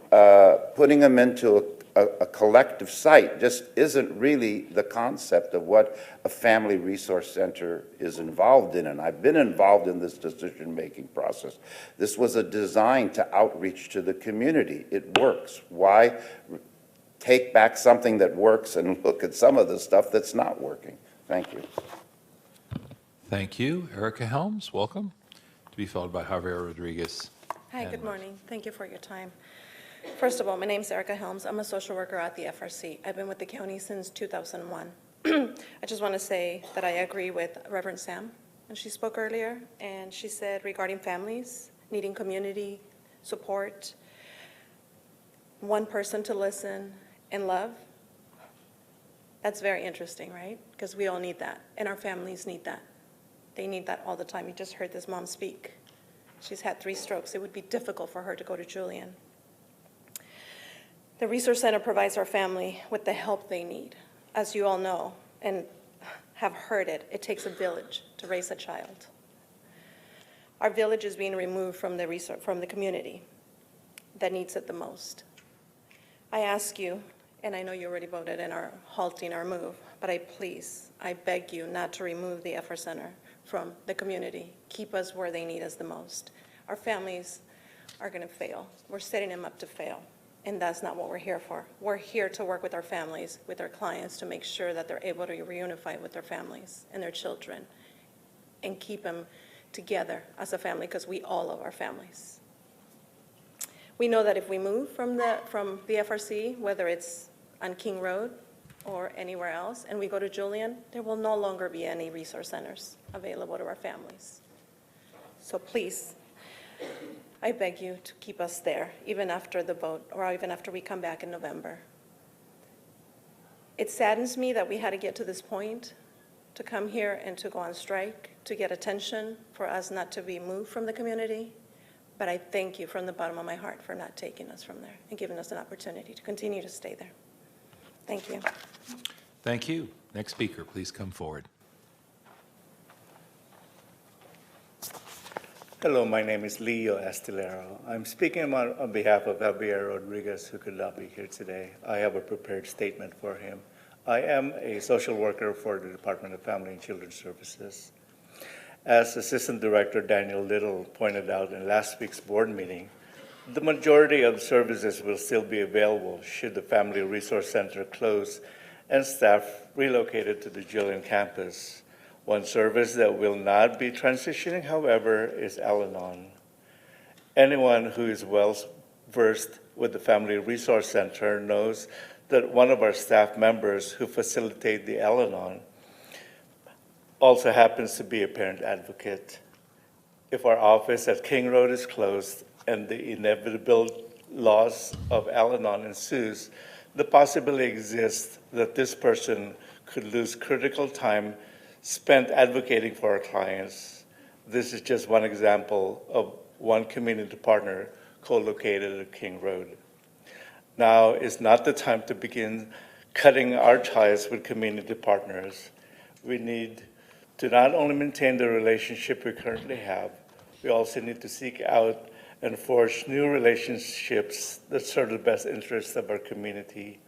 putting them into a collective site just isn't really the concept of what a family resource center is involved in. And I've been involved in this decision-making process. This was a design to outreach to the community. It works. Why take back something that works and look at some of the stuff that's not working? Thank you. Thank you. Erica Helms, welcome. To be followed by Javier Rodriguez. Hi, good morning. Thank you for your time. First of all, my name is Erica Helms. I'm a social worker at the FRC. I've been with the county since 2001. I just want to say that I agree with Reverend Sam, and she spoke earlier, and she said regarding families needing community support, one person to listen and love. That's very interesting, right? Because we all need that, and our families need that. They need that all the time. You just heard this mom speak. She's had 3 strokes. It would be difficult for her to go to Julian. The Resource Center provides our family with the help they need. As you all know and have heard it, it takes a village to raise a child. Our village is being removed from the community that needs it the most. I ask you, and I know you already voted and are halting our move, but I beg you not to remove the FR Center from the community. Keep us where they need us the most. Our families are going to fail. We're setting them up to fail, and that's not what we're here for. We're here to work with our families, with our clients, to make sure that they're able to reunify with their families and their children and keep them together as a family, because we all love our families. We know that if we move from the FRC, whether it's on King Road or anywhere else, and we go to Julian, there will no longer be any resource centers available to our families. So please, I beg you to keep us there, even after the vote, or even after we come back in November. It saddens me that we had to get to this point, to come here and to go on strike, to get attention for us not to be moved from the community. But I thank you from the bottom of my heart for not taking us from there and giving us an opportunity to continue to stay there. Thank you. Thank you. Next speaker, please come forward. Hello, my name is Leo Estilero. I'm speaking on behalf of Javier Rodriguez, who could not be here today. I have a prepared statement for him. I am a social worker for the Department of Family and Children's Services. As Assistant Director Daniel Little pointed out in last week's board meeting, the majority of services will still be available should the Family Resource Center close and staff relocated to the Julian campus. One service that will not be transitioning, however, is Al-Anon. Anyone who is well-versed with the Family Resource Center knows that one of our staff members who facilitate the Al-Anon also happens to be a parent advocate. If our office at King Road is closed and the inevitable loss of Al-Anon ensues, the possibility exists that this person could lose critical time spent advocating for our clients. This is just one example of one community partner co-located at King Road. Now is not the time to begin cutting our ties with community partners. We need to not only maintain the relationship we currently have, we also need to seek out and forge new relationships that serve the best interests of our community.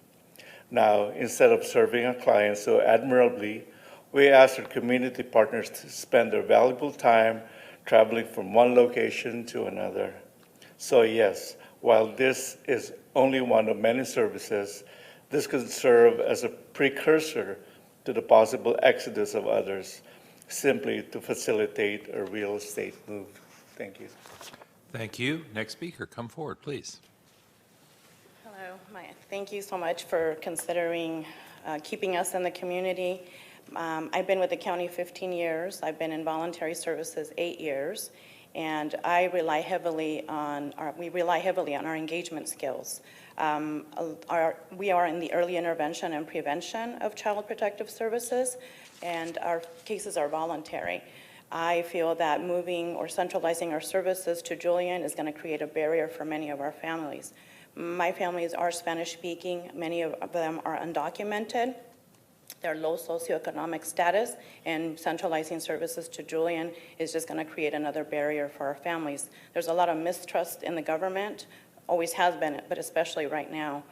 Now, instead of serving our clients so admirably, we ask our community partners to spend their valuable time traveling from one location to another. So yes, while this is only one of many services, this could serve as a precursor to the possible exodus of others, simply to facilitate a real estate move. Thank you. Thank you. Next speaker, come forward, please. Hello, thank you so much for considering keeping us in the community. I've been with the county 15 years. I've been in voluntary services 8 years, and we rely heavily on our engagement skills. We are in the early intervention and prevention of child protective services, and our cases are voluntary. I feel that moving or centralizing our services to Julian is going to create a barrier for many of our families. My families are Spanish-speaking. Many of them are undocumented. They're low socioeconomic status, and centralizing services to Julian is just going to create another barrier for our families. There's a lot of mistrust in the government, always has been, but especially right now.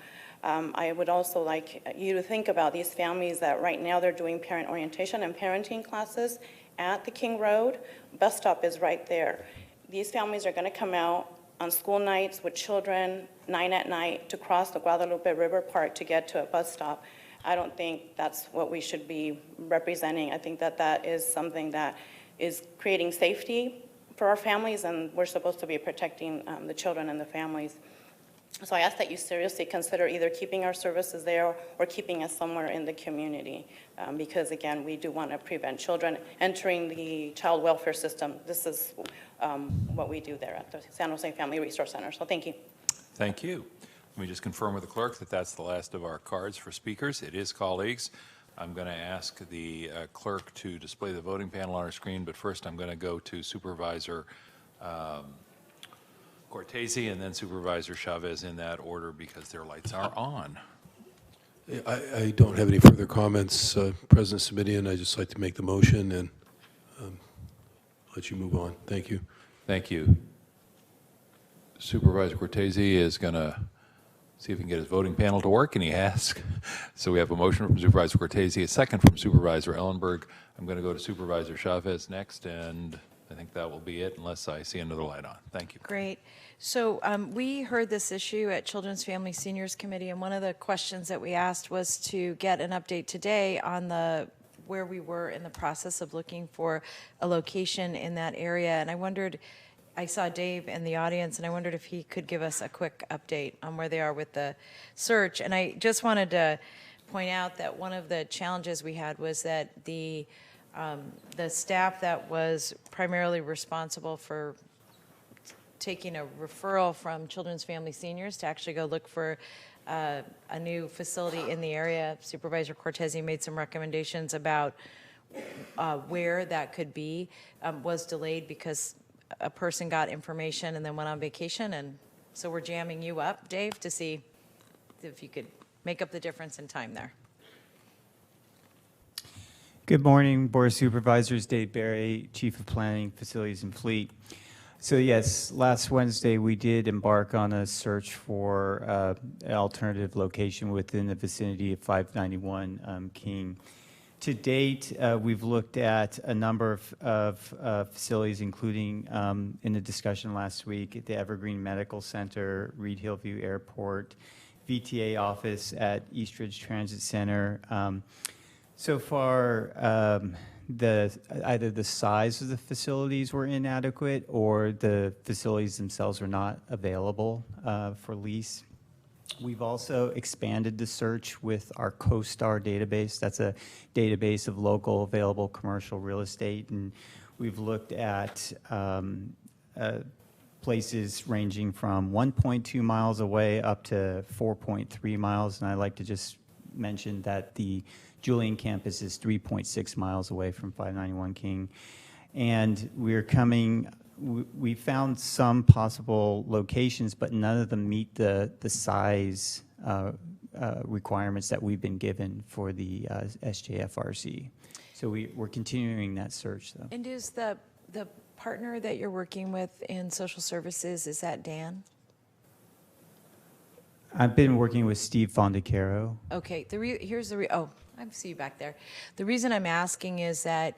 I would also like you to think about these families that right now they're doing parent orientation and parenting classes at the King Road. Bus stop is right there. These families are going to come out on school nights with children, 9 at night, to cross the Guadalupe River Park to get to a bus stop. I don't think that's what we should be representing. I think that that is something that is creating safety for our families, and we're supposed to be protecting the children and the families. So I ask that you seriously consider either keeping our services there or keeping us somewhere in the community, because again, we do want to prevent children entering the child welfare system. This is what we do there at the San Jose Family Resource Center. So thank you. Thank you. Let me just confirm with the clerk that that's the last of our cards for speakers. It is colleagues. I'm going to ask the clerk to display the voting panel on our screen, but first I'm going to go to Supervisor Cortese and then Supervisor Chavez in that order because their lights are on. I don't have any further comments, President Simitian. I'd just like to make the motion and let you move on. Thank you. Thank you. Supervisor Cortese is going to see if he can get his voting panel to work, and he has. So we have a motion from Supervisor Cortese, a second from Supervisor Ellenberg. I'm going to go to Supervisor Chavez next, and I think that will be it unless I see another light on. Thank you. Great. So we heard this issue at Children's Family Seniors Committee, and one of the questions that we asked was to get an update today on where we were in the process of looking for a location in that area. And I wondered, I saw Dave in the audience, and I wondered if he could give us a quick update on where they are with the search. And I just wanted to point out that one of the challenges we had was that the staff that was primarily responsible for taking a referral from Children's Family Seniors to actually go look for a new facility in the area. Supervisor Cortese made some recommendations about where that could be, was delayed because a person got information and then went on vacation. And so we're jamming you up, Dave, to see if you could make up the difference in time there. Good morning, Board of Supervisors. Dave Barry, Chief of Planning, Facilities and Fleet. So yes, last Wednesday we did embark on a search for an alternative location within the vicinity of 591 King. To date, we've looked at a number of facilities, including in the discussion last week at the Evergreen Medical Center, Reed Hillview Airport, VTA office at Eastridge Transit Center. So far, either the size of the facilities were inadequate or the facilities themselves were not available for lease. We've also expanded the search with our CoStar database. That's a database of local available commercial real estate, and we've looked at places ranging from 1.2 miles away up to 4.3 miles, and I'd like to just mention that the Julian campus is 3.6 miles away from 591 King. And we found some possible locations, but none of them meet the size requirements that we've been given for the SJFRC. So we're continuing that search, though. And is the partner that you're working with in social services, is that Dan? I've been working with Steve Fondacaro. Okay, I see you back there. The reason I'm asking is that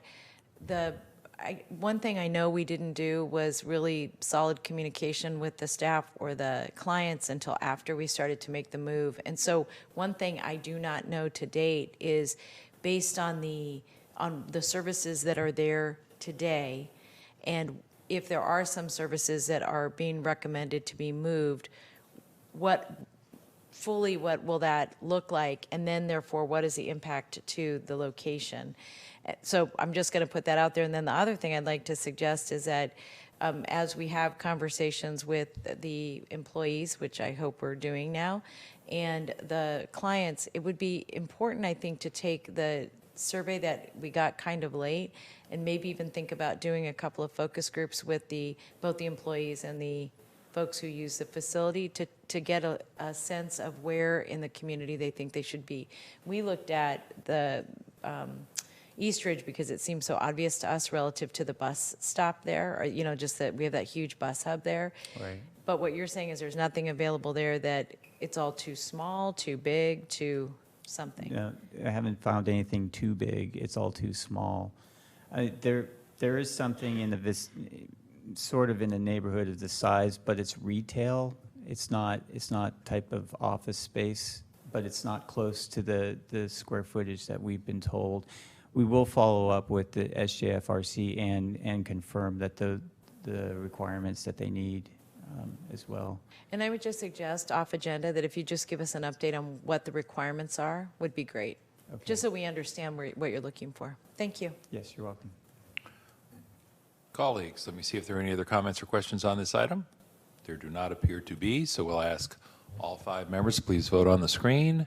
one thing I know we didn't do was really solid communication with the staff or the clients until after we started to make the move. And so one thing I do not know to date is, based on the services that are there today and if there are some services that are being recommended to be moved, what will that look like? And then therefore, what is the impact to the location? So I'm just going to put that out there. And then the other thing I'd like to suggest is that as we have conversations with the employees, which I hope we're doing now, and the clients, it would be important, I think, to take the survey that we got kind of late and maybe even think about doing a couple of focus groups with both the employees and the folks who use the facility to get a sense of where in the community they think they should be. We looked at the Eastridge because it seems so obvious to us relative to the bus stop there, or, you know, just that we have that huge bus hub there. Right. But what you're saying is there's nothing available there, that it's all too small, too big, too something. No, I haven't found anything too big. It's all too small. There is something in sort of in the neighborhood of the size, but it's retail. It's not type of office space, but it's not close to the square footage that we've been told. We will follow up with the SJFRC and confirm that the requirements that they need as well. And I would just suggest off agenda that if you just give us an update on what the requirements are, would be great. Okay. Just so we understand what you're looking for. Thank you. Yes, you're welcome. Colleagues, let me see if there are any other comments or questions on this item. There do not appear to be, so we'll ask all 5 members to please vote on the screen.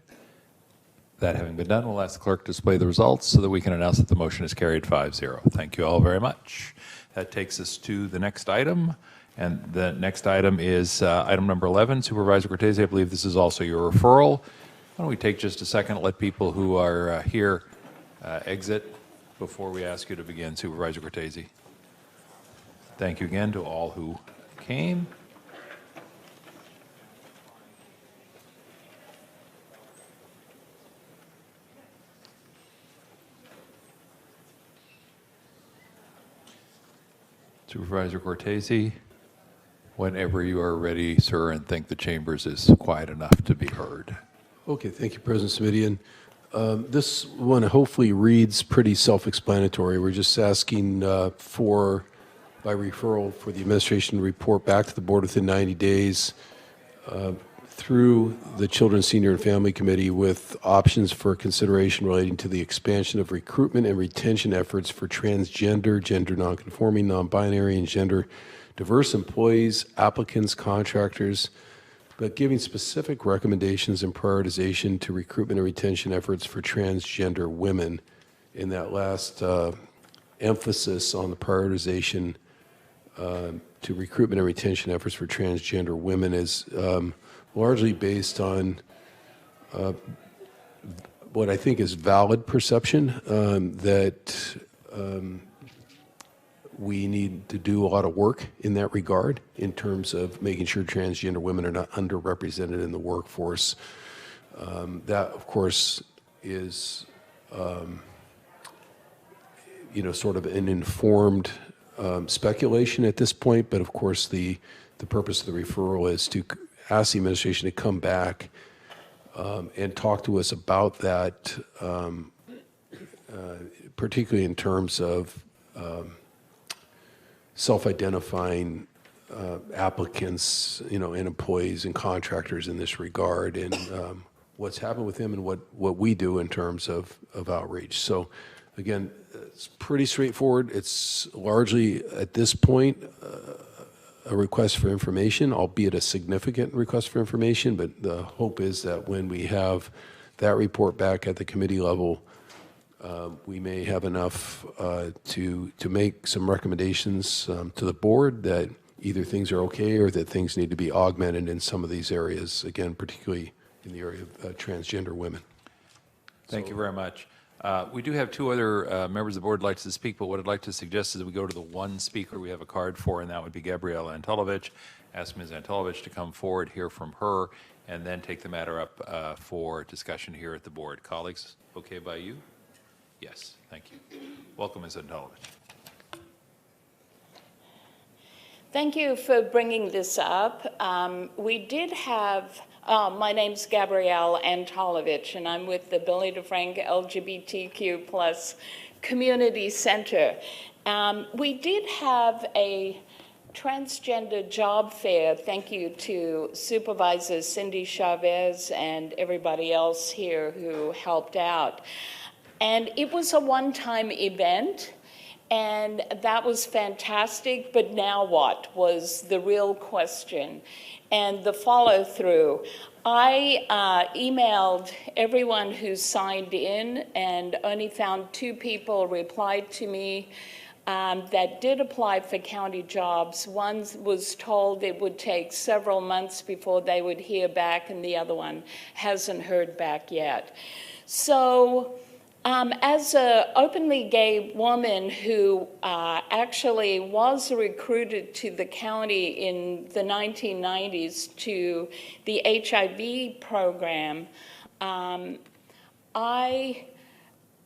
That having been done, we'll ask the clerk to display the results so that we can announce that the motion is carried 5-0. Thank you all very much. That takes us to the next item, and the next item is item number 11. Supervisor Cortese, I believe this is also your referral. Why don't we take just a second, let people who are here exit before we ask you to begin, Supervisor Cortese. Thank you again to all who came. Supervisor Cortese, whenever you are ready, sir, and think the chambers is quiet enough to be heard. Okay, thank you, President Simitian. This one hopefully reads pretty self-explanatory. We're just asking by referral for the administration to report back to the board within 90 days through the Children's, Senior, and Family Committee with options for consideration relating to the expansion of recruitment and retention efforts for transgender, gender nonconforming, non-binary, and gender diverse employees, applicants, contractors, but giving specific recommendations and prioritization to recruitment and retention efforts for transgender women. In that last emphasis on the prioritization to recruitment and retention efforts for transgender women is largely based on what I think is valid perception that we need to do a lot of work in that regard in terms of making sure transgender women are not underrepresented in the workforce. That, of course, is sort of an informed speculation at this point, but of course the purpose of the referral is to ask the administration to come back and talk to us about that, particularly in terms of self-identifying applicants, and employees and contractors in this regard, and what's happened with them and what we do in terms of outreach. So again, it's pretty straightforward. It's largely, at this point, a request for information, albeit a significant request for information, but the hope is that when we have that report back at the committee level, we may have enough to make some recommendations to the board that either things are okay or that things need to be augmented in some of these areas, again, particularly in the area of transgender women. Thank you very much. We do have 2 other members of the board who'd like to speak, but what I'd like to suggest is that we go to the one speaker we have a card for, and that would be Gabriela Antolovich. Ask Ms. Antolovich to come forward, hear from her, and then take the matter up for discussion here at the board. Colleagues, okay by you? Yes, thank you. Welcome, Ms. Antolovich. Thank you for bringing this up. We did have, my name's Gabrielle Antolovich, and I'm with the Billy DeFrank LGBTQ+ Community Center. We did have a transgender job fair, thank you to Supervisor Cindy Chavez and everybody else here who helped out. And it was a one-time event, and that was fantastic, but now what was the real question? And the follow-through. I emailed everyone who signed in and only found 2 people replied to me that did apply for county jobs. One was told it would take several months before they would hear back, and the other one hasn't heard back yet. So as an openly gay woman who actually was recruited to the county in the 1990s to the HIV program, I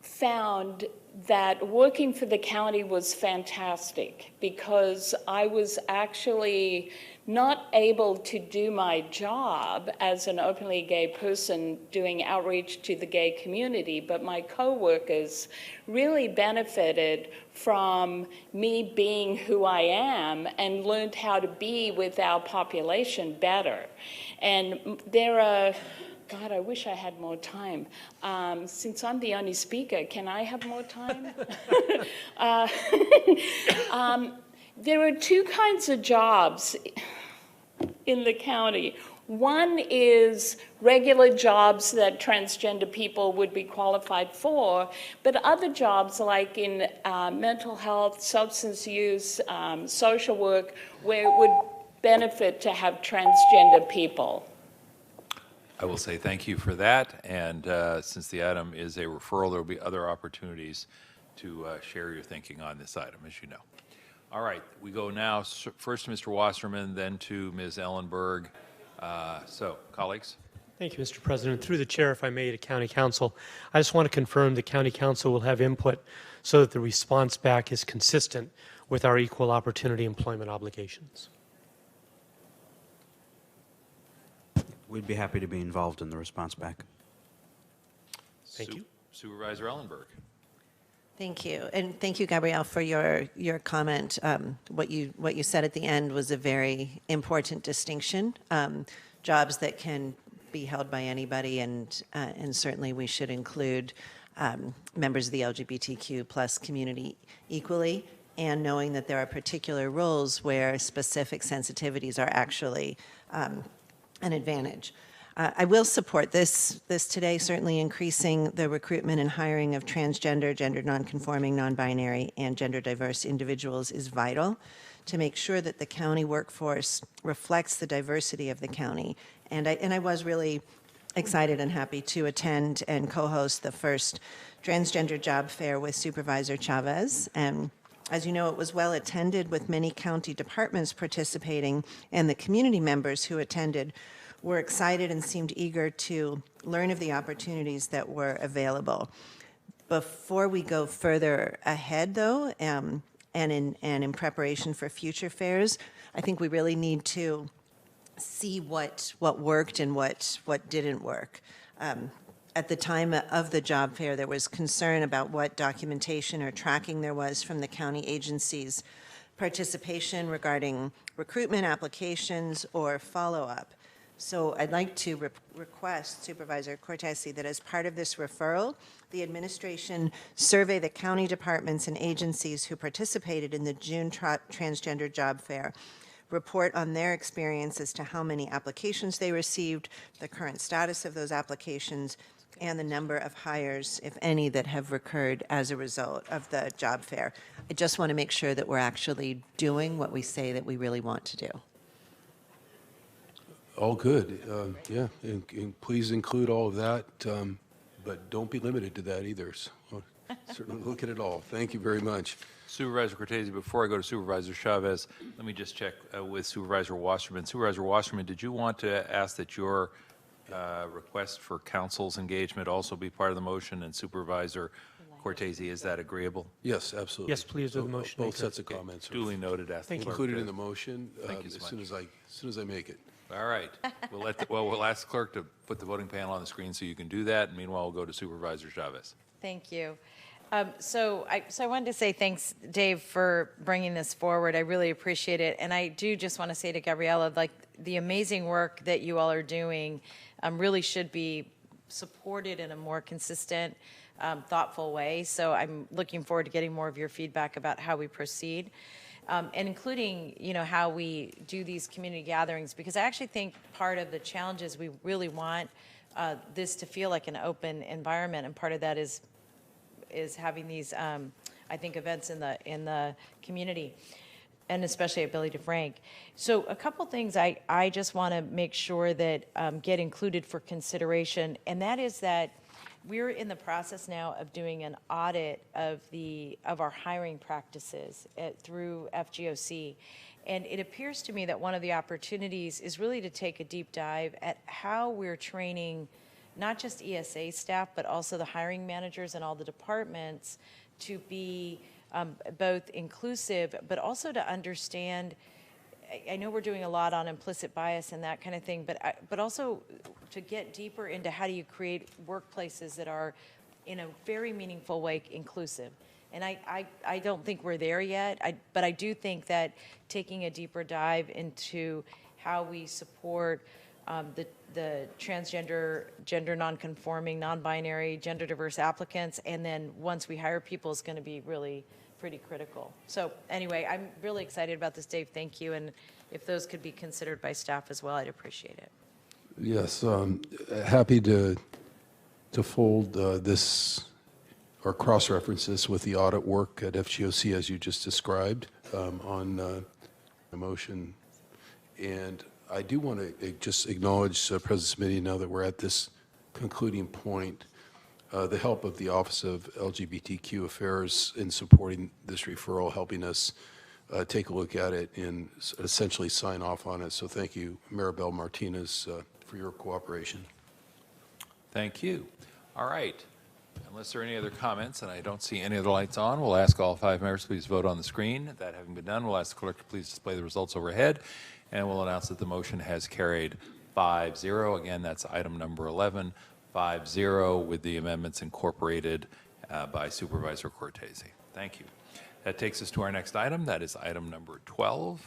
found that working for the county was fantastic because I was actually not able to do my job as an openly gay person doing outreach to the gay community, but my coworkers really benefited from me being who I am and learned how to be with our population better. And there are, God, I wish I had more time. Since I'm the only speaker, can I have more time? There are 2 kinds of jobs in the county. One is regular jobs that transgender people would be qualified for, but other jobs like in mental health, substance use, social work, where it would benefit to have transgender people. I will say thank you for that, and since the item is a referral, there will be other opportunities to share your thinking on this item, as you know. All right, we go now first to Mr. Wasserman, then to Ms. Ellenberg. So, colleagues. Thank you, Mr. President. Through the chair, if I may, to County Council, I just want to confirm the County Council will have input so that the response back is consistent with our equal opportunity employment obligations. We'd be happy to be involved in the response back. Thank you. Supervisor Ellenberg. Thank you, and thank you, Gabrielle, for your comment. What you said at the end was a very important distinction. Jobs that can be held by anybody, and certainly we should include members of the LGBTQ plus community equally, and knowing that there are particular roles where specific sensitivities are actually an advantage. I will support this today, certainly increasing the recruitment and hiring of transgender, gender nonconforming, non-binary, and gender diverse individuals is vital to make sure that the county workforce reflects the diversity of the county. And I was really excited and happy to attend and co-host the first transgender job fair with Supervisor Chavez. And as you know, it was well attended with many county departments participating, and the community members who attended were excited and seemed eager to learn of the opportunities that were available. Before we go further ahead, though, and in preparation for future fairs, I think we really need to see what worked and what didn't work. At the time of the job fair, there was concern about what documentation or tracking there was from the county agencies' participation regarding recruitment applications or follow-up. So I'd like to request, Supervisor Cortese, that as part of this referral, the administration survey the county departments and agencies who participated in the June transgender job fair, report on their experience as to how many applications they received, the current status of those applications, and the number of hires, if any, that have occurred as a result of the job fair. I just want to make sure that we're actually doing what we say that we really want to do. All good. Yeah, and please include all of that, but don't be limited to that either. So certainly look at it all. Thank you very much. Supervisor Cortese, before I go to Supervisor Chavez, let me just check with Supervisor Wasserman. Supervisor Wasserman, did you want to ask that your request for council's engagement also be part of the motion? And Supervisor Cortese, is that agreeable? Yes, absolutely. Yes, please, do the motion. Both sets of comments. Duly noted. Included in the motion. Thank you so much. As soon as I make it. All right. We'll ask the clerk to put the voting panel on the screen so you can do that. And meanwhile, we'll go to Supervisor Chavez. Thank you. So I wanted to say thanks, Dave, for bringing this forward. I really appreciate it. And I do just want to say to Gabriela, like, the amazing work that you all are doing really should be supported in a more consistent, thoughtful way. So I'm looking forward to getting more of your feedback about how we proceed. And including, how we do these community gatherings, because I actually think part of the challenge is we really want this to feel like an open environment, and part of that is having these, I think, events in the community, and especially at Billy DeFrank. So a couple things I just want to make sure that get included for consideration, and that is that we're in the process now of doing an audit of our hiring practices through FGOC. And it appears to me that one of the opportunities is really to take a deep dive at how we're training not just ESA staff, but also the hiring managers and all the departments to be both inclusive, but also to understand. I know we're doing a lot on implicit bias and that kind of thing, but also to get deeper into how do you create workplaces that are, in a very meaningful way, inclusive. And I don't think we're there yet, but I do think that taking a deeper dive into how we support the transgender, gender nonconforming, non-binary, gender diverse applicants, and then once we hire people is going to be really pretty critical. So anyway, I'm really excited about this, Dave. Thank you. And if those could be considered by staff as well, I'd appreciate it. Yes, happy to fold this or cross-reference this with the audit work at FGOC as you just described on the motion. And I do want to just acknowledge, President Smitty, now that we're at this concluding point, the help of the Office of LGBTQ Affairs in supporting this referral, helping us take a look at it and essentially sign off on it. So thank you, Maribel Martinez, for your cooperation. Thank you. All right. Unless there are any other comments, and I don't see any other lights on, we'll ask all 5 members to please vote on the screen. That having been done, we'll ask the clerk to please display the results overhead, and we'll announce that the motion has carried 5-0. Again, that's item number 11, 5-0, with the amendments incorporated by Supervisor Cortese. Thank you. That takes us to our next item. That is item number 12.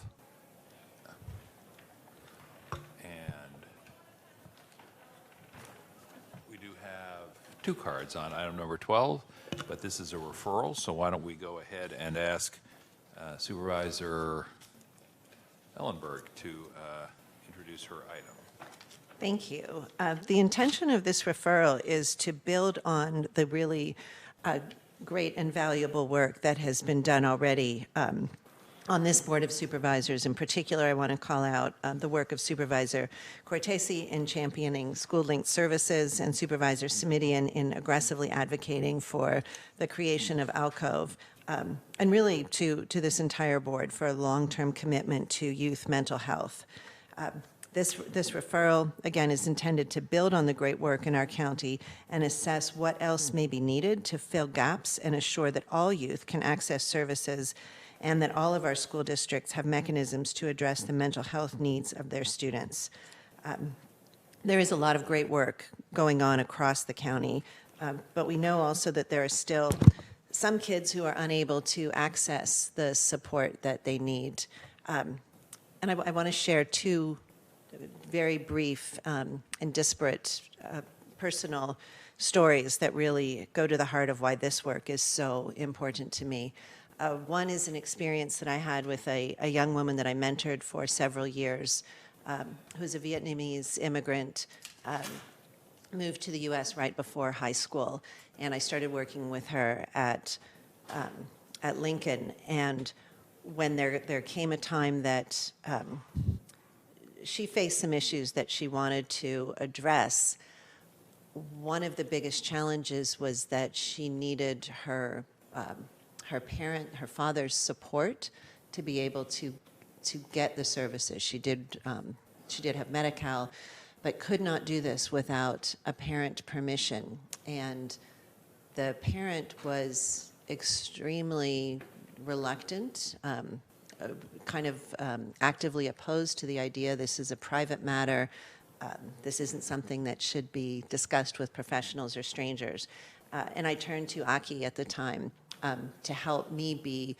Two cards on item number 12, but this is a referral, so why don't we go ahead and ask Supervisor Ellenberg to introduce her item. Thank you. The intention of this referral is to build on the really great and valuable work that has been done already on this Board of Supervisors. In particular, I want to call out the work of Supervisor Cortese in championing school-linked services and Supervisor Simidian in aggressively advocating for the creation of Alcove, and really to this entire board for a long-term commitment to youth mental health. This referral, again, is intended to build on the great work in our county and assess what else may be needed to fill gaps and assure that all youth can access services and that all of our school districts have mechanisms to address the mental health needs of their students. There is a lot of great work going on across the county, but we know also that there are still some kids who are unable to access the support that they need. And I want to share two very brief and disparate personal stories that really go to the heart of why this work is so important to me. One is an experience that I had with a young woman that I mentored for several years, who's a Vietnamese immigrant, moved to the U.S. right before high school, and I started working with her at Lincoln. And when there came a time that she faced some issues that she wanted to address, one of the biggest challenges was that she needed her father's support to be able to get the services. She did have Medi-Cal, but could not do this without a parent permission. And the parent was extremely reluctant, actively opposed to the idea this is a private matter. This isn't something that should be discussed with professionals or strangers. And I turned to Aki at the time to help me be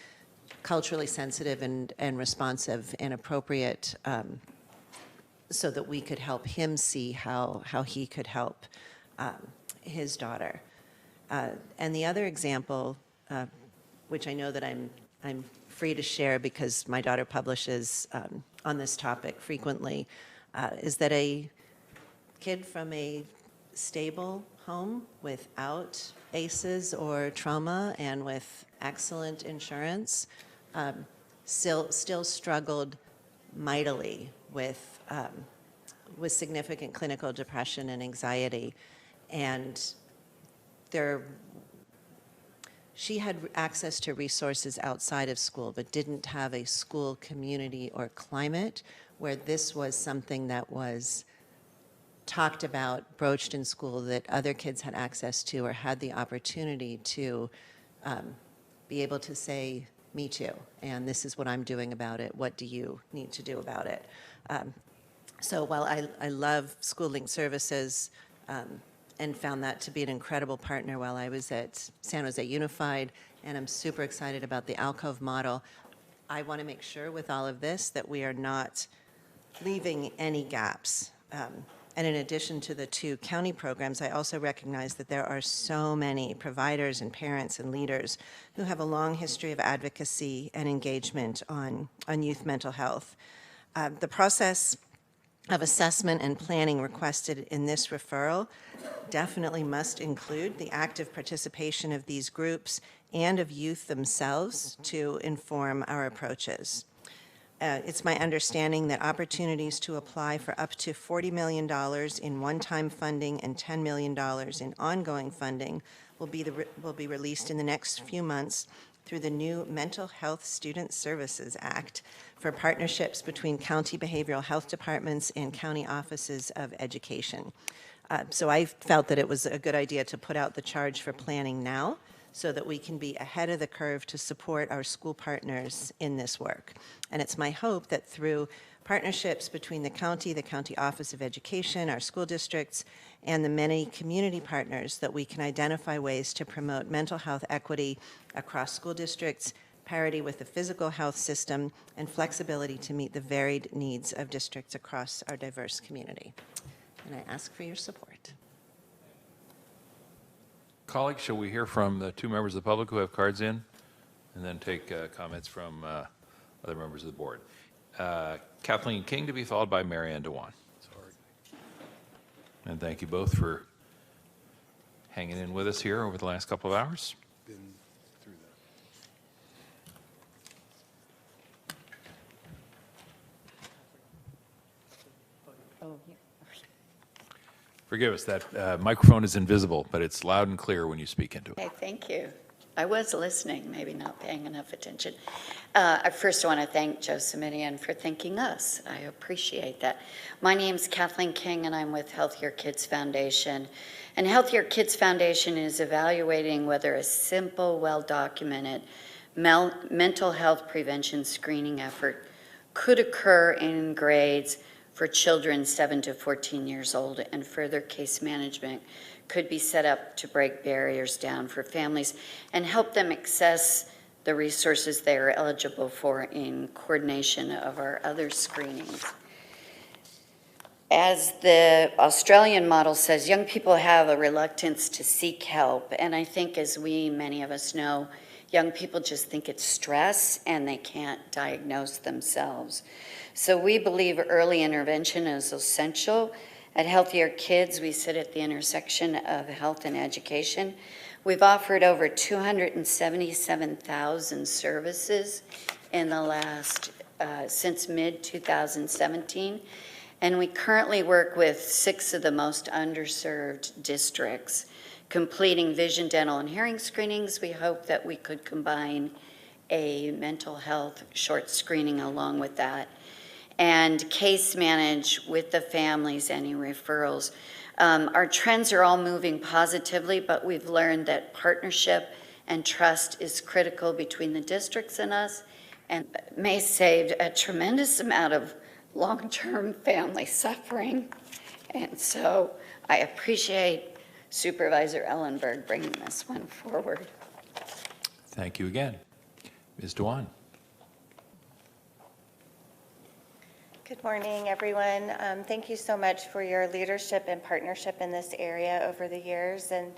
culturally sensitive and responsive and appropriate so that we could help him see how he could help his daughter. And the other example, which I know that I'm free to share because my daughter publishes on this topic frequently, is that a kid from a stable home without ACEs or trauma and with excellent insurance still struggled mightily with significant clinical depression and anxiety. And she had access to resources outside of school, but didn't have a school community or climate where this was something that was talked about, broached in school, that other kids had access to or had the opportunity to be able to say, me too, and this is what I'm doing about it. What do you need to do about it? So while I love School Link Services and found that to be an incredible partner while I was at San Jose Unified, and I'm super excited about the Alcove model, I want to make sure with all of this that we are not leaving any gaps. And in addition to the 2 county programs, I also recognize that there are so many providers and parents and leaders who have a long history of advocacy and engagement on youth mental health. The process of assessment and planning requested in this referral definitely must include the active participation of these groups and of youth themselves to inform our approaches. It's my understanding that opportunities to apply for up to $40 million in one-time funding and $10 million in ongoing funding will be released in the next few months through the new Mental Health Student Services Act for partnerships between county behavioral health departments and county offices of education. So I felt that it was a good idea to put out the charge for planning now so that we can be ahead of the curve to support our school partners in this work. And it's my hope that through partnerships between the County Office of Education, our school districts, and the many community partners, that we can identify ways to promote mental health equity across school districts, parity with the physical health system, and flexibility to meet the varied needs of districts across our diverse community. And I ask for your support. Colleagues, shall we hear from the 2 members of the public who have cards in, and then take comments from other members of the board? Kathleen King to be followed by Marianne Dewan. And thank you both for hanging in with us here over the last couple of hours. Forgive us, that microphone is invisible, but it's loud and clear when you speak into it. Okay, thank you. I was listening, maybe not paying enough attention. I first want to thank Joe Simitian for thanking us. I appreciate that. My name's Kathleen King, and I'm with Healthier Kids Foundation. And Healthier Kids Foundation is evaluating whether a simple, well-documented mental health prevention screening effort could occur in grades for children 7 to 14 years old, and further case management could be set up to break barriers down for families and help them access the resources they are eligible for in coordination of our other screenings. As the Australian model says, young people have a reluctance to seek help, and I think, as many of us know, young people just think it's stress and they can't diagnose themselves. So we believe early intervention is essential. At Healthier Kids, we sit at the intersection of health and education. We've offered over 277,000 services in the last, since mid-2017. And we currently work with 6 of the most underserved districts. Completing vision, dental, and hearing screenings, we hope that we could combine a mental health short screening along with that, and case manage with the families any referrals. Our trends are all moving positively, but we've learned that partnership and trust is critical between the districts and us, and may save a tremendous amount of long-term family suffering. And so I appreciate Supervisor Ellenberg bringing this one forward. Thank you again. Ms. Dewan. Good morning, everyone. Thank you so much for your leadership and partnership in this area over the years. And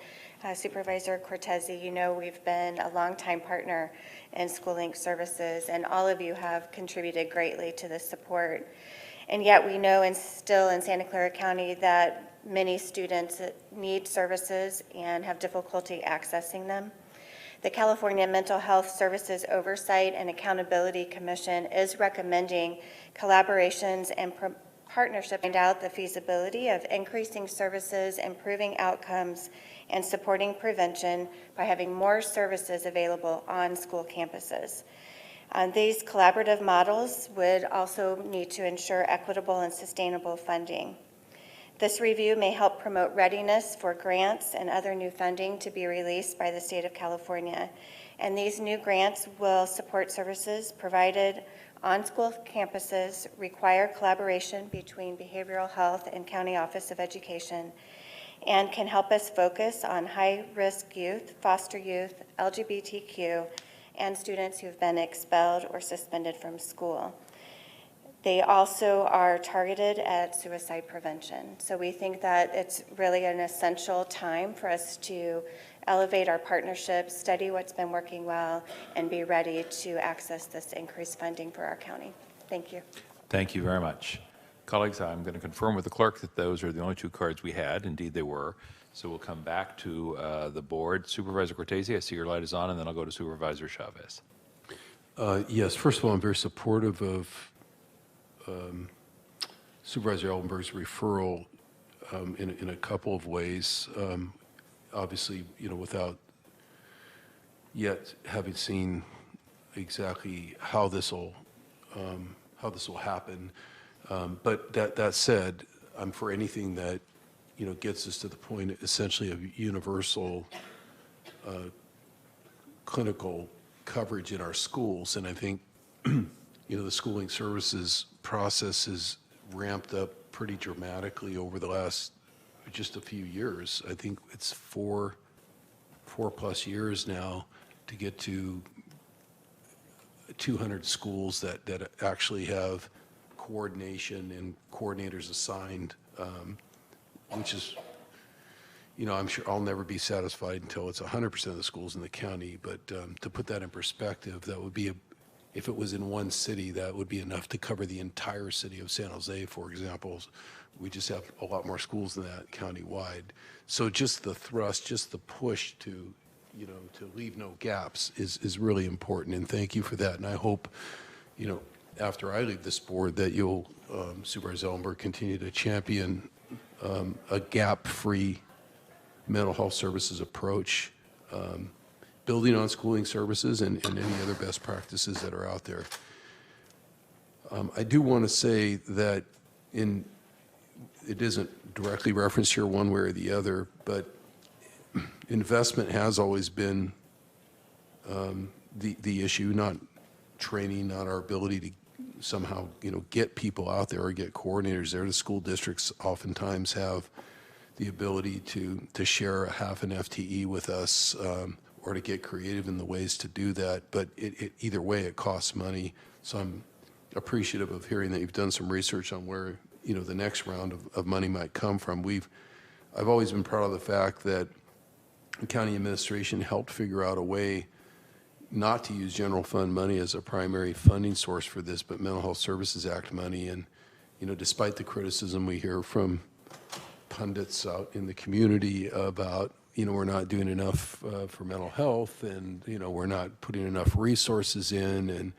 Supervisor Cortese, you know we've been a longtime partner in SchoolLink services, and all of you have contributed greatly to the support. And yet we know and still in Santa Clara County that many students need services and have difficulty accessing them. The California Mental Health Services Oversight and Accountability Commission is recommending collaborations and partnership to find out the feasibility of increasing services, improving outcomes, and supporting prevention by having more services available on school campuses. These collaborative models would also need to ensure equitable and sustainable funding. This review may help promote readiness for grants and other new funding to be released by the state of California. And these new grants will support services provided on school campuses, require collaboration between behavioral health and County Office of Education, and can help us focus on high-risk youth, foster youth, LGBTQ, and students who've been expelled or suspended from school. They also are targeted at suicide prevention. So we think that it's really an essential time for us to elevate our partnerships, study what's been working well, and be ready to access this increased funding for our county. Thank you. Thank you very much. Colleagues, I'm going to confirm with the clerk that those are the only two cards we had. Indeed, they were. So we'll come back to the board. Supervisor Cortese, I see your light is on, and then I'll go to Supervisor Chavez. Yes, first of all, I'm very supportive of Supervisor Ellenberg's referral in a couple of ways. Obviously, without yet having seen exactly how this will happen. But that said, I'm for anything that gets us to the point essentially of universal clinical coverage in our schools. And I think the SchoolLink services process has ramped up pretty dramatically over the last just a few years. I think it's four plus years now to get to 200 schools that actually have coordination and coordinators assigned, which is, I'm sure I'll never be satisfied until it's 100% of the schools in the county. But to put that in perspective, that would be if it was in one city, that would be enough to cover the entire city of San Jose, for example. We just have a lot more schools than that county-wide. So just the thrust, just the push to leave no gaps is really important. And thank you for that. And I hope, after I leave this board, that you'll, Supervisor Ellenberg, continue to champion a gap-free mental health services approach, building on SchoolLink services and any other best practices that are out there. I do want to say that it isn't directly referenced here one way or the other, but investment has always been the issue, not training, not our ability to somehow get people out there or get coordinators there. The school districts oftentimes have the ability to share a half an FTE with us, or to get creative in the ways to do that. But either way, it costs money. So I'm appreciative of hearing that you've done some research on where the next round of money might come from. I've always been proud of the fact that the county administration helped figure out a way not to use general fund money as a primary funding source for this, but Mental Health Services Act money. And despite the criticism we hear from pundits out in the community about we're not doing enough for mental health, and we're not putting enough resources in, and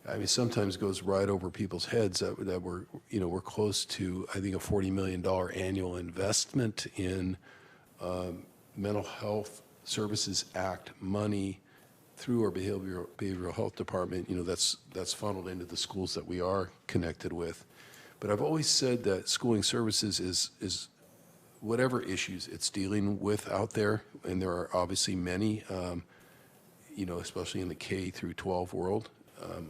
I mean sometimes goes right over people's heads that we're close to, I think, a $40 million annual investment in Mental Health Services Act money through our behavioral health department. That's funneled into the schools that we are connected with. But I've always said that SchoolLink services is whatever issues it's dealing with out there, and there are obviously many, especially in the K through 12 world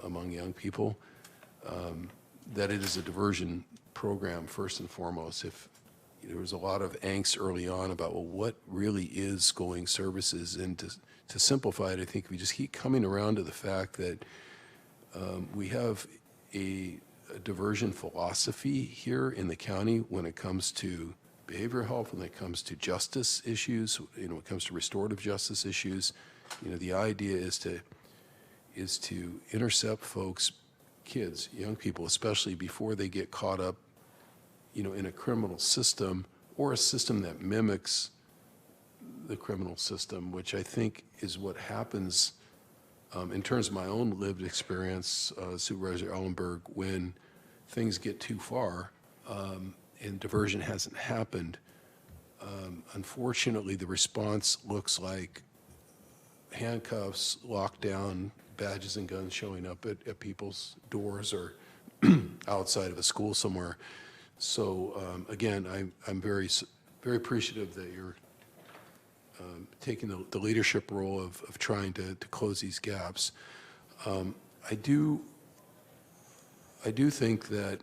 among young people, that it is a diversion program first and foremost. If there was a lot of angst early on about, well, what really is going services? And to simplify it, I think we just keep coming around to the fact that we have a diversion philosophy here in the county when it comes to behavioral health, when it comes to justice issues, when it comes to restorative justice issues. The idea is to intercept folks, kids, young people especially, before they get caught up, in a criminal system or a system that mimics the criminal system, which I think is what happens in terms of my own lived experience, Supervisor Ellenberg, when things get too far and diversion hasn't happened. Unfortunately, the response looks like handcuffs, lockdown, badges and guns showing up at people's doors or outside of a school somewhere. So again, I'm very appreciative that you're taking the leadership role of trying to close these gaps. I do think that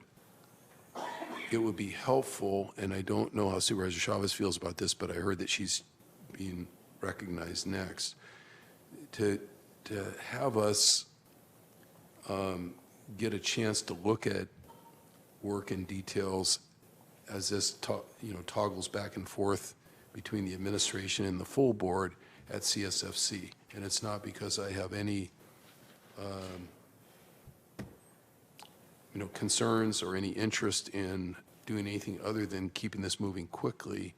it would be helpful, and I don't know how Supervisor Chavez feels about this, but I heard that she's being recognized next, to have us get a chance to look at work and details as this toggles back and forth between the administration and the full board at CSFC. And it's not because I have any concerns or any interest in doing anything other than keeping this moving quickly.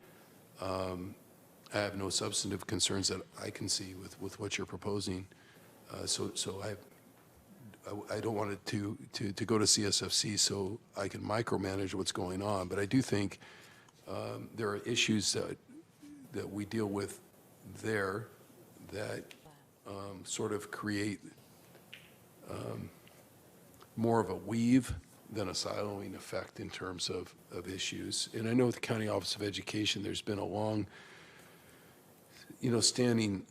I have no substantive concerns that I can see with what you're proposing. So I don't want it to go to CSFC so I can micromanage what's going on. But I do think there are issues that we deal with there that sort of create more of a weave than a siloing effect in terms of issues. And I know with the County Office of Education, there's been a long, standing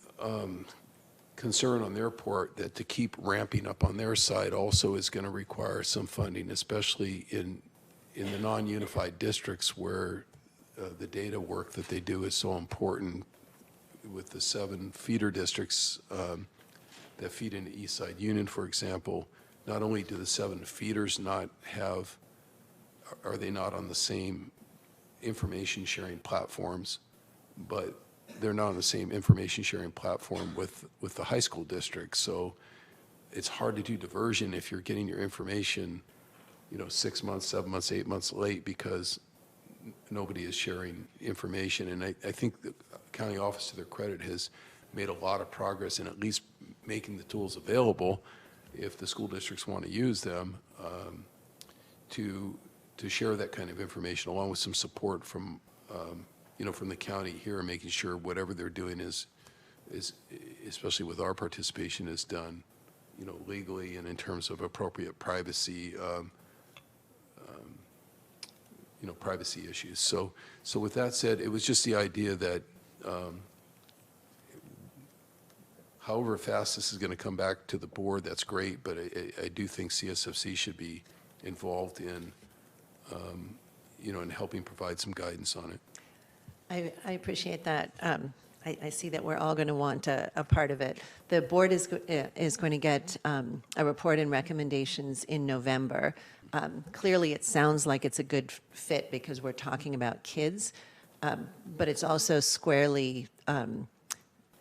concern on their part that to keep ramping up on their side also is going to require some funding, especially in the non-unified districts where the data work that they do is so important. With the 7 feeder districts that feed into Eastside Union, for example, not only do the 7 feeders are they not on the same information sharing platforms, but they're not on the same information sharing platform with the high school district. So it's hard to do diversion if you're getting your information, 6 months, 7 months, 8 months late because nobody is sharing information. And I think the county office, to their credit, has made a lot of progress in at least making the tools available if the school districts want to use them to share that kind of information, along with some support from from the county here, making sure whatever they're doing is especially with our participation, is done legally and in terms of appropriate privacy privacy issues. So with that said, it was just the idea that however fast this is going to come back to the board, that's great, but I do think CSFC should be involved in in helping provide some guidance on it. I appreciate that. I see that we're all going to want a part of it. The board is going to get a report and recommendations in November. Clearly, it sounds like it's a good fit because we're talking about kids, but it's also squarely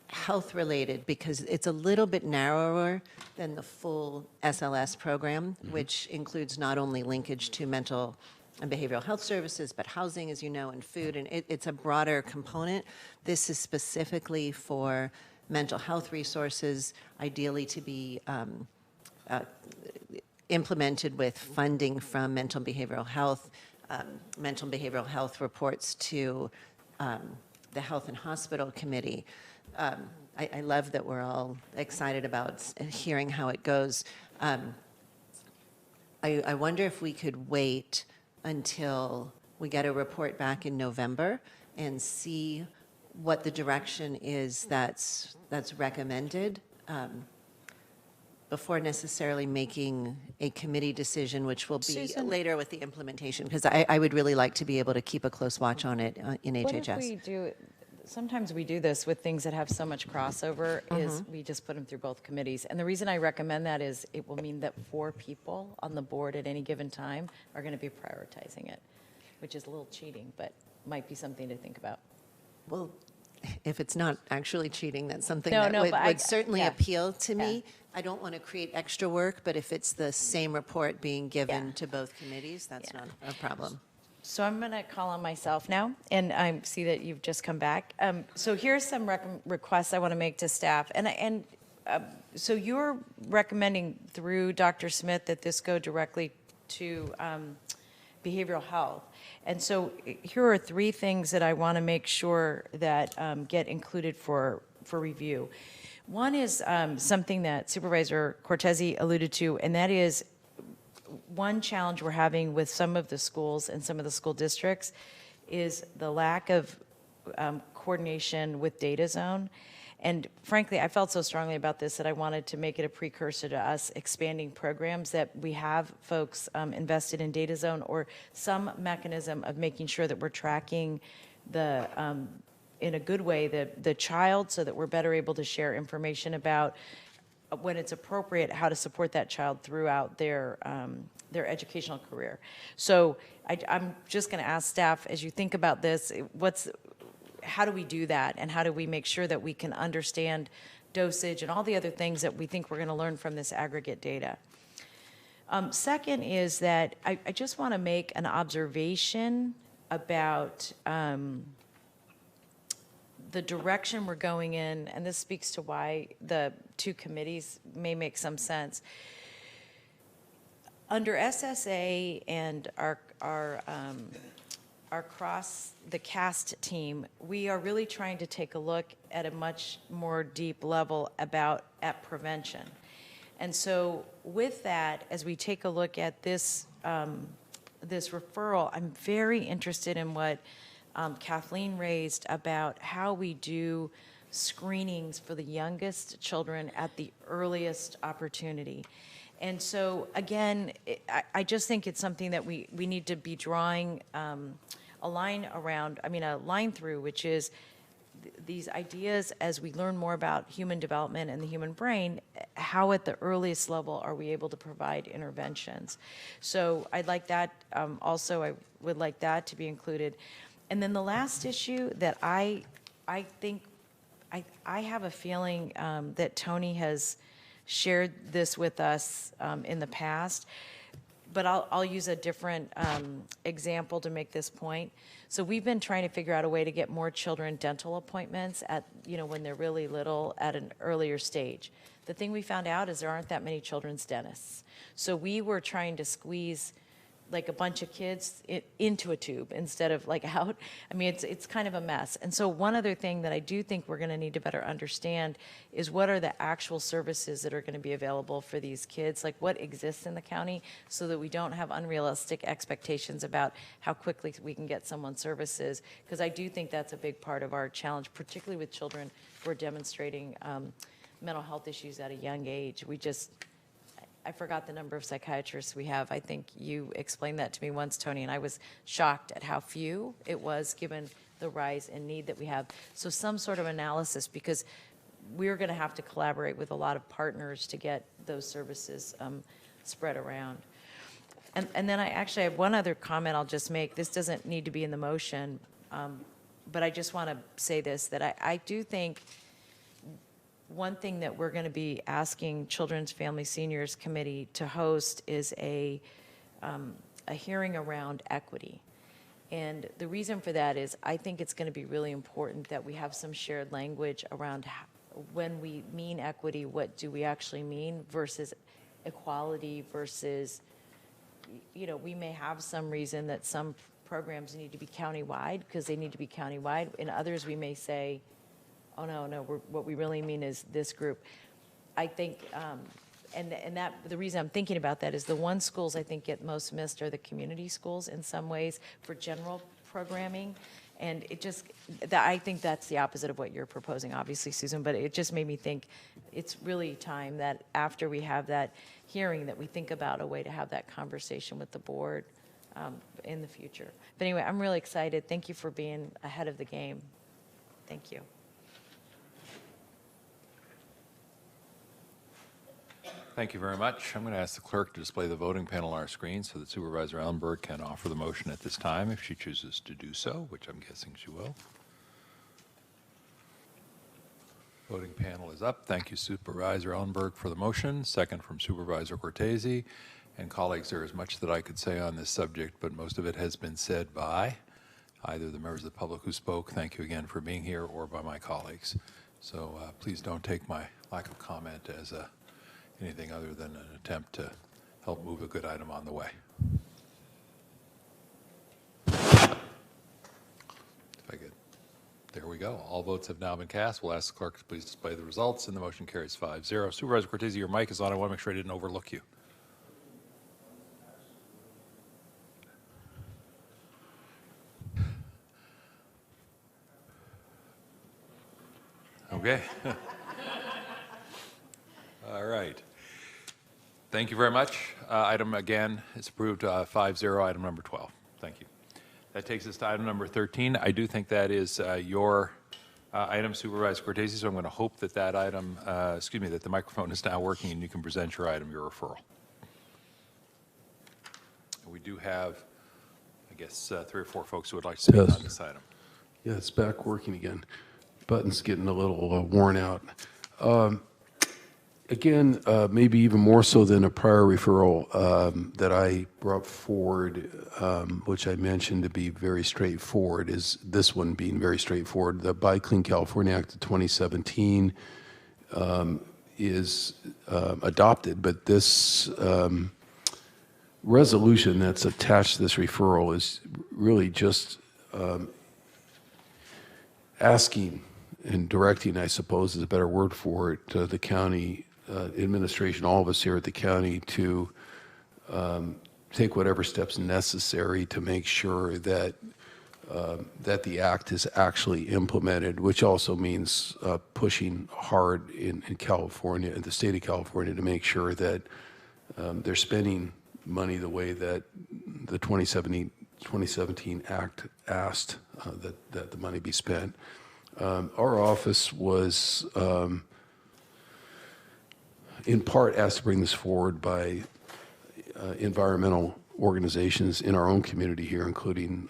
health-related because it's a little bit narrower than the full SLS program, which includes not only linkage to mental and behavioral health services, but housing, as you know, and food, and it's a broader component. This is specifically for mental health resources, ideally to be implemented with funding from mental and behavioral health reports to the Health and Hospital Committee. I love that we're all excited about hearing how it goes. I wonder if we could wait until we get a report back in November and see what the direction is that's recommended. before necessarily making a committee decision, which will be Susan? later with the implementation, because I would really like to be able to keep a close watch on it in HHS. What if we do, sometimes we do this with things that have so much crossover, is we just put them through both committees. And the reason I recommend that is it will mean that 4 people on the board at any given time are going to be prioritizing it, which is a little cheating, but might be something to think about. Well, if it's not actually cheating, that's something No, that no, would, but would certainly yeah. appeal to me. I don't want to create extra work, but if it's the same report being given to both committees, that's not a problem. So I'm going to call on myself now, and I see that you've just come back. So here's some requests I want to make to staff. So you're recommending through Dr. Smith that this go directly to behavioral health. And so here are 3 things that I want to make sure that get included for review. One is something that Supervisor Cortese alluded to, and that is one challenge we're having with some of the schools and some of the school districts is the lack of coordination with Data Zone. And frankly, I felt so strongly about this that I wanted to make it a precursor to us expanding programs, that we have folks invested in Data Zone or some mechanism of making sure that we're tracking the, in a good way, the child, so that we're better able to share information about when it's appropriate, how to support that child throughout their educational career. So I'm just going to ask staff, as you think about this, how do we do that, and how do we make sure that we can understand dosage and all the other things that we think we're going to learn from this aggregate data? Second is that I just want to make an observation about the direction we're going in, and this speaks to why the 2 committees may make some sense. Under SSA and our the CAST team, we are really trying to take a look at a much more deep level at prevention. And so with that, as we take a look at this, this referral, I'm very interested in what Kathleen raised about how we do screenings for the youngest children at the earliest opportunity. And so again, I just think it's something that we need to be drawing a line through, which is these ideas as we learn more about human development and the human brain, how at the earliest level are we able to provide interventions. So I'd like that, also I would like that to be included. And then the last issue that I think, I have a feeling that Tony has shared this with us in the past, but I'll use a different example to make this point. So we've been trying to figure out a way to get more children dental appointments at, when they're really little at an earlier stage. The thing we found out is there aren't that many children's dentists. So we were trying to squeeze like a bunch of kids into a tube instead of like out. I mean, it's kind of a mess. And so one other thing that I do think we're going to need to better understand is what are the actual services that are going to be available for these kids, like what exists in the county, so that we don't have unrealistic expectations about how quickly we can get someone services, because I do think that's a big part of our challenge, particularly with children who are demonstrating mental health issues at a young age. I forgot the number of psychiatrists we have. I think you explained that to me once, Tony, and I was shocked at how few it was given the rise in need that we have. So some sort of analysis, because we're going to have to collaborate with a lot of partners to get those services spread around. And then I actually have one other comment I'll just make. This doesn't need to be in the motion, but I just want to say this, that I do think one thing that we're going to be asking Children's Family Seniors Committee to host is a hearing around equity. And the reason for that is I think it's going to be really important that we have some shared language around when we mean equity, what do we actually mean versus equality versus, we may have some reason that some programs need to be countywide because they need to be countywide. In others, we may say, oh, no, what we really mean is this group. I think, and that the reason I'm thinking about that is the one schools I think get most missed are the community schools in some ways for general programming. And I think that's the opposite of what you're proposing, obviously, Susan, but it just made me think it's really time that after we have that hearing, that we think about a way to have that conversation with the board in the future. But anyway, I'm really excited. Thank you for being ahead of the game. Thank you. Thank you very much. I'm going to ask the clerk to display the voting panel on our screen so that Supervisor Ellenberg can offer the motion at this time if she chooses to do so, which I'm guessing she will. Voting panel is up. Thank you, Supervisor Ellenberg, for the motion. Second from Supervisor Cortese. And colleagues, there is much that I could say on this subject, but most of it has been said by either the members of the public who spoke, thank you again for being here, or by my colleagues. So please don't take my lack of comment as anything other than an attempt to help move a good item on the way. If I could. There we go. All votes have now been cast. We'll ask the clerk to please display the results, and the motion carries 5-0. Supervisor Cortese, your mic is on. I want to make sure I didn't overlook you. Okay. All right. Thank you very much. Item, again, is approved 5-0, item number 12. Thank you. That takes us to item number 13. I do think that is your item, Supervisor Cortese, so I'm going to hope that that item, that the microphone is now working and you can present your item, your referral. We do have, I guess, 3 or 4 folks who would like to speak on this item. Yeah, it's back working again. Button's getting a little worn out. Again, maybe even more so than a prior referral that I brought forward, which I mentioned to be very straightforward, is this one being very straightforward. The Buy Clean California Act of 2017 is adopted, but this resolution that's attached to this referral is really just asking and directing, I suppose is a better word for it, the county administration, all of us here at the county, to take whatever steps necessary to make sure that that the act is actually implemented, which also means pushing hard in California, in the state of California, to make sure that they're spending money the way that the 2017 Act asked that the money be spent. Our office was in part asked to bring this forward by environmental organizations in our own community here, including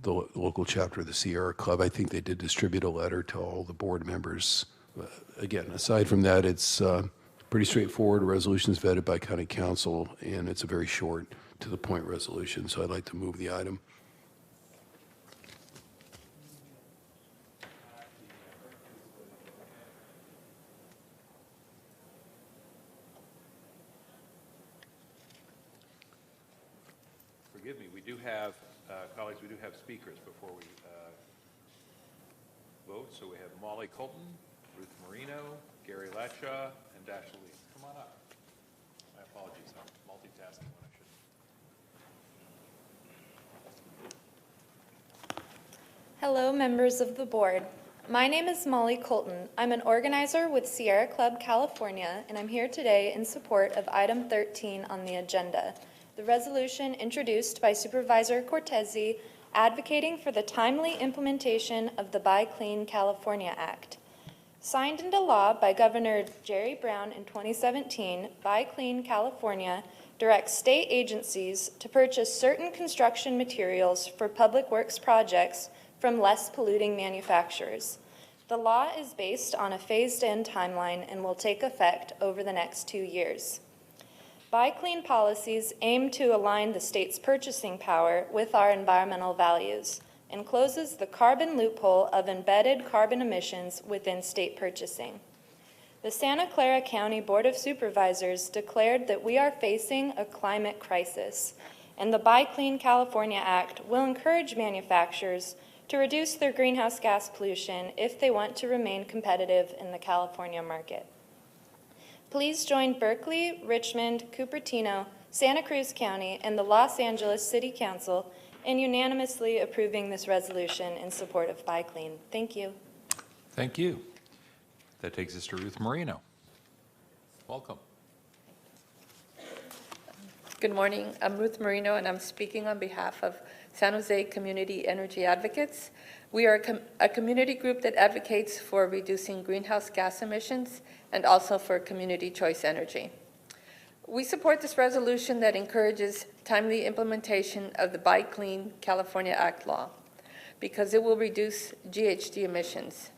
the local chapter of the Sierra Club. I think they did distribute a letter to all the board members. Again, aside from that, it's pretty straightforward. Resolution is vetted by county council, and it's a very short, to the point resolution. So I'd like to move the item. Forgive me, we do have, colleagues, we do have speakers before we vote. So we have Molly Colton, Ruth Marino, Gary Latcha, and Dasha Lee. Come on up. My apologies, I'm multitasking when I shouldn't. Hello, members of the board. My name is Molly Colton. I'm an organizer with Sierra Club California, and I'm here today in support of item 13 on the agenda, the resolution introduced by Supervisor Cortese advocating for the timely implementation of the Buy Clean California Act. Signed into law by Governor Jerry Brown in 2017, Buy Clean California directs state agencies to purchase certain construction materials for public works projects from less polluting manufacturers. The law is based on a phased-in timeline and will take effect over the next 2 years. Buy Clean policies aim to align the state's purchasing power with our environmental values and closes the carbon loophole of embedded carbon emissions within state purchasing. The Santa Clara County Board of Supervisors declared that we are facing a climate crisis, and the Buy Clean California Act will encourage manufacturers to reduce their greenhouse gas pollution if they want to remain competitive in the California market. Please join Berkeley, Richmond, Cupertino, Santa Cruz County, and the Los Angeles City Council in unanimously approving this resolution in support of Buy Clean. Thank you. Thank you. That takes us to Ruth Marino. Welcome. Good morning. I'm Ruth Marino, and I'm speaking on behalf of San Jose Community Energy Advocates. We are a community group that advocates for reducing greenhouse gas emissions and also for community choice energy. We support this resolution that encourages timely implementation of the Buy Clean California Act law because it will reduce GHG emissions.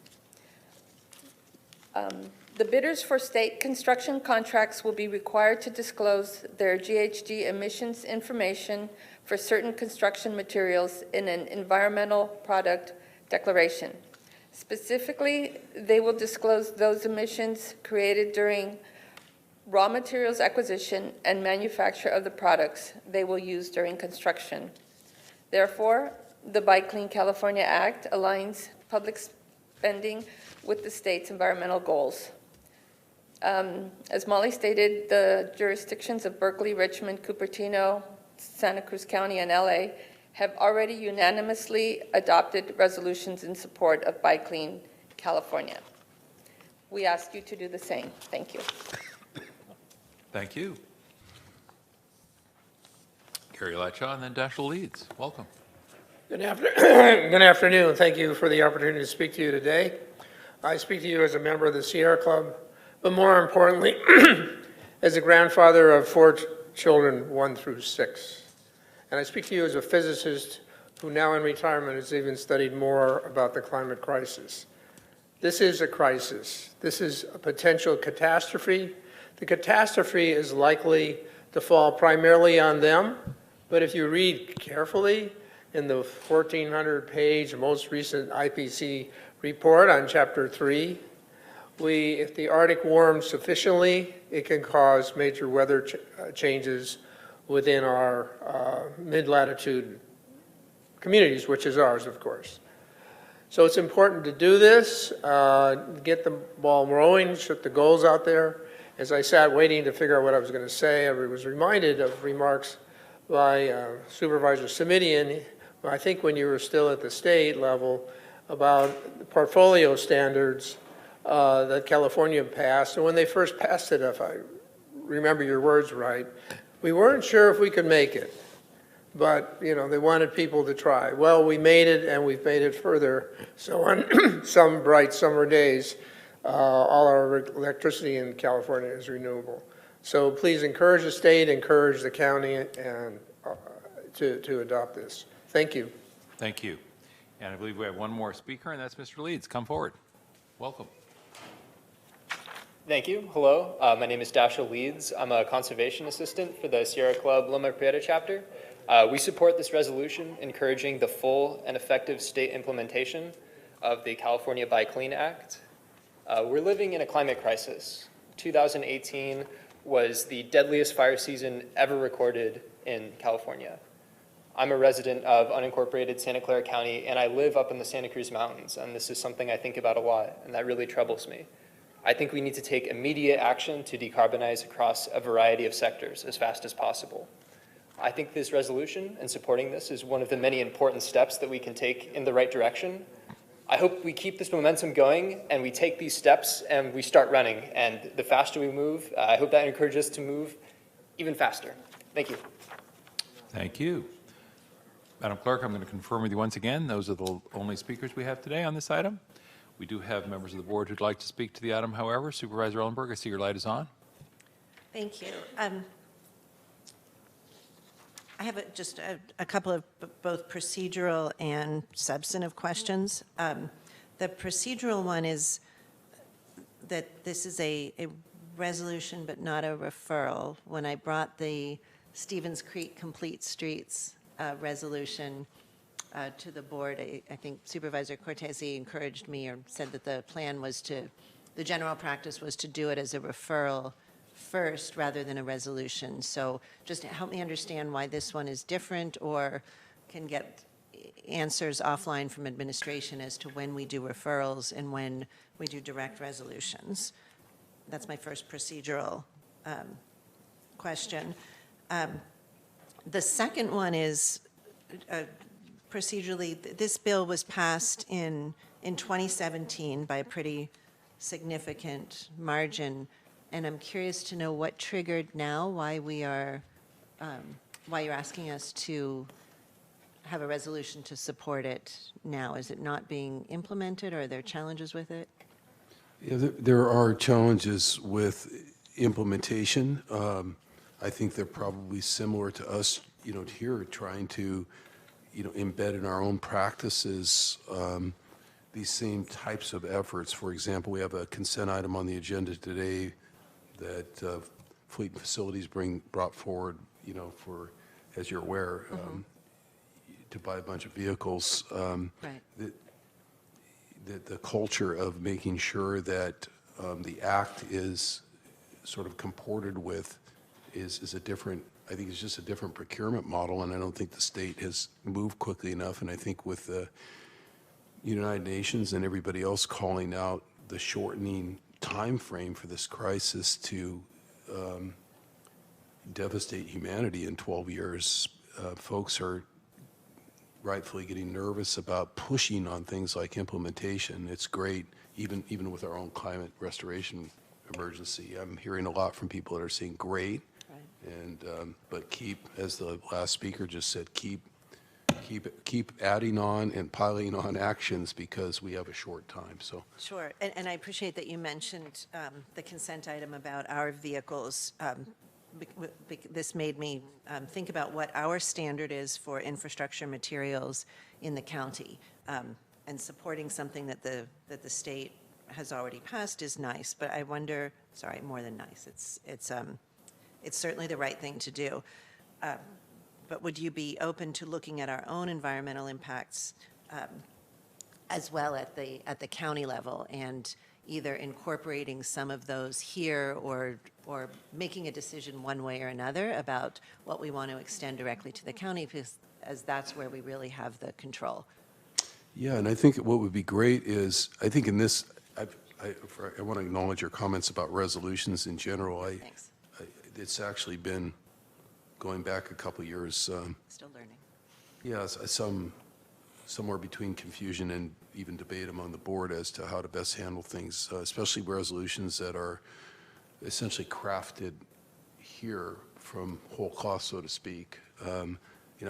The bidders for state construction contracts will be required to disclose their GHG emissions information for certain construction materials in an environmental product declaration. Specifically, they will disclose those emissions created during raw materials acquisition and manufacture of the products they will use during construction. Therefore, the Buy Clean California Act aligns public spending with the state's environmental goals. As Molly stated, the jurisdictions of Berkeley, Richmond, Cupertino, Santa Cruz County, and LA have already unanimously adopted resolutions in support of Buy Clean California. We ask you to do the same. Thank you. Thank you. Carrie Latshaw and then Dashiell Leeds. Welcome. Good afternoon. Thank you for the opportunity to speak to you today. I speak to you as a member of the Sierra Club, but more importantly, as a grandfather of 4 children, 1 through 6. And I speak to you as a physicist who now in retirement has even studied more about the climate crisis. This is a crisis. This is a potential catastrophe. The catastrophe is likely to fall primarily on them, but if you read carefully in the 1,400-page most recent IPCC report on Chapter 3, if the Arctic warms sufficiently, it can cause major weather changes within our mid-latitude communities, which is ours, of course. So it's important to do this, get the ball rolling, put the goals out there. As I sat waiting to figure out what I was going to say, I was reminded of remarks by Supervisor Simitian, I think when you were still at the state level, about the portfolio standards that California passed. And when they first passed it, if I remember your words right, we weren't sure if we could make it. But, you know, they wanted people to try. Well, we made it, and we've made it further. So on some bright summer days, all our electricity in California is renewable. So please encourage the state, encourage the county, and to adopt this. Thank you. Thank you. And I believe we have one more speaker, and that's Mr. Leeds. Come forward. Welcome. Thank you. Hello. My name is Dashiell Leeds. I'm a conservation assistant for the Sierra Club Loma Prieta chapter. We support this resolution encouraging the full and effective state implementation of the California Buy Clean Act. We're living in a climate crisis. 2018 was the deadliest fire season ever recorded in California. I'm a resident of unincorporated Santa Clara County, and I live up in the Santa Cruz Mountains, and this is something I think about a lot, and that really troubles me. I think we need to take immediate action to decarbonize across a variety of sectors as fast as possible. I think this resolution and supporting this is one of the many important steps that we can take in the right direction. I hope we keep this momentum going and we take these steps and we start running. And the faster we move, I hope that encourages us to move even faster. Thank you. Thank you. Madam Clerk, I'm going to confirm with you once again, those are the only speakers we have today on this item. We do have members of the board who'd like to speak to the item, however. Supervisor Ellenberg, I see your light is on. Thank you. I have just a couple of both procedural and substantive questions. The procedural one is that this is a resolution but not a referral. When I brought the Stevens Creek Complete Streets resolution to the board, I think Supervisor Cortese encouraged me or said that the plan was the general practice was to do it as a referral first rather than a resolution. So just help me understand why this one is different, or can get answers offline from administration as to when we do referrals and when we do direct resolutions. That's my first procedural question. The second one is procedurally, this bill was passed in 2017 by a pretty significant margin, And I'm curious to know what triggered now, why you're asking us to have a resolution to support it now. Is it not being implemented, or are there challenges with it? Yeah, there are challenges with implementation. I think they're probably similar to us, here trying to, embed in our own practices these same types of efforts. For example, we have a consent item on the agenda today that Fleet and Facilities brought forward, for, as you're aware, to buy a bunch of vehicles. Right. The culture of making sure that the act is sort of comported with is a different, I think it's just a different procurement model, and I don't think the state has moved quickly enough. And I think with the United Nations and everybody else calling out the shortening time frame for this crisis to devastate humanity in 12 years, folks are rightfully getting nervous about pushing on things like implementation. It's great, even with our own climate restoration emergency. I'm hearing a lot from people that are saying great, but keep, as the last speaker just said, keep adding on and piling on actions because we have a short time. So Sure, and I appreciate that you mentioned the consent item about our vehicles. This made me think about what our standard is for infrastructure materials in the county, and supporting something that the state has already passed is nice. But I wonder, sorry, more than nice. It's certainly the right thing to do. But would you be open to looking at our own environmental impacts as well at the county level, and either incorporating some of those here or making a decision one way or another about what we want to extend directly to the county, because as that's where we really have the control? yeah, and I think what would be great is, I think in this, I want to acknowledge your comments about resolutions in general. Thanks. It's actually been going back a couple years. Still learning. Yeah, somewhere between confusion and even debate among the board as to how to best handle things, especially resolutions that are essentially crafted here from whole cloth, so to speak.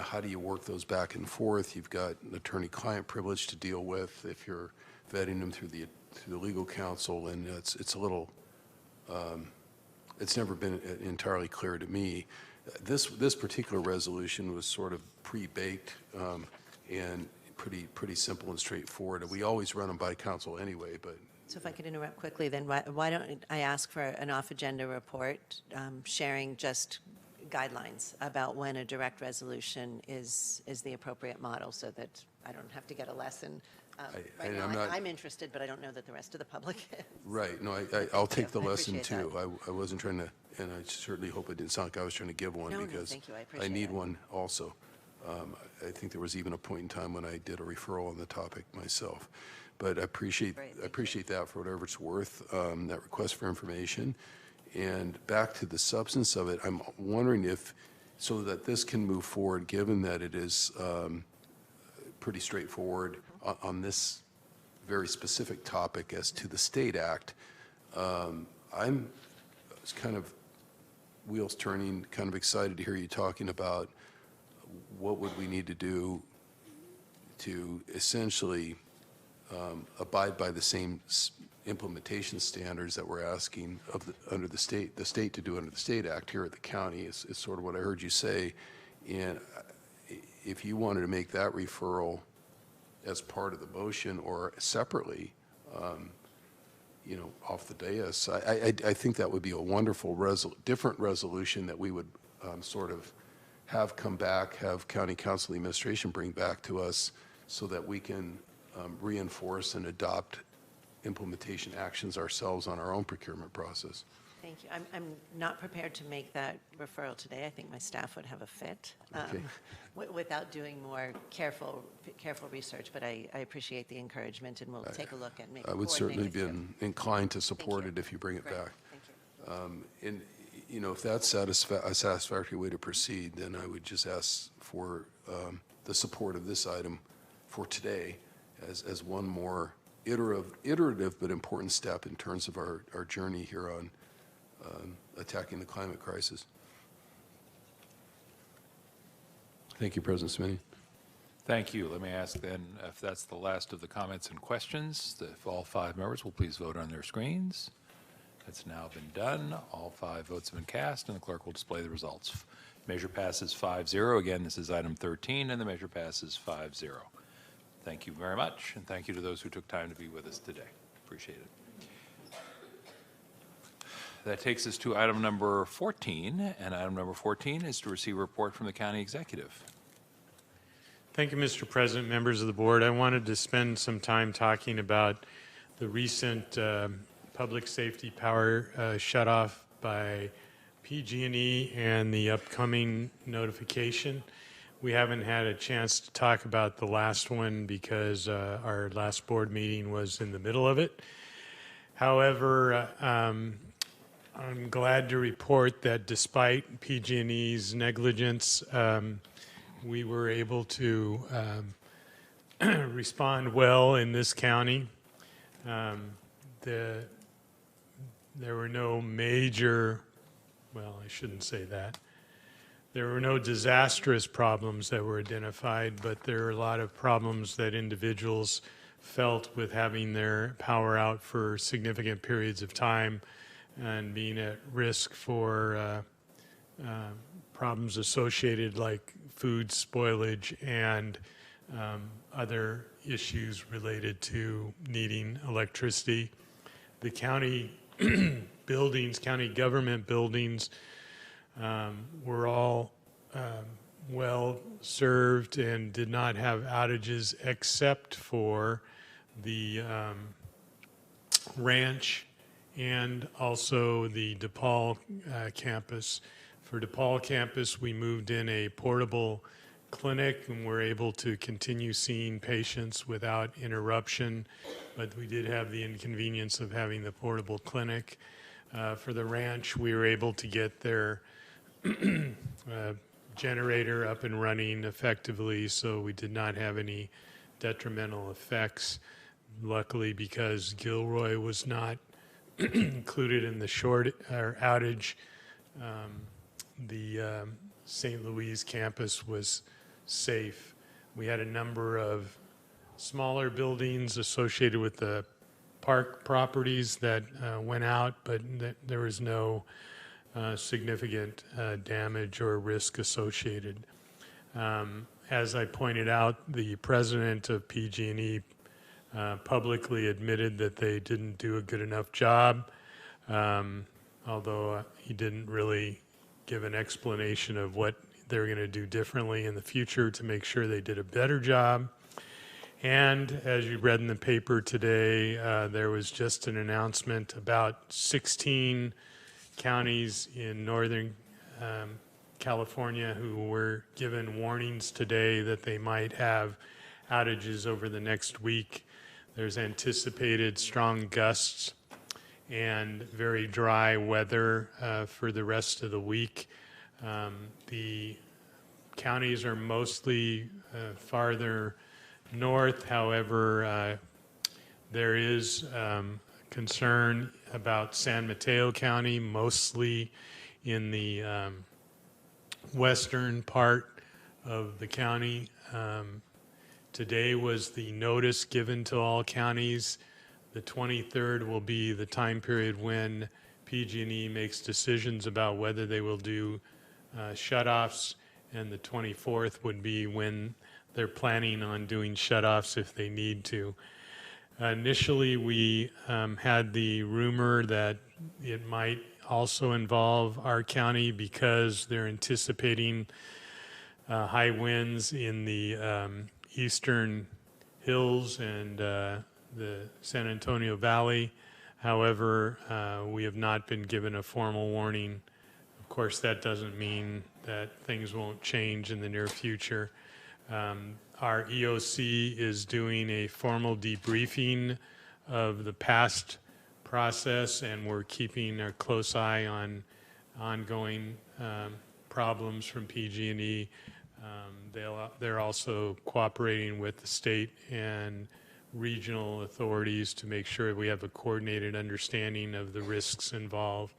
How do you work those back and forth? You've got an attorney-client privilege to deal with if you're vetting them through the legal counsel, and it's a little. It's never been entirely clear to me. This particular resolution was sort of pre-baked and pretty simple and straightforward. We always run them by council anyway, but. So if I could interrupt quickly, then why don't I ask for an off-agenda report sharing just guidelines about when a direct resolution is the appropriate model, so that I don't have to get a lesson. Right now, I'm interested, but I don't know that the rest of the public is. Right. No, I'll take the I lesson appreciate too. I wasn't trying to, and I certainly hope it didn't sound like I was trying to give one, No, because thank you. I I appreciate need it. one also. I think there was even a point in time when I did a referral on the topic myself. But I appreciate that for whatever it's worth, that request for information. And back to the substance of it, I'm wondering if, so that this can move forward, given that it is pretty straightforward on this very specific topic as to the State Act, I'm kind of wheels turning, kind of excited to hear you talking about what would we need to do to essentially abide by the same implementation standards that we're asking of under the state to do under the State Act here at the county is sort of what I heard you say. And if you wanted to make that referral as part of the motion or separately, off the dais, I think that would be a wonderful different resolution that we would sort of have come back, have county council administration bring back to us, so that we can reinforce and adopt implementation actions ourselves on our own procurement process. Thank you. I'm not prepared to make that referral today. I think my staff would have a fit without doing more careful research, but I appreciate the encouragement, and we'll take a look and make. I would certainly be inclined to support it if you bring it back. Thank you. And if that's a satisfactory way to proceed, then I would just ask for the support of this item for today as one more iterative but important step in terms of our journey here on attacking the climate crisis. Thank you, President Simonian. Thank you. Let me ask then if that's the last of the comments and questions, if all 5 members will please vote on their screens. That's now been done. All 5 votes have been cast, and the clerk will display the results. Measure passes 5-0. Again, this is item 13, and the measure passes 5-0. Thank you very much, and thank you to those who took time to be with us today. Appreciate it. That takes us to item number 14, and item number 14 is to receive a report from the county executive. Thank you, Mr. President, members of the board. I wanted to spend some time talking about the recent public safety power shutoff by PG&E and the upcoming notification. We haven't had a chance to talk about the last one because our last board meeting was in the middle of it. However, I'm glad to report that despite PG&E's negligence, we were able to respond well in this county. There were no major, well, I shouldn't say that. There were no disastrous problems that were identified, but there are a lot of problems that individuals felt with having their power out for significant periods of time and being at risk for problems associated like food spoilage and other issues related to needing electricity. The county buildings, county government buildings were all well served and did not have outages except for the ranch and also the DePaul campus. For DePaul campus, we moved in a portable clinic and were able to continue seeing patients without interruption, but we did have the inconvenience of having the portable clinic. For the ranch, we were able to get their generator up and running effectively, so we did not have any detrimental effects. Luckily, because Gilroy was not included in the outage, the St. Louis campus was safe. We had a number of smaller buildings associated with the park properties that went out, but there was no significant damage or risk associated. As I pointed out, the president of PG&E publicly admitted that they didn't do a good enough job, although he didn't really give an explanation of what they're going to do differently in the future to make sure they did a better job. And as you read in the paper today, there was just an announcement about 16 counties in Northern California who were given warnings today that they might have outages over the next week. There's anticipated strong gusts and very dry weather for the rest of the week. The counties are mostly farther north. However, there is concern about San Mateo County, mostly in the western part of the county. Today was the notice given to all counties. The 23rd will be the time period when PG&E makes decisions about whether they will do shutoffs, and the 24th would be when they're planning on doing shutoffs if they need to. Initially, we had the rumor that it might also involve our county because they're anticipating high winds in the eastern hills and the San Antonio Valley. However, we have not been given a formal warning. Of course, that doesn't mean that things won't change in the near future. Our EOC is doing a formal debriefing of the past process, and we're keeping a close eye on ongoing problems from PG&E. They're also cooperating with the state and regional authorities to make sure we have a coordinated understanding of the risks involved.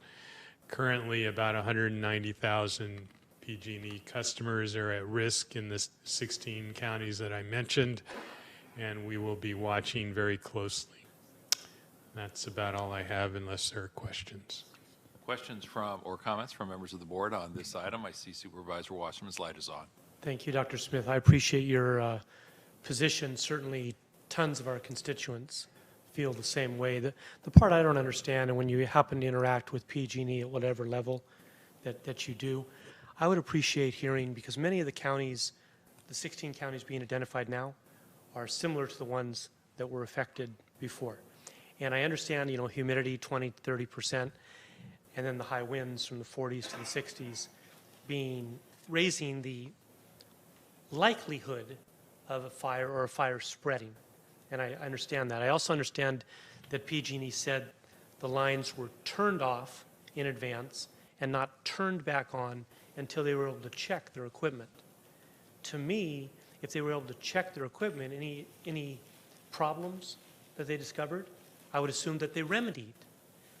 Currently, about 190,000 PG&E customers are at risk in the 16 counties that I mentioned, and we will be watching very closely. That's about all I have unless there are questions. Questions from or comments from members of the board on this item? I see Supervisor Wasserman's light is on. Thank you, Dr. Smith. I appreciate your position. Certainly, tons of our constituents feel the same way. The part I don't understand, and when you happen to interact with PG&E at whatever level that you do, I would appreciate hearing, because many of the counties, the 16 counties being identified now, are similar to the ones that were affected before. And I understand, you know, humidity 20, 30%, and then the high winds from the 40s to the 60s raising the likelihood of a fire or a fire spreading. And I understand that. I also understand that PG&E said the lines were turned off in advance and not turned back on until they were able to check their equipment. To me, if they were able to check their equipment, any problems that they discovered, I would assume that they remedied.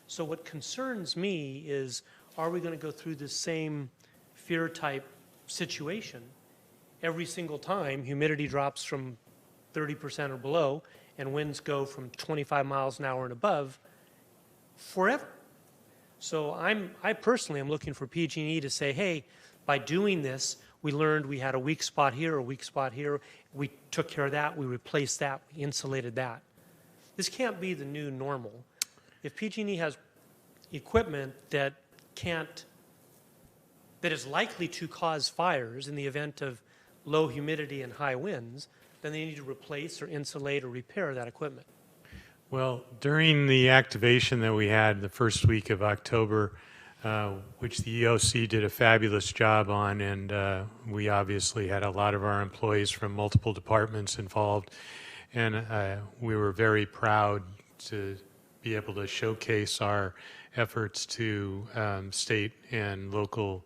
So what concerns me is, are we going to go through the same fear type situation every single time humidity drops from 30% or below and winds go from 25 miles an hour and above forever? So I personally am looking for PG&E to say, hey, by doing this, we learned we had a weak spot here, a weak spot here. We took care of that. We replaced that. We insulated that. This can't be the new normal. If PG&E has equipment that is likely to cause fires in the event of low humidity and high winds, then they need to replace or insulate or repair that equipment. Well, during the activation that we had the first week of October, which the EOC did a fabulous job on, and we obviously had a lot of our employees from multiple departments involved, and we were very proud to be able to showcase our efforts to state and local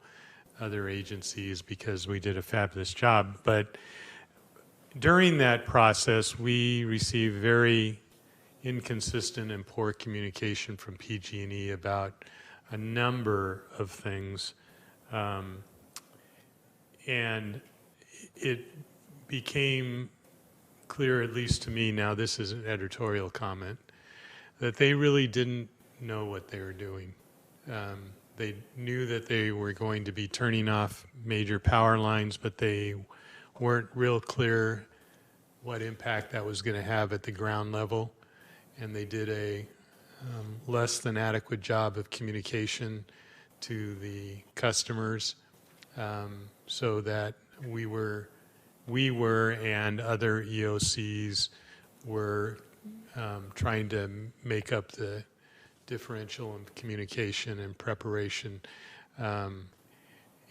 other agencies because we did a fabulous job. But during that process, we received very inconsistent and poor communication from PG&E about a number of things. And it became clear, at least to me, now this is an editorial comment, that they really didn't know what they were doing. They knew that they were going to be turning off major power lines, but they weren't real clear what impact that was going to have at the ground level. And they did a less than adequate job of communication to the customers, so that we were and other EOCs were trying to make up the differential in communication and preparation.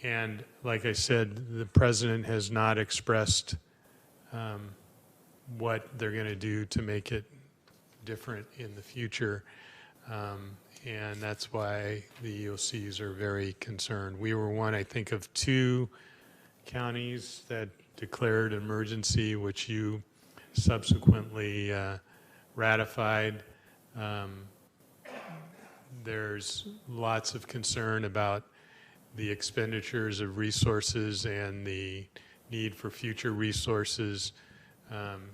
And like I said, the president has not expressed what they're going to do to make it different in the future. And that's why the EOCs are very concerned. We were one, I think, of 2 counties that declared emergency, which you subsequently ratified. There's lots of concern about the expenditures of resources and the need for future resources.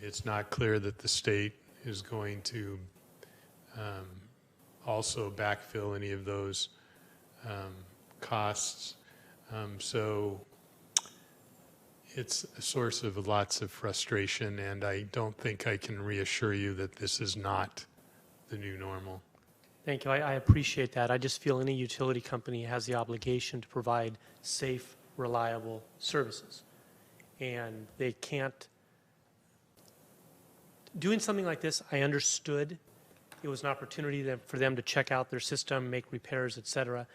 It's not clear that the state is going to also backfill any of those costs. So it's a source of lots of frustration, and I don't think I can reassure you that this is not the new normal. Thank you. I appreciate that. I just feel any utility company has the obligation to provide safe, reliable services. And they can't. Doing something like this, I understood. It was an opportunity for them to check out their system, make repairs, et cetera.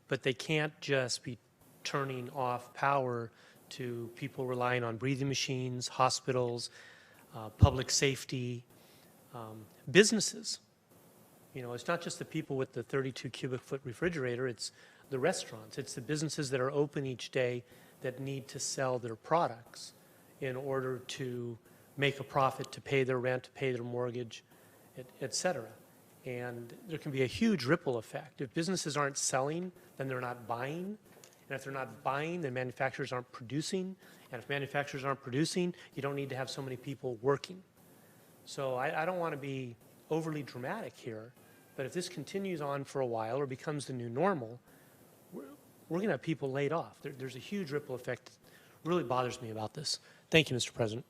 But they can't just be turning off power to people relying on breathing machines, hospitals, public safety, businesses. You know, it's not just the people with the 32 cubic foot refrigerator, it's the restaurants, it's the businesses that are open each day that need to sell their products in order to make a profit, to pay their rent, to pay their mortgage, et cetera. And there can be a huge ripple effect. If businesses aren't selling, then they're not buying. And if they're not buying, then manufacturers aren't producing. And if manufacturers aren't producing, you don't need to have so many people working. So I don't want to be overly dramatic here, but if this continues on for a while or becomes the new normal, we're going to have people laid off. There's a huge ripple effect. It really bothers me about this. Thank you, Mr. President.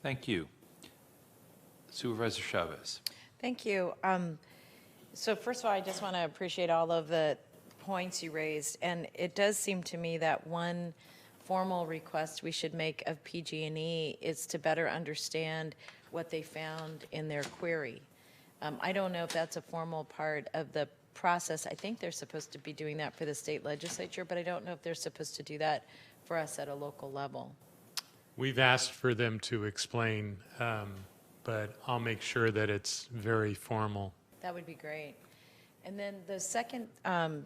Thank you. Supervisor Chavez. Thank you. So first of all, I just want to appreciate all of the points you raised. And it does seem to me that one formal request we should make of PG&E is to better understand what they found in their query. I don't know if that's a formal part of the process. I think they're supposed to be doing that for the state legislature, but I don't know if they're supposed to do that for us at a local level. We've asked for them to explain, but I'll make sure that it's very formal. That would be great. And then the second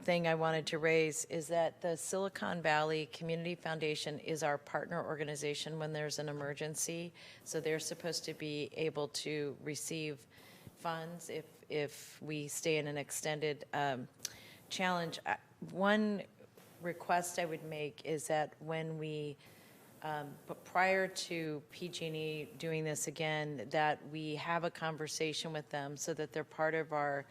thing I wanted to raise is that the Silicon Valley Community Foundation is our partner organization when there's an emergency. So they're supposed to be able to receive funds if we stay in an extended challenge. One request I would make is that when we, but prior to PG&E doing this again, that we have a conversation with them so that they're part of our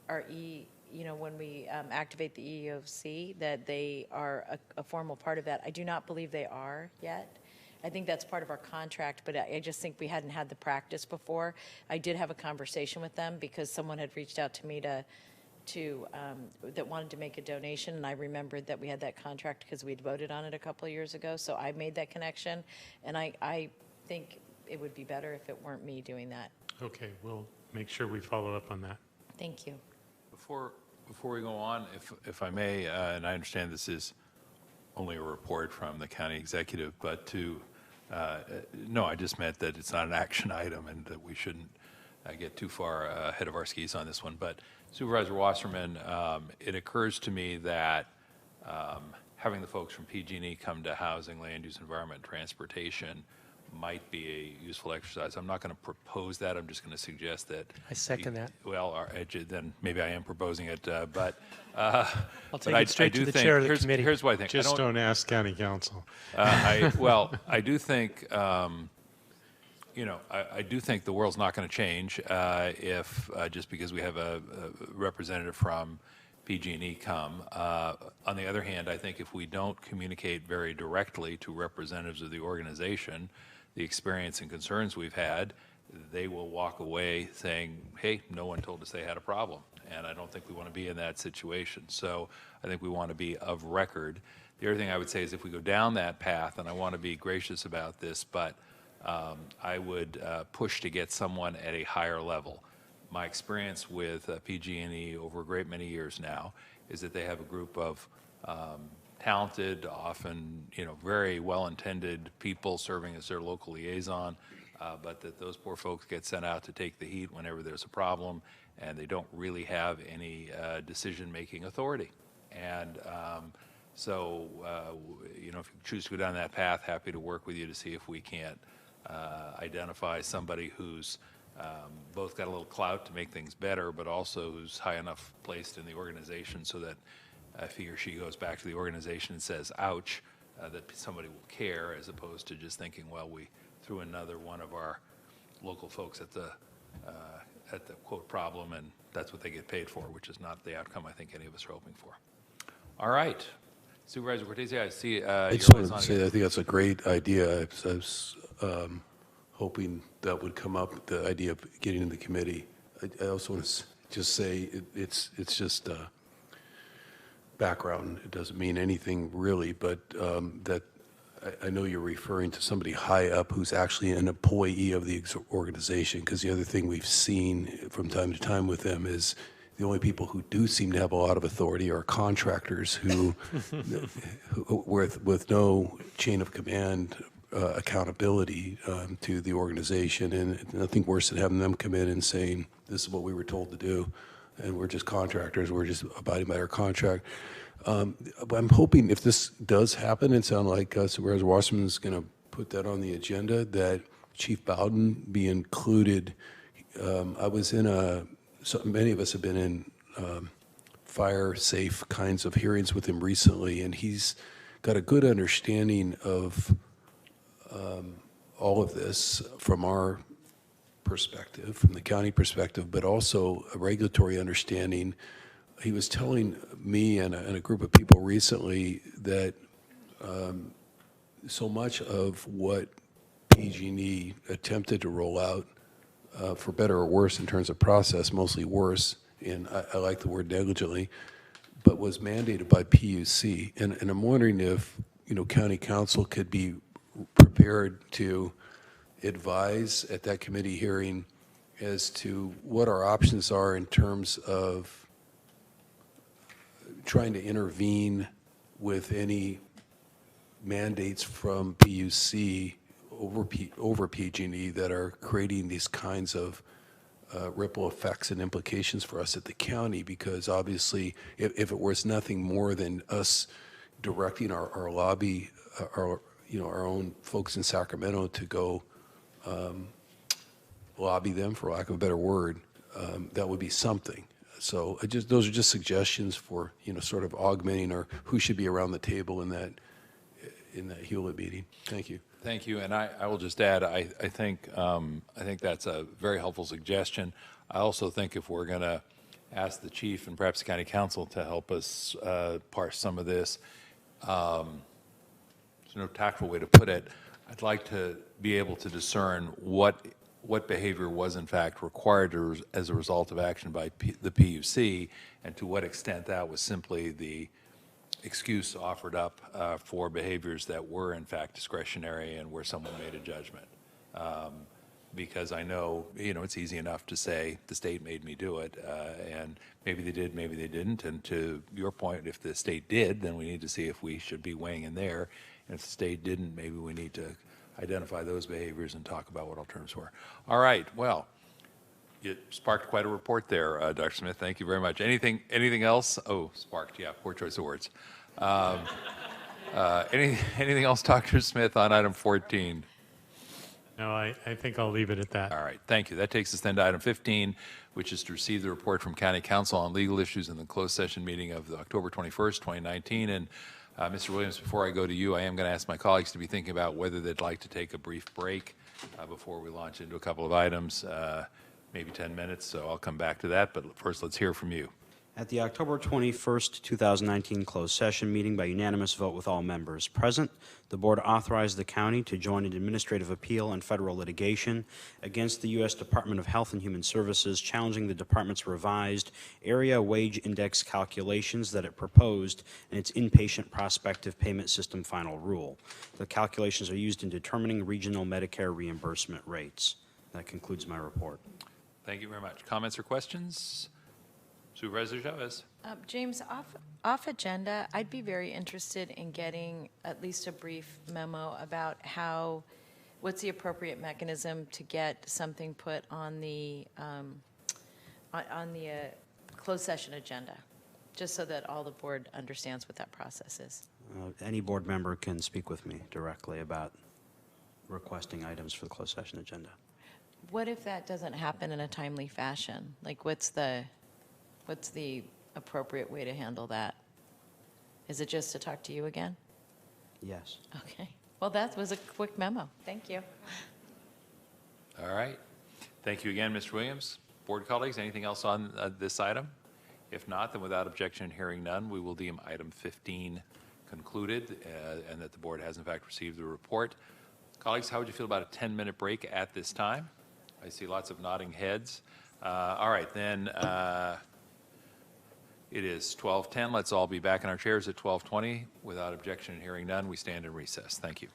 when we activate the EEOC, that they are a formal part of that. I do not believe they are yet. I think that's part of our contract, but I just think we hadn't had the practice before. I did have a conversation with them because someone had reached out to me that wanted to make a donation, and I remembered that we had that contract because we'd voted on it a couple of years ago. So I made that connection, and I think it would be better if it weren't me doing that. Okay, we'll make sure we follow up on that. Thank you. Before we go on, if I may, and I understand this is only a report from the county executive, but no, I just meant that it's not an action item and that we shouldn't get too far ahead of our skis on this one. But Supervisor Wasserman, it occurs to me that having the folks from PG&E come to housing, land use, environment, and transportation might be a useful exercise. I'm not going to propose that. I'm just going to suggest that. I second that. Well, then maybe I am proposing it, but I'll take it straight to the chair of the committee. Here's what I think. Just don't ask county council. I do think, I do think the world's not going to change if just because we have a representative from PG&E come. On the other hand, I think if we don't communicate very directly to representatives of the organization the experience and concerns we've had, they will walk away saying, hey, no one told us they had a problem. And I don't think we want to be in that situation. So I think we want to be of record. The other thing I would say is if we go down that path, and I want to be gracious about this, but I would push to get someone at a higher level. My experience with PG&E over a great many years now is that they have a group of talented, often very well-intended people serving as their local liaison, but that those poor folks get sent out to take the heat whenever there's a problem, and they don't really have any decision-making authority. And so, if you choose to go down that path, happy to work with you to see if we can't identify somebody who's both got a little clout to make things better, but also who's high enough placed in the organization so that if he or she goes back to the organization and says, ouch, that somebody will care, as opposed to just thinking, well, we threw another one of our local folks at the quote problem, and that's what they get paid for, which is not the outcome I think any of us are hoping for. All right. Supervisor Cortese, I see I just wanted to say that I think that's a great idea. I was hoping that would come up, the idea of getting in the committee. I also want to just say it's just background. It doesn't mean anything really, but that I know you're referring to somebody high up who's actually an employee of the organization, because the other thing we've seen from time to time with them is the only people who do seem to have a lot of authority are contractors who with no chain of command accountability to the organization, and nothing worse than having them come in and saying, this is what we were told to do, and we're just contractors, we're just abiding by our contract. But I'm hoping if this does happen, it sounds like Supervisor Wasserman is going to put that on the agenda, that Chief Bowden be included I was in many of us have been in fire-safe kinds of hearings with him recently, and he's got a good understanding of all of this from our perspective, from the county perspective, but also a regulatory understanding. He was telling me and a group of people recently that so much of what PG&E attempted to roll out, for better or worse in terms of process, mostly worse, and I like the word negligently, but was mandated by PUC. And I'm wondering if, county council could be prepared to advise at that committee hearing as to what our options are in terms of trying to intervene with any mandates from PUC over PG&E that are creating these kinds of ripple effects and implications for us at the county, because obviously if it was nothing more than us directing our lobby, our own folks in Sacramento to go lobby them, for lack of a better word, that would be something. So those are just suggestions for, sort of augmenting or who should be around the table in that Hewlett meeting. Thank you. Thank you, and I will just add, I think that's a very helpful suggestion. I also think if we're going to ask the chief and perhaps the county council to help us parse some of this, there's no tactful way to put it. I'd like to be able to discern what behavior was in fact required as a result of action by the PUC, and to what extent that was simply the excuse offered up for behaviors that were in fact discretionary and where someone made a judgment. Because I know, it's easy enough to say the state made me do it, and maybe they did, maybe they didn't. And to your point, if the state did, then we need to see if we should be weighing in there. And if the state didn't, maybe we need to identify those behaviors and talk about what alternatives were. All right, well, it sparked quite a report there, Dr. Smith. Thank you very much. Anything else? Oh, sparked, yeah, poor choice of words. Anything else, Dr. Smith, on item 14? No, I think I'll leave it at that. All right, thank you. That takes us then to item 15, which is to receive the report from County Council on legal issues in the closed session meeting of October 21st, 2019. And Mr. Williams, before I go to you, I am going to ask my colleagues to be thinking about whether they'd like to take a brief break before we launch into a couple of items, maybe 10 minutes, so I'll come back to that. But first, let's hear from you. At the October 21st, 2019 closed session meeting by unanimous vote with all members present, the board authorized the county to join an administrative appeal and federal litigation against the U.S. Department of Health and Human Services, challenging the department's revised area wage index calculations that it proposed in its inpatient prospective payment system final rule. The calculations are used in determining regional Medicare reimbursement rates. That concludes my report. Thank you very much. Comments or questions? Supervisor Chavez. James, off agenda, I'd be very interested in getting at least a brief memo about what's the appropriate mechanism to get something put on the closed session agenda, just so that all the board understands what that process is. Any board member can speak with me directly about requesting items for the closed session agenda. What if that doesn't happen in a timely fashion? Like, what's the appropriate way to handle that? Is it just to talk to you again? Yes. Okay. Well, that was a quick memo. Thank you. All right. Thank you again, Mr. Williams. Board colleagues, anything else on this item? If not, then without objection, hearing none, we will deem item 15 concluded and that the board has in fact received the report. Colleagues, how would you feel about a 10-minute break at this time? I see lots of nodding heads. All right, then it is 12:10. Let's all be back in our chairs at 12:20. Without objection, hearing none, we stand in recess. Thank you.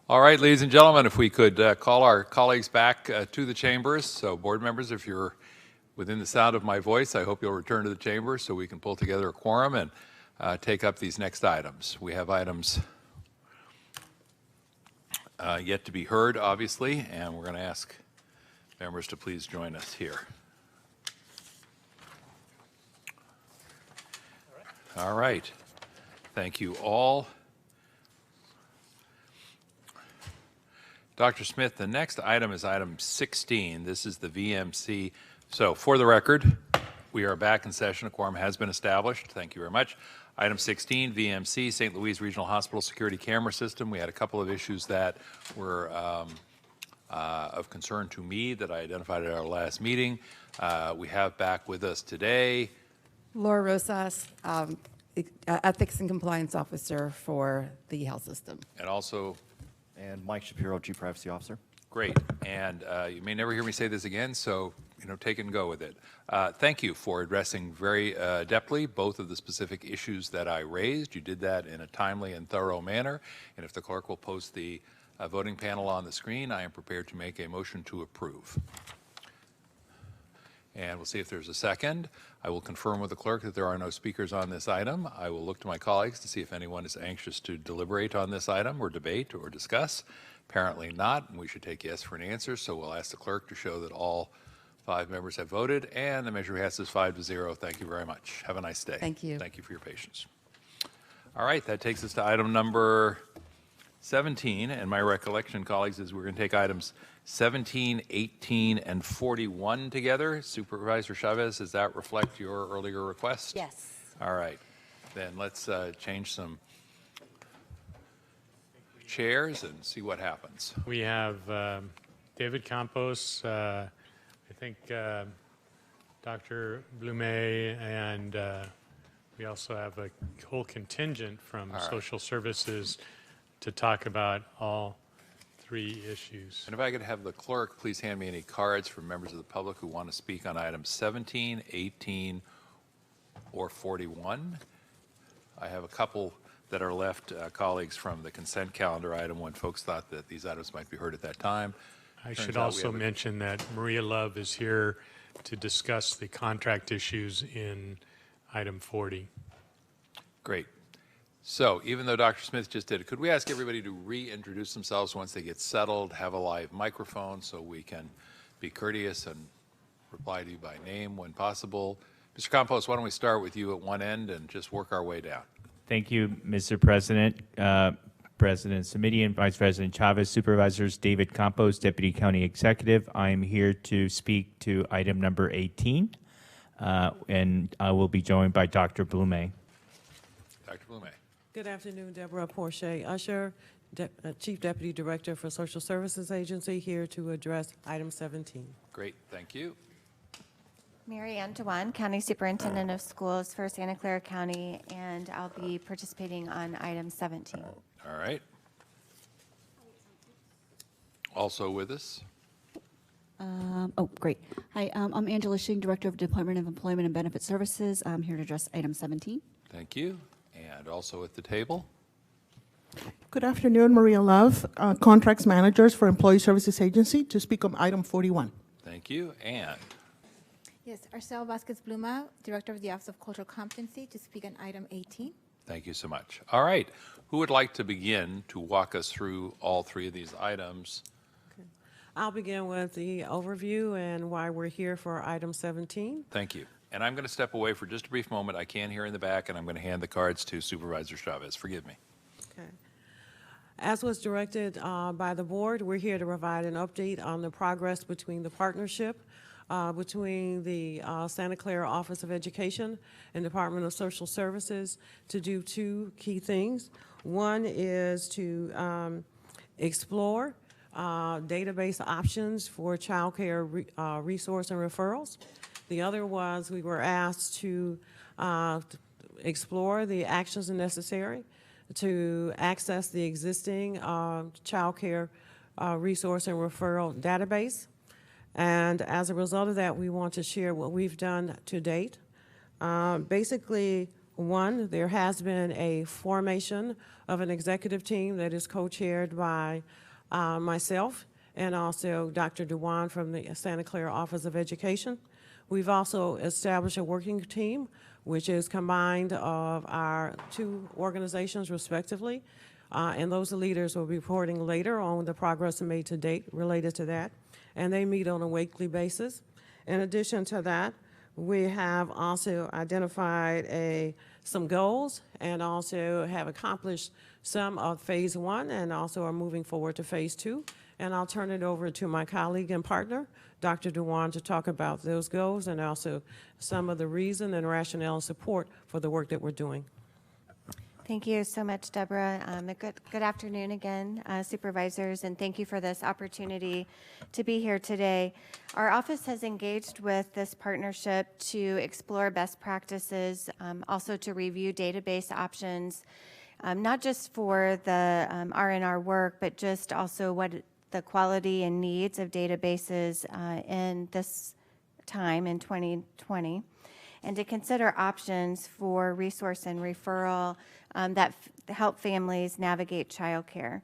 All right, ladies and gentlemen, if we could call our colleagues back to the chambers. So board members, if you're within the sound of my voice, I hope you'll return to the chamber so we can pull together a quorum and take up these next items. We have items yet to be heard, obviously, and we're going to ask members to please join us here. All right. Thank you all. Dr. Smith, the next item is item 16. This is the VMC. So for the record, we are back in session. A quorum has been established. Thank you very much. Item 16, VMC, St. Louis Regional Hospital Security Camera System. We had a couple of issues that were of concern to me that I identified at our last meeting. We have back with us today Laura Rosas, Ethics and Compliance Officer for the health system. and also And Mike Shapiro, Chief Privacy Officer. great. And you may never hear me say this again, so take it and go with it. Thank you for addressing very adeptly both of the specific issues that I raised. You did that in a timely and thorough manner. And if the clerk will post the voting panel on the screen, I am prepared to make a motion to approve. And we'll see if there's a second. I will confirm with the clerk that there are no speakers on this item. I will look to my colleagues to see if anyone is anxious to deliberate on this item or debate or discuss. Apparently not, and we should take yes for an answer. So we'll ask the clerk to show that all 5 members have voted, and the measure passes 5-0. Thank you very much. Have a nice day. Thank you. Thank you for your patience. All right, that takes us to item number 17, and my recollection, colleagues, is we're going to take items 17, 18, and 41 together. Supervisor Chavez, does that reflect your earlier request? Yes. All right, then let's change some chairs and see what happens. We have David Campos, I think Dr. Blume, and we also have a whole contingent from All right. social services to talk about all 3 issues. And if I could have the clerk please hand me any cards from members of the public who want to speak on items 17, 18, or 41. I have a couple that are left, colleagues, from the consent calendar item when folks thought that these items might be heard at that time. I Turns should out we also have a- mention that Maria Love is here to discuss the contract issues in item 40. Great. So even though Dr. Smith just did it, could we ask everybody to reintroduce themselves once they get settled, have a live microphone so we can be courteous and reply to you by name when possible? Mr. Campos, why don't we start with you at one end and just work our way down? Thank you, Mr. President. President Simidian, Vice President Chavez, Supervisors David Campos, Deputy County Executive. I am here to speak to item number 18, and I will be joined by Dr. Blume. Dr. Blume. Good afternoon, Deborah Porche Usher, Chief Deputy Director for Social Services Agency, here to address item 17. Great, thank you. Mary Ann Dewan, County Superintendent of Schools for Santa Clara County, and I'll be participating on item 17. All right. Also with us, Great. Hi, I'm Angela Shing, Director of Department of Employment and Benefit Services. I'm here to address item 17. thank you. And also at the table, Good afternoon, Maria Love, Contracts Managers for Employee Services Agency, to speak on item 41. thank you. And Yes, Arcel Vasquez Bluma, Director of the Office of Cultural Competency, to speak on item 18. thank you so much. All right. Who would like to begin to walk us through all 3 of these items? I'll begin with the overview and why we're here for item 17. Thank you. And I'm going to step away for just a brief moment. I can hear in the back, and I'm going to hand the cards to Supervisor Chavez. Forgive me. Okay. As was directed by the board, we're here to provide an update on the progress between the partnership between the Santa Clara Office of Education and Department of Social Services to do 2 key things. One is to explore database options for child care resource and referrals. The other was we were asked to explore the actions necessary to access the existing child care resource and referral database. And as a result of that, we want to share what we've done to date. Basically, One, there has been a formation of an executive team that is co-chaired by myself and also Dr. Dewan from the Santa Clara Office of Education. We've also established a working team, which is combined of our two organizations respectively, and those leaders will be reporting later on the progress made to date related to that, and they meet on a weekly basis. In addition to that, we have also identified some goals and also have accomplished some of phase 1 and also are moving forward to phase 2. And I'll turn it over to my colleague and partner, Dr. Dewan, to talk about those goals and also some of the reason and rationale and support for the work that we're doing. Thank you so much, Deborah. Good afternoon again, supervisors, and thank you for this opportunity to be here today. Our office has engaged with this partnership to explore best practices, also to review database options, not just for the R&R work, but just also what the quality and needs of databases in this time in 2020. And to consider options for resource and referral that help families navigate childcare.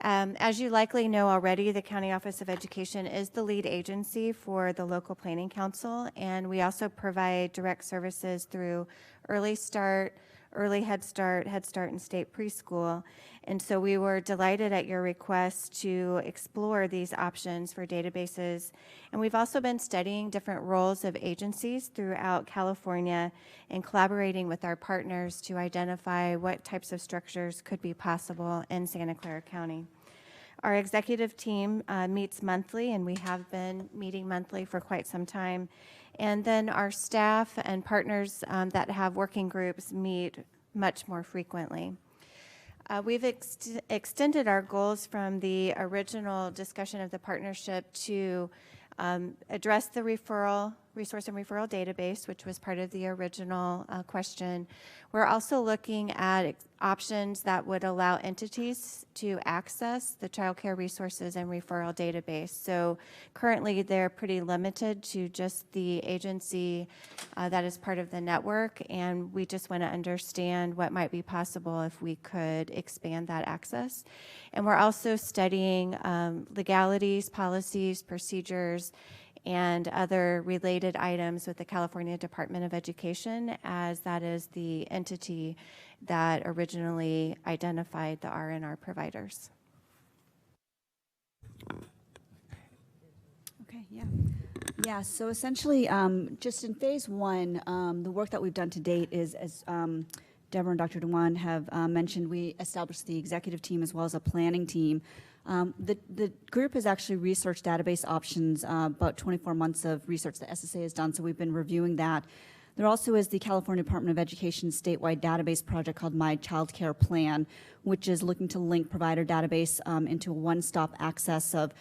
As you likely know already, the County Office of Education is the lead agency for the local planning council, and we also provide direct services through Early Start, Early Head Start, and State Preschool. And so we were delighted at your request to explore these options for databases. And we've also been studying different roles of agencies throughout California and collaborating with our partners to identify what types of structures could be possible in Santa Clara County. Our executive team meets monthly, and we have been meeting monthly for quite some time. And then our staff and partners that have working groups meet much more frequently. We've extended our goals from the original discussion of the partnership to address the resource and referral database, which was part of the original question. We're also looking at options that would allow entities to access the child care resources and referral database. So currently they're pretty limited to just the agency that is part of the network, and we just want to understand what might be possible if we could expand that access. And we're also studying legalities, policies, procedures, and other related items with the California Department of Education, as that is the entity that originally identified the R&R providers. Okay, yeah. Yeah, so essentially, just in phase 1, the work that we've done to date is, as Deborah and Dr. Dewan have mentioned, we established the executive team as well as a planning team. The group has actually researched database options, about 24 months of research that SSA has done, so we've been reviewing that. There also is the California Department of Education statewide database project called My Child Care Plan, which is looking to link provider database into a one-stop access of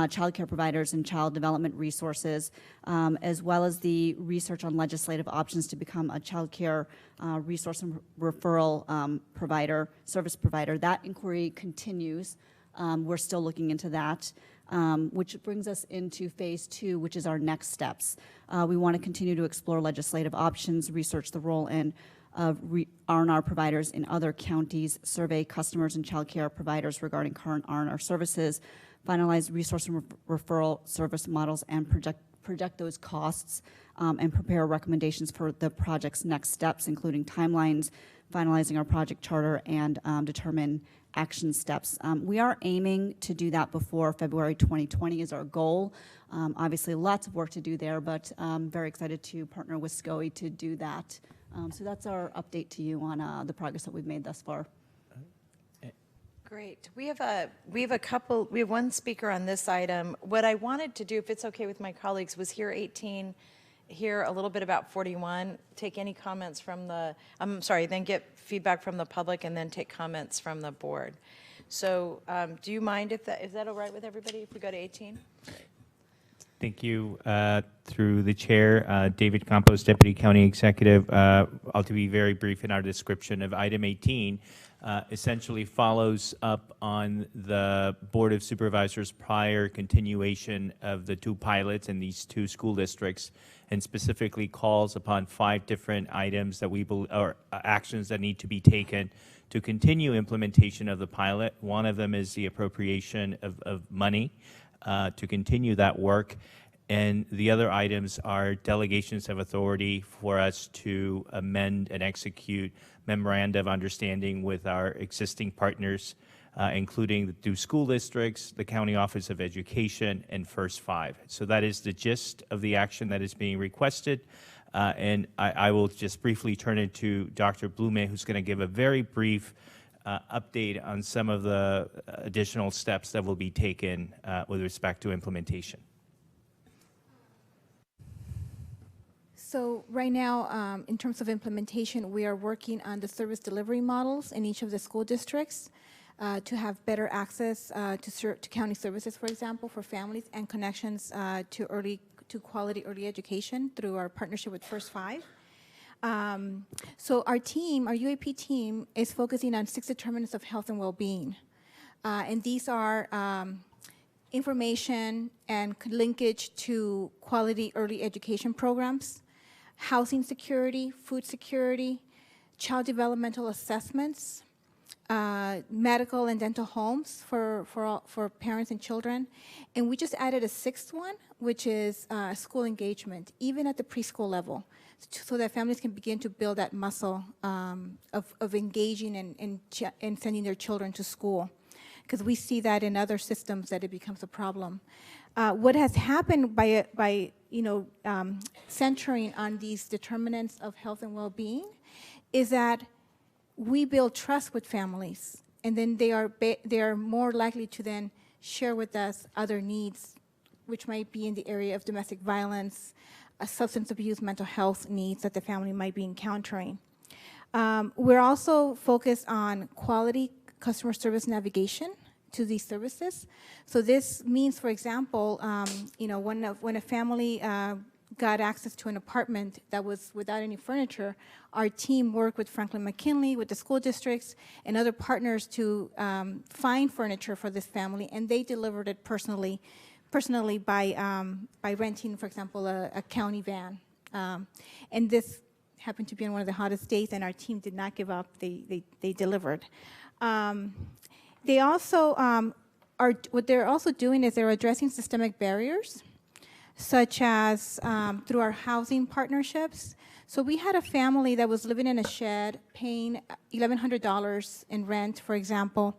child care providers and child development resources, as well as the research on legislative options to become a child care resource and referral service provider. That inquiry continues. We're still looking into that, which brings us into phase 2, which is our next steps. We want to continue to explore legislative options, research the role of R&R providers in other counties, survey customers and child care providers regarding current R&R services, finalize resource and referral service models, and project those costs, and prepare recommendations for the project's next steps, including timelines, finalizing our project charter, and determine action steps. We are aiming to do that before February 2020 is our goal. Obviously, lots of work to do there, but I'm very excited to partner with SCOE to do that. So that's our update to you on the progress that we've made thus far. Great. We have one speaker on this item. What I wanted to do, if it's okay with my colleagues, was hear 18, hear a little bit about 41, take any comments from then get feedback from the public, and then take comments from the board. So do you mind is that all right with everybody if we go to 18? Thank you. Through the chair, David Campos, Deputy County Executive. I'll be very brief in our description of item 18. Essentially follows up on the Board of Supervisors' prior continuation of the two pilots in these two school districts, and specifically calls upon 5 different items that we or actions that need to be taken to continue implementation of the pilot. One of them is the appropriation of money to continue that work. And the other items are delegations of authority for us to amend and execute memoranda of understanding with our existing partners, including the 2 school districts, the County Office of Education, and First 5. So that is the gist of the action that is being requested. And I will just briefly turn it to Dr. Blume, who's going to give a very brief update on some of the additional steps that will be taken with respect to implementation. So right now, in terms of implementation, we are working on the service delivery models in each of the school districts to have better access to county services, for example, for families, and connections to quality early education through our partnership with First 5. So our team, our UAP team, is focusing on 6 determinants of health and well-being. And these are information and linkage to quality early education programs, housing security, food security, child developmental assessments, medical and dental homes for parents and children. And we just added a 6th one, which is school engagement, even at the preschool level, so that families can begin to build that muscle of engaging and sending their children to school. Because we see that in other systems that it becomes a problem. What has happened by centering on these determinants of health and well-being is that we build trust with families, and then they are more likely to then share with us other needs, which might be in the area of domestic violence, substance abuse, mental health needs that the family might be encountering. We're also focused on quality customer service navigation to these services. So this means, for example, when a family got access to an apartment that was without any furniture, our team worked with Franklin McKinley, with the school districts, and other partners to find furniture for this family, and they delivered it personally by renting, for example, a county van. And this happened to be in one of the hottest days, and our team did not give up. They delivered. They also what they're also doing is they're addressing systemic barriers, such as through our housing partnerships. So we had a family that was living in a shed, paying $1,100 in rent, for example,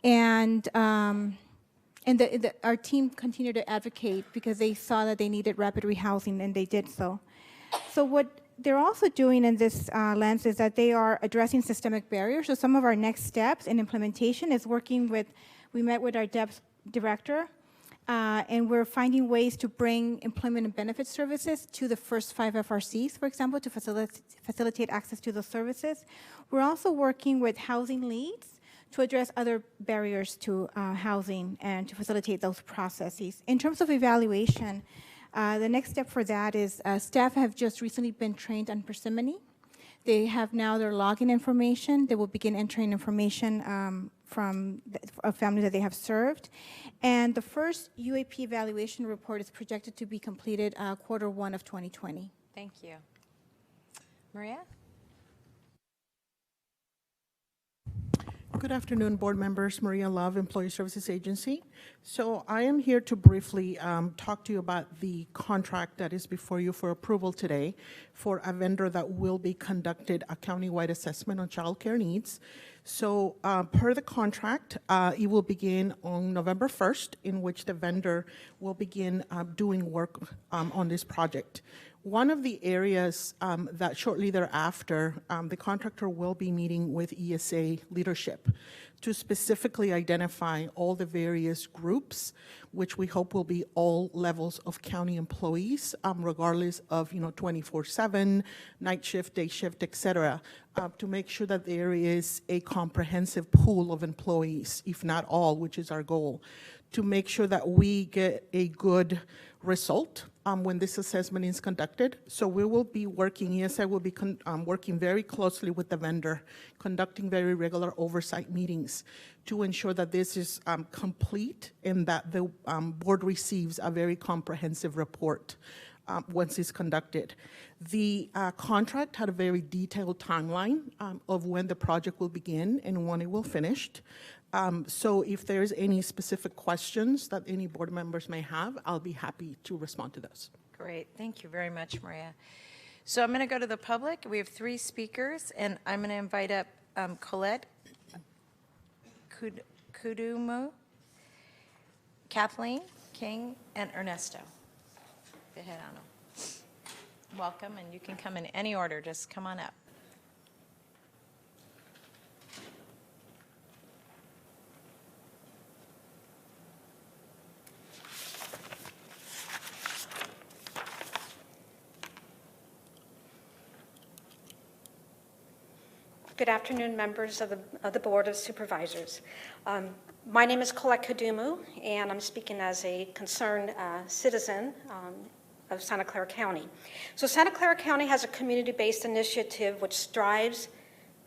and our team continued to advocate because they saw that they needed rapid rehousing, and they did so. So what they're also doing in this lens is that they are addressing systemic barriers. So some of our next steps in implementation is we met with our DEPS director, and we're finding ways to bring employment and benefit services to the First 5 FRCs, for example, to facilitate access to those services. We're also working with housing leads to address other barriers to housing and to facilitate those processes. In terms of evaluation, the next step for that is staff have just recently been trained on Persimmon. They have now their login information. They will begin entering information from a family that they have served. And the first UAP evaluation report is projected to be completed Q1 of 2020. Thank you. Maria? Good afternoon, board members. Maria Love, Employee Services Agency. So I am here to briefly talk to you about the contract that is before you for approval today for a vendor that will be conducted a countywide assessment on child care needs. So per the contract, it will begin on November 1st, in which the vendor will begin doing work on this project. One of the areas that shortly thereafter, the contractor will be meeting with ESA leadership to specifically identify all the various groups, which we hope will be all levels of county employees, regardless of 24/7, night shift, day shift, et cetera, to make sure that there is a comprehensive pool of employees, if not all, which is our goal, to make sure that we get a good result when this assessment is conducted. So we will be working, ESI will be working very closely with the vendor, conducting very regular oversight meetings to ensure that this is complete and that the board receives a very comprehensive report once it's conducted. The contract had a very detailed timeline of when the project will begin and when it will finish. So if there's any specific questions that any board members may have, I'll be happy to respond to those. Great. Thank you very much, Maria. So I'm going to go to the public. We have 3 speakers, and I'm going to invite up Colette Kudumu, Kathleen King, and Ernesto Bejarano. Welcome, and you can come in any order. Just come on up. Good afternoon, members of the Board of Supervisors. My name is Colette Kudumu, and I'm speaking as a concerned citizen of Santa Clara County. So Santa Clara County has a community-based initiative which strives,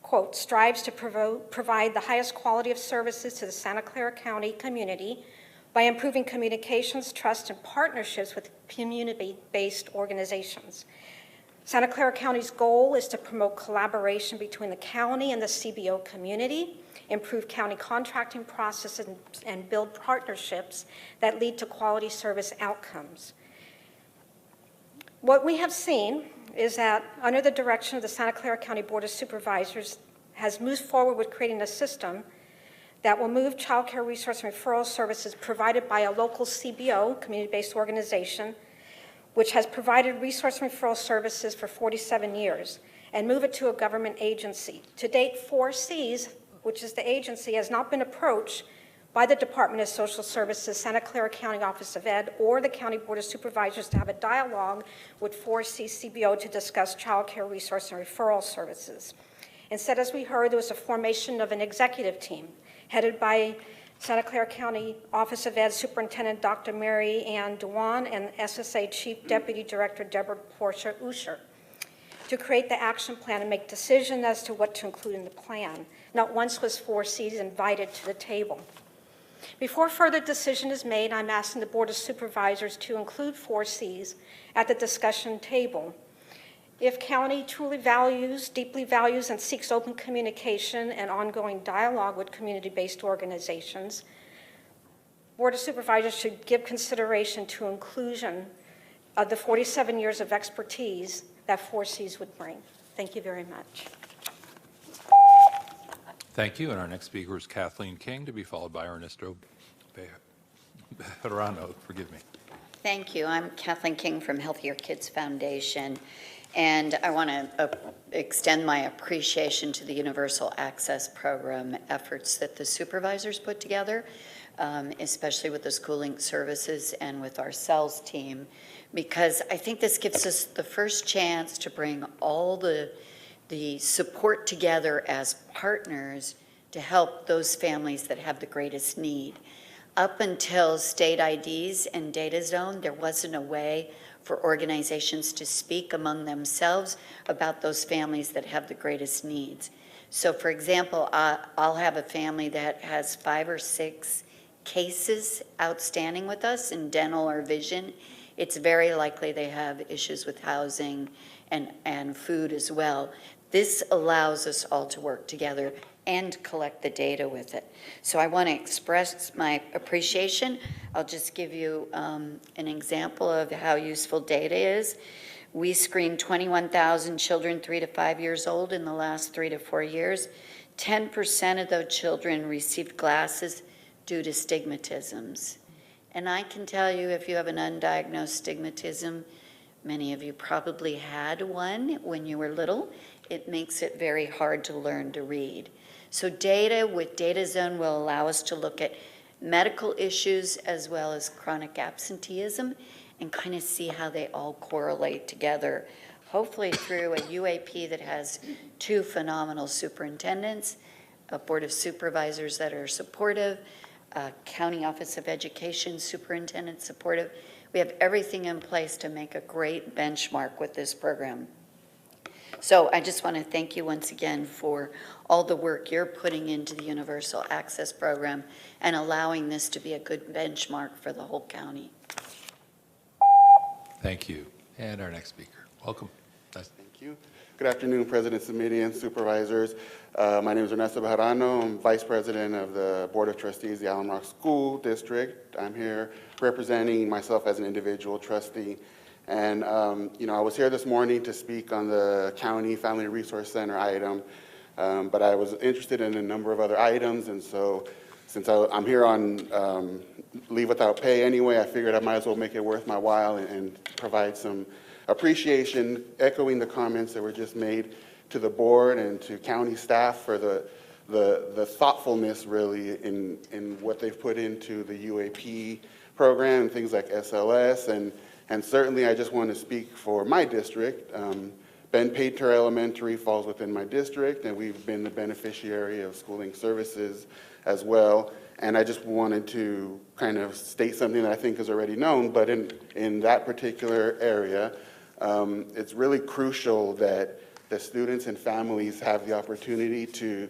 quote, strives to provide the highest quality of services to the Santa Clara County community by improving communications, trust, and partnerships with community-based organizations. Santa Clara County's goal is to promote collaboration between the county and the CBO community, improve county contracting processes, and build partnerships that lead to quality service outcomes. What we have seen is that under the direction of the Santa Clara County Board of Supervisors has moved forward with creating a system that will move child care resource and referral services provided by a local CBO, community-based organization, which has provided resource and referral services for 47 years, and move it to a government agency. To date, 4Cs, which is the agency, has not been approached by the Department of Social Services, Santa Clara County Office of Ed, or the County Board of Supervisors to have a dialogue with 4C CBO to discuss child care resource and referral services. Instead, as we heard, there was a formation of an executive team headed by Santa Clara County Office of Ed Superintendent Dr. Mary Ann Dewan and SSA Chief Deputy Director Deborah Portia Usher to create the action plan and make decisions as to what to include in the plan. Not once was 4Cs invited to the table. Before further decision is made, I'm asking the Board of Supervisors to include 4Cs at the discussion table. If county truly values, deeply values, and seeks open communication and ongoing dialogue with community-based organizations, Board of Supervisors should give consideration to inclusion of the 47 years of expertise that 4Cs would bring. Thank you very much. Thank you. And our next speaker is Kathleen King, to be followed by Ernesto Bejarano. Forgive me. Thank you. I'm Kathleen King from Healthier Kids Foundation. And I want to extend my appreciation to the Universal Access Program efforts that the supervisors put together, especially with the schooling services and with our CELS team, because I think this gives us the first chance to bring all the support together as partners to help those families that have the greatest need. Up until state IDs and data zone, there wasn't a way for organizations to speak among themselves about those families that have the greatest needs. So for example, I'll have a family that has 5 or 6 cases outstanding with us in dental or vision. It's very likely they have issues with housing and food as well. This allows us all to work together and collect the data with it. So I want to express my appreciation. I'll just give you an example of how useful data is. We screened 21,000 children 3 to 5 years old in the last 3 to 4 years. 10% of those children received glasses due to stigmatisms. And I can tell you, if you have an undiagnosed stigmatism, many of you probably had one when you were little, it makes it very hard to learn to read. So data with Data Zone will allow us to look at medical issues as well as chronic absenteeism and kind of see how they all correlate together, hopefully through a UAP that has 2 phenomenal superintendents, a board of supervisors that are supportive, County Office of Education, superintendent supportive. We have everything in place to make a great benchmark with this program. So I just want to thank you once again for all the work you're putting into the Universal Access Program and allowing this to be a good benchmark for the whole county. Thank you. And our next speaker. Welcome. Thank you. Good afternoon, President Samiti and supervisors. My name is Ernesto Bejarano. I'm Vice President of the Board of Trustees of the Alum Rock School District. I'm here representing myself as an individual trustee. And, I was here this morning to speak on the County Family Resource Center item, but I was interested in a number of other items, and so since I'm here on leave without pay anyway, I figured I might as well make it worth my while and provide some appreciation, echoing the comments that were just made to the board and to county staff for the thoughtfulness really in what they've put into the UAP program and things like SLS. And certainly I just want to speak for my district. Ben Pater Elementary falls within my district, and we've been the beneficiary of schooling services as well. And I just wanted to kind of state something that I think is already known, but in that particular area, it's really crucial that the students and families have the opportunity to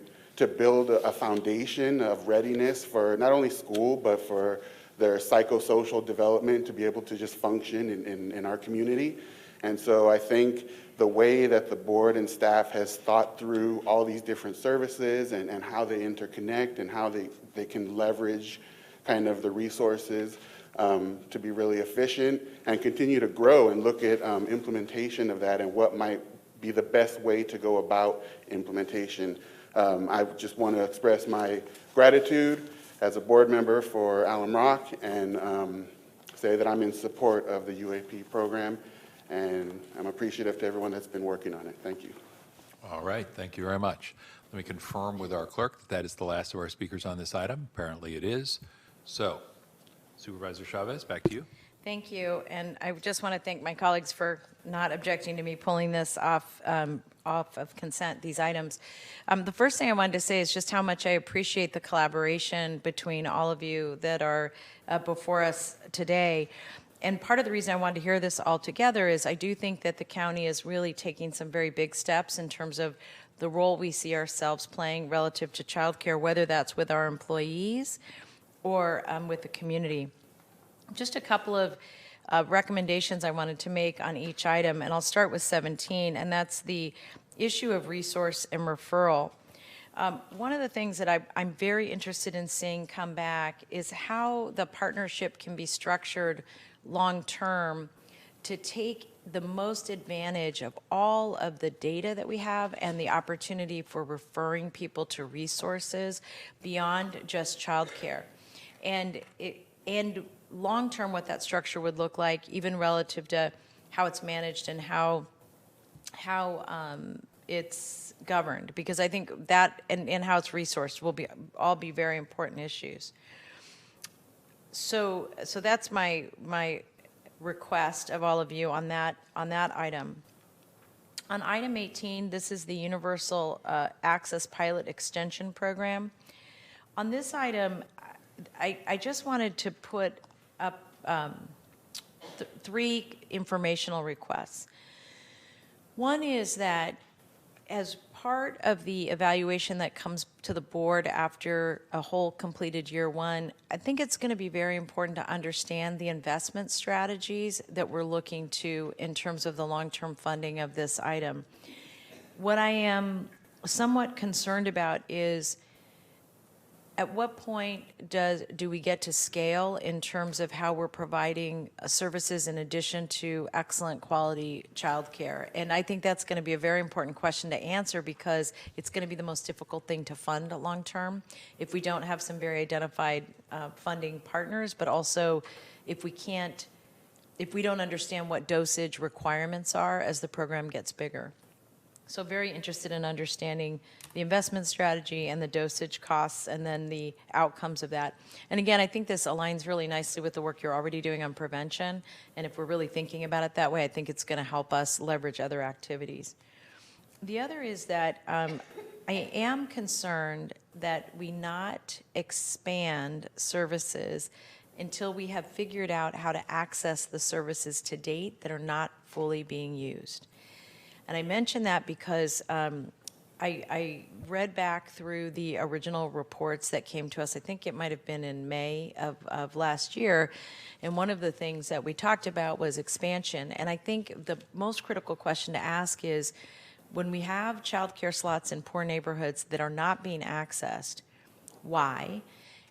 build a foundation of readiness for not only school, but for their psychosocial development to be able to just function in our community. And so I think the way that the board and staff has thought through all these different services and how they interconnect and how they can leverage kind of the resources to be really efficient and continue to grow and look at implementation of that and what might be the best way to go about implementation. I just want to express my gratitude as a board member for Alum Rock and say that I'm in support of the UAP program, and I'm appreciative to everyone that's been working on it. Thank you. All right. Thank you very much. Let me confirm with our clerk that that is the last of our speakers on this item. Apparently it is. So, Supervisor Chavez, back to you. Thank you, and I just want to thank my colleagues for not objecting to me pulling this off of consent, these items. The first thing I wanted to say is just how much I appreciate the collaboration between all of you that are before us today. And part of the reason I wanted to hear this all together is I do think that the county is really taking some very big steps in terms of the role we see ourselves playing relative to childcare, whether that's with our employees or with the community. Just a couple of recommendations I wanted to make on each item, and I'll start with 17, and that's the issue of resource and referral. One of the things that I'm very interested in seeing come back is how the partnership can be structured long-term to take the most advantage of all of the data that we have and the opportunity for referring people to resources beyond just childcare. And long-term, what that structure would look like, even relative to how it's managed and how it's governed, because I think that and how it's resourced will all be very important issues. So that's my request of all of you on that item. On item 18, this is the Universal Access Pilot Extension Program. On this item, I just wanted to put up three informational requests. One is that as part of the evaluation that comes to the board after a whole completed year one, I think it's going to be very important to understand the investment strategies that we're looking to in terms of the long-term funding of this item. What I am somewhat concerned about is at what point do we get to scale in terms of how we're providing services in addition to excellent quality childcare? And I think that's going to be a very important question to answer because it's going to be the most difficult thing to fund long term if we don't have some very identified funding partners, but also if we don't understand what dosage requirements are as the program gets bigger. So very interested in understanding the investment strategy and the dosage costs and then the outcomes of that. And again, I think this aligns really nicely with the work you're already doing on prevention. And if we're really thinking about it that way, I think it's going to help us leverage other activities. The other is that I am concerned that we not expand services until we have figured out how to access the services to date that are not fully being used. And I mention that because I read back through the original reports that came to us. I think it might have been in May of last year. And one of the things that we talked about was expansion. And I think the most critical question to ask is, when we have childcare slots in poor neighborhoods that are not being accessed, why?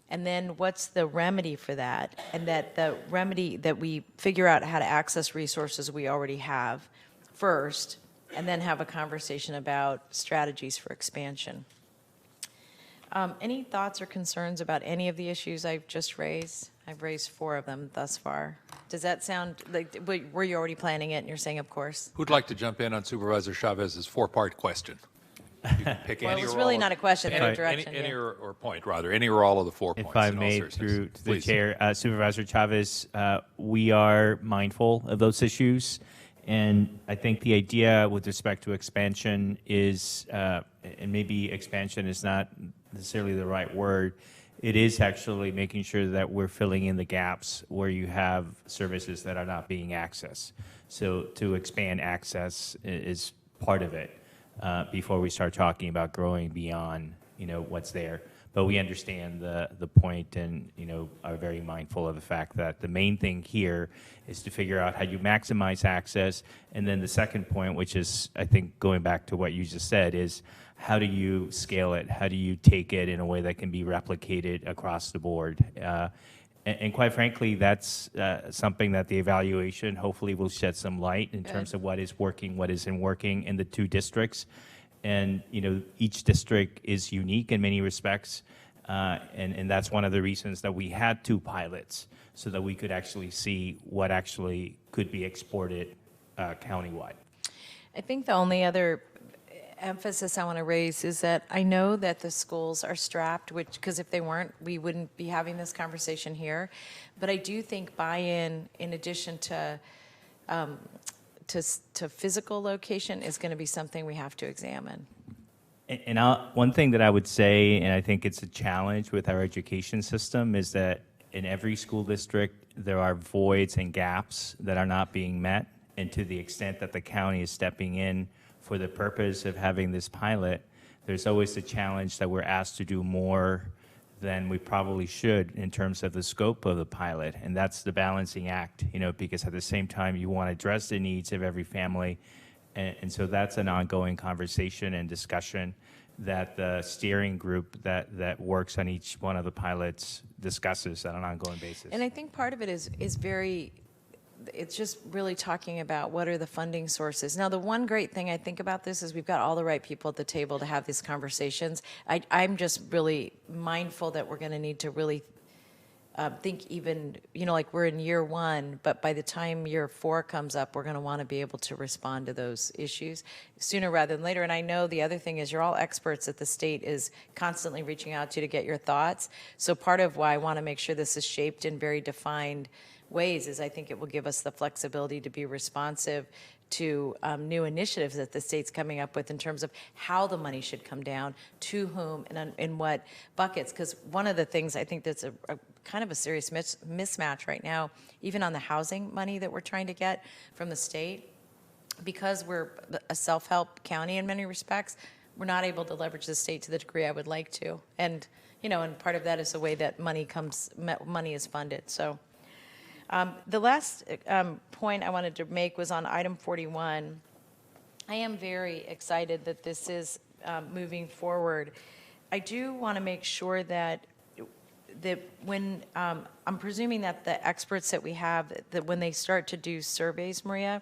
And then what's the remedy for that? And that the remedy that we figure out how to access resources we already have first, and then have a conversation about strategies for expansion. Any thoughts or concerns about any of the issues I've just raised? I've raised 4 of them thus far. Does that sound like, were you already planning it and you're saying of course? Who'd like to jump in on Supervisor Chavez's 4-part question? You can pick Well, any it's or really all not a question, any, it's a direction, Any yeah. or point, rather, any or all of the 4 points. If I in all may, seriousness. through to the Please. chair, Supervisor Chavez, we are mindful of those issues. And I think the idea with respect to expansion is, and maybe expansion is not necessarily the right word, it is actually making sure that we're filling in the gaps where you have services that are not being accessed. So to expand access is part of it before we start talking about growing beyond, what's there. But we understand the point and, are very mindful of the fact that the main thing here is to figure out how you maximize access. And then the second point, which is, I think, going back to what you just said, is how do you scale it? How do you take it in a way that can be replicated across the board? And quite frankly, that's something that the evaluation hopefully will shed some light in terms of what is working, what isn't working in the 2 districts. And, each district is unique in many respects. And that's one of the reasons that we had 2 pilots, so that we could actually see what actually could be exported countywide. I think the only other emphasis I want to raise is that I know that the schools are strapped, because if they weren't, we wouldn't be having this conversation here. But I do think buy-in, in addition to physical location, is going to be something we have to examine. And one thing that I would say, and I think it's a challenge with our education system, is that in every school district, there are voids and gaps that are not being met. And to the extent that the county is stepping in for the purpose of having this pilot, there's always the challenge that we're asked to do more than we probably should in terms of the scope of the pilot. And that's the balancing act, because at the same time, you want to address the needs of every family. And so that's an ongoing conversation and discussion that the steering group that works on each one of the pilots discusses on an ongoing basis. And I think part of it is it's just really talking about what are the funding sources. Now, the one great thing I think about this is we've got all the right people at the table to have these conversations. I'm just really mindful that we're going to need to really think even, like we're in year 1, but by the time year 4 comes up, we're going to want to be able to respond to those issues sooner rather than later. And I know the other thing is you're all experts that the state is constantly reaching out to get your thoughts. So part of why I want to make sure this is shaped in very defined ways is I think it will give us the flexibility to be responsive to new initiatives that the state's coming up with in terms of how the money should come down, to whom, and in what buckets. Because one of the things I think that's a kind of a serious mismatch right now, even on the housing money that we're trying to get from the state, because we're a self-help county in many respects, we're not able to leverage the state to the degree I would like to. And, and part of that is the way that money is funded. So. The last point I wanted to make was on item 41. I am very excited that this is moving forward. I do want to make sure that when I'm presuming that the experts that we have, that when they start to do surveys, Maria,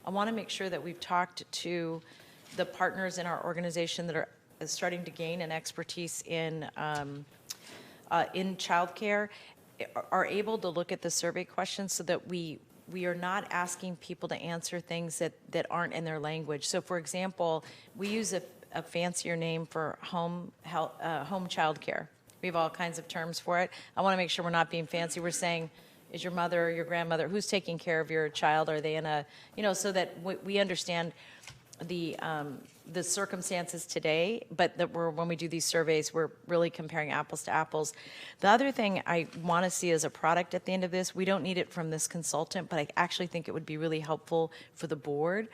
I want to make sure that we've talked to the partners in our organization that are starting to gain an expertise in childcare, are able to look at the survey questions so that we are not asking people to answer things that aren't in their language. So, for example, we use a fancier name for home child care. We have all kinds of terms for it. I want to make sure we're not being fancy. We're saying, is your mother or your grandmother, who's taking care of your child? Are they in a, so that we understand the circumstances today, but that when we do these surveys, we're really comparing apples to apples. The other thing I want to see as a product at the end of this, we don't need it from this consultant, but I actually think it would be really helpful for the board.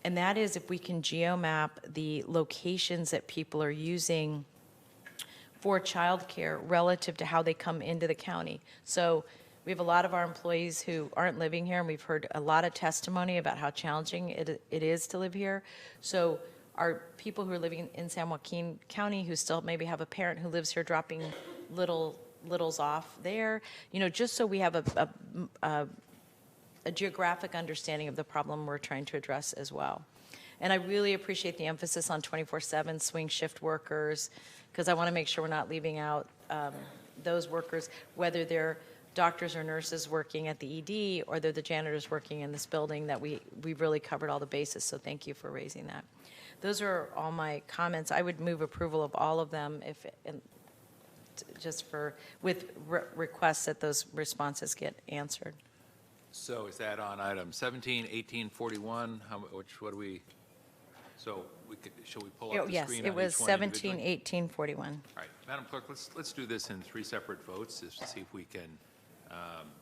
And that is if we can geomap the locations that people are using for childcare relative to how they come into the county. So we have a lot of our employees who aren't living here, and we've heard a lot of testimony about how challenging it is to live here. So our people who are living in San Joaquin County who still maybe have a parent who lives here dropping littles off there, you know, just so we have a geographic understanding of the problem we're trying to address as well. And I really appreciate the emphasis on 24/7 swing shift workers, because I want to make sure we're not leaving out those workers, whether they're doctors or nurses working at the ED or they're the janitors working in this building, that we've really covered all the bases. So thank you for raising that. Those are all my comments. I would move approval of all of them with requests that those responses get answered. So is that on item 17, 18, 41? What do we, so shall we pull up the Yes, screen it on was each one 17, individually? 18, 41. All right, Madam Clerk, let's do this in 3 separate votes just to see if we can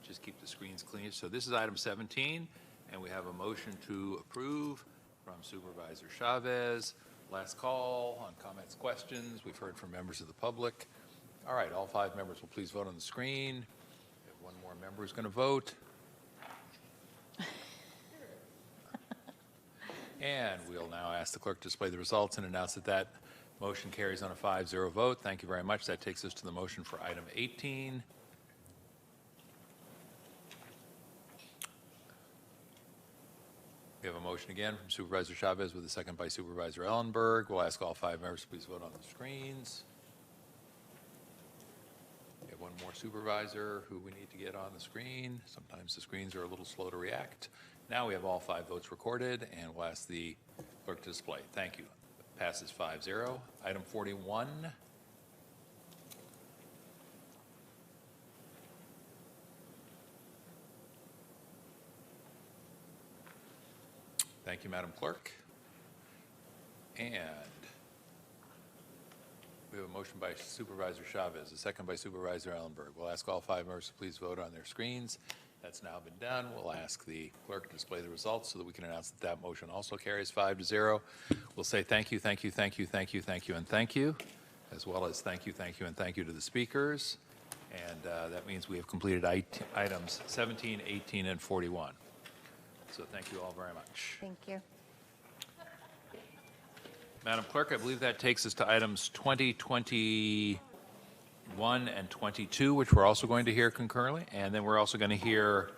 just keep the screens clean. So this is item 17, and we have a motion to approve from Supervisor Chavez. Last call on comments, questions. We've heard from members of the public. All right, all 5 members will please vote on the screen. We have 1 more member who's going to vote. And we'll now ask the clerk to display the results and announce that motion carries on a 5-0 vote. Thank you very much. That takes us to the motion for item 18. We have a motion again from Supervisor Chavez with a second by Supervisor Ellenberg. We'll ask all 5 members to please vote on the screens. We have 1 more supervisor who we need to get on the screen. Sometimes the screens are a little slow to react. Now we have all 5 votes recorded, and we'll ask the clerk to display. Thank you. Passes 5-0. Item 41. Thank you, Madam Clerk. And we have a motion by Supervisor Chavez, a second by Supervisor Ellenberg. We'll ask all 5 members to please vote on their screens. That's now been done. We'll ask the clerk to display the results so that we can announce that that motion also carries 5-0. We'll say thank you, thank you, thank you, thank you, thank you, and thank you, as well as thank you, thank you, and thank you to the speakers. And that means we have completed items 17, 18, and 41. So thank you all very much. Thank you. Madam Clerk, I believe that takes us to items 20, 21, and 22, which we're also going to hear concurrently. And then we're also going to hear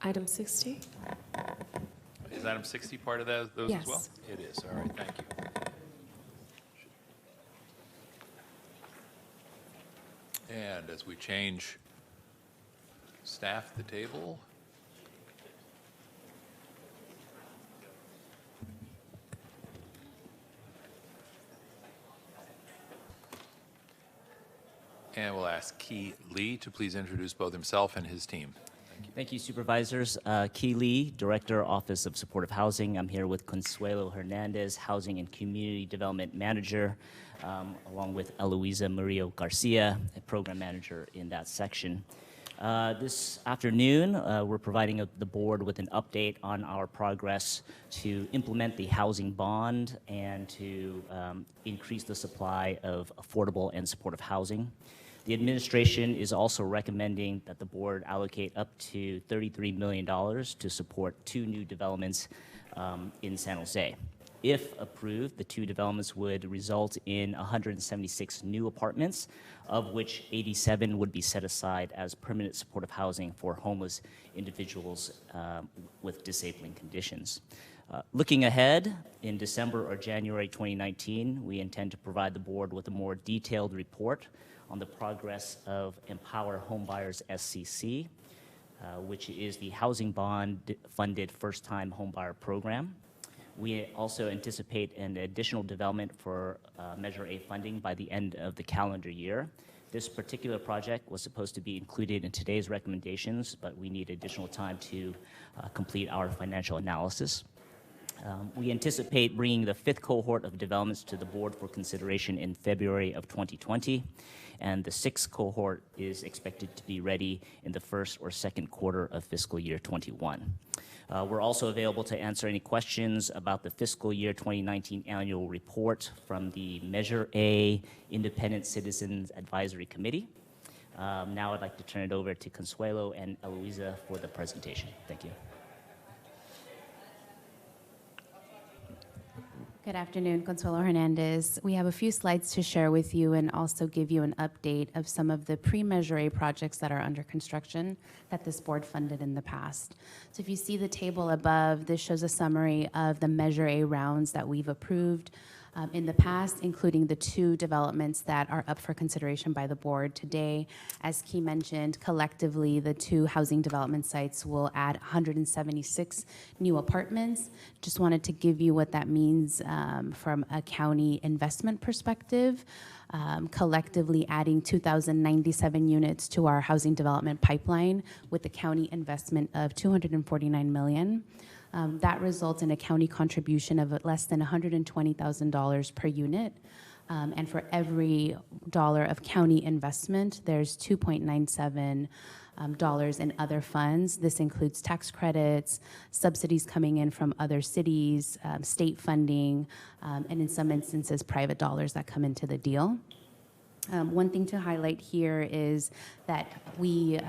Item 60? Is item 60 part of those Yes. as well? It is. All right, thank you. And as we change staff at the table, and we'll ask Key Lee to please introduce both himself and his team. Thank you, Supervisors. Key Lee, Director, Office of Supportive Housing. I'm here with Consuelo Hernandez, Housing and Community Development Manager, along with Eloisa Murillo Garcia, a Program Manager in that section. This afternoon, we're providing the board with an update on our progress to implement the housing bond and to increase the supply of affordable and supportive housing. The administration is also recommending that the board allocate up to $33 million to support 2 new developments in San Jose. If approved, the 2 developments would result in 176 new apartments, of which 87 would be set aside as permanent supportive housing for homeless individuals with disabling conditions. Looking ahead, in December or January 2019, we intend to provide the board with a more detailed report on the progress of Empower Homebuyers SCC, which is the housing bond funded first-time homebuyer program. We also anticipate an additional development for Measure A funding by the end of the calendar year. This particular project was supposed to be included in today's recommendations, but we need additional time to complete our financial analysis. We anticipate bringing the 5th cohort of developments to the board for consideration in February of 2020, and the 6th cohort is expected to be ready in the 1st or 2nd quarter of fiscal year 21. We're also available to answer any questions about the fiscal year 2019 annual report from the Measure A Independent Citizens Advisory Committee. Now I'd like to turn it over to Consuelo and Eloisa for the presentation. Thank you. Good afternoon, Consuelo Hernandez. We have a few slides to share with you and also give you an update of some of the pre-Measure A projects that are under construction that this board funded in the past. So if you see the table above, this shows a summary of the Measure A rounds that we've approved in the past, including the 2 developments that are up for consideration by the board today. As Key mentioned, collectively, the 2 housing development sites will add 176 new apartments. Just wanted to give you what that means from a county investment perspective. Collectively adding 2,097 units to our housing development pipeline with the county investment of $249 million. That results in a county contribution of less than $120,000 per unit. And for every dollar of county investment, there's $2.97 in other funds. This includes tax credits, subsidies coming in from other cities, state funding, and in some instances, private dollars that come into the deal. One thing to highlight here is that we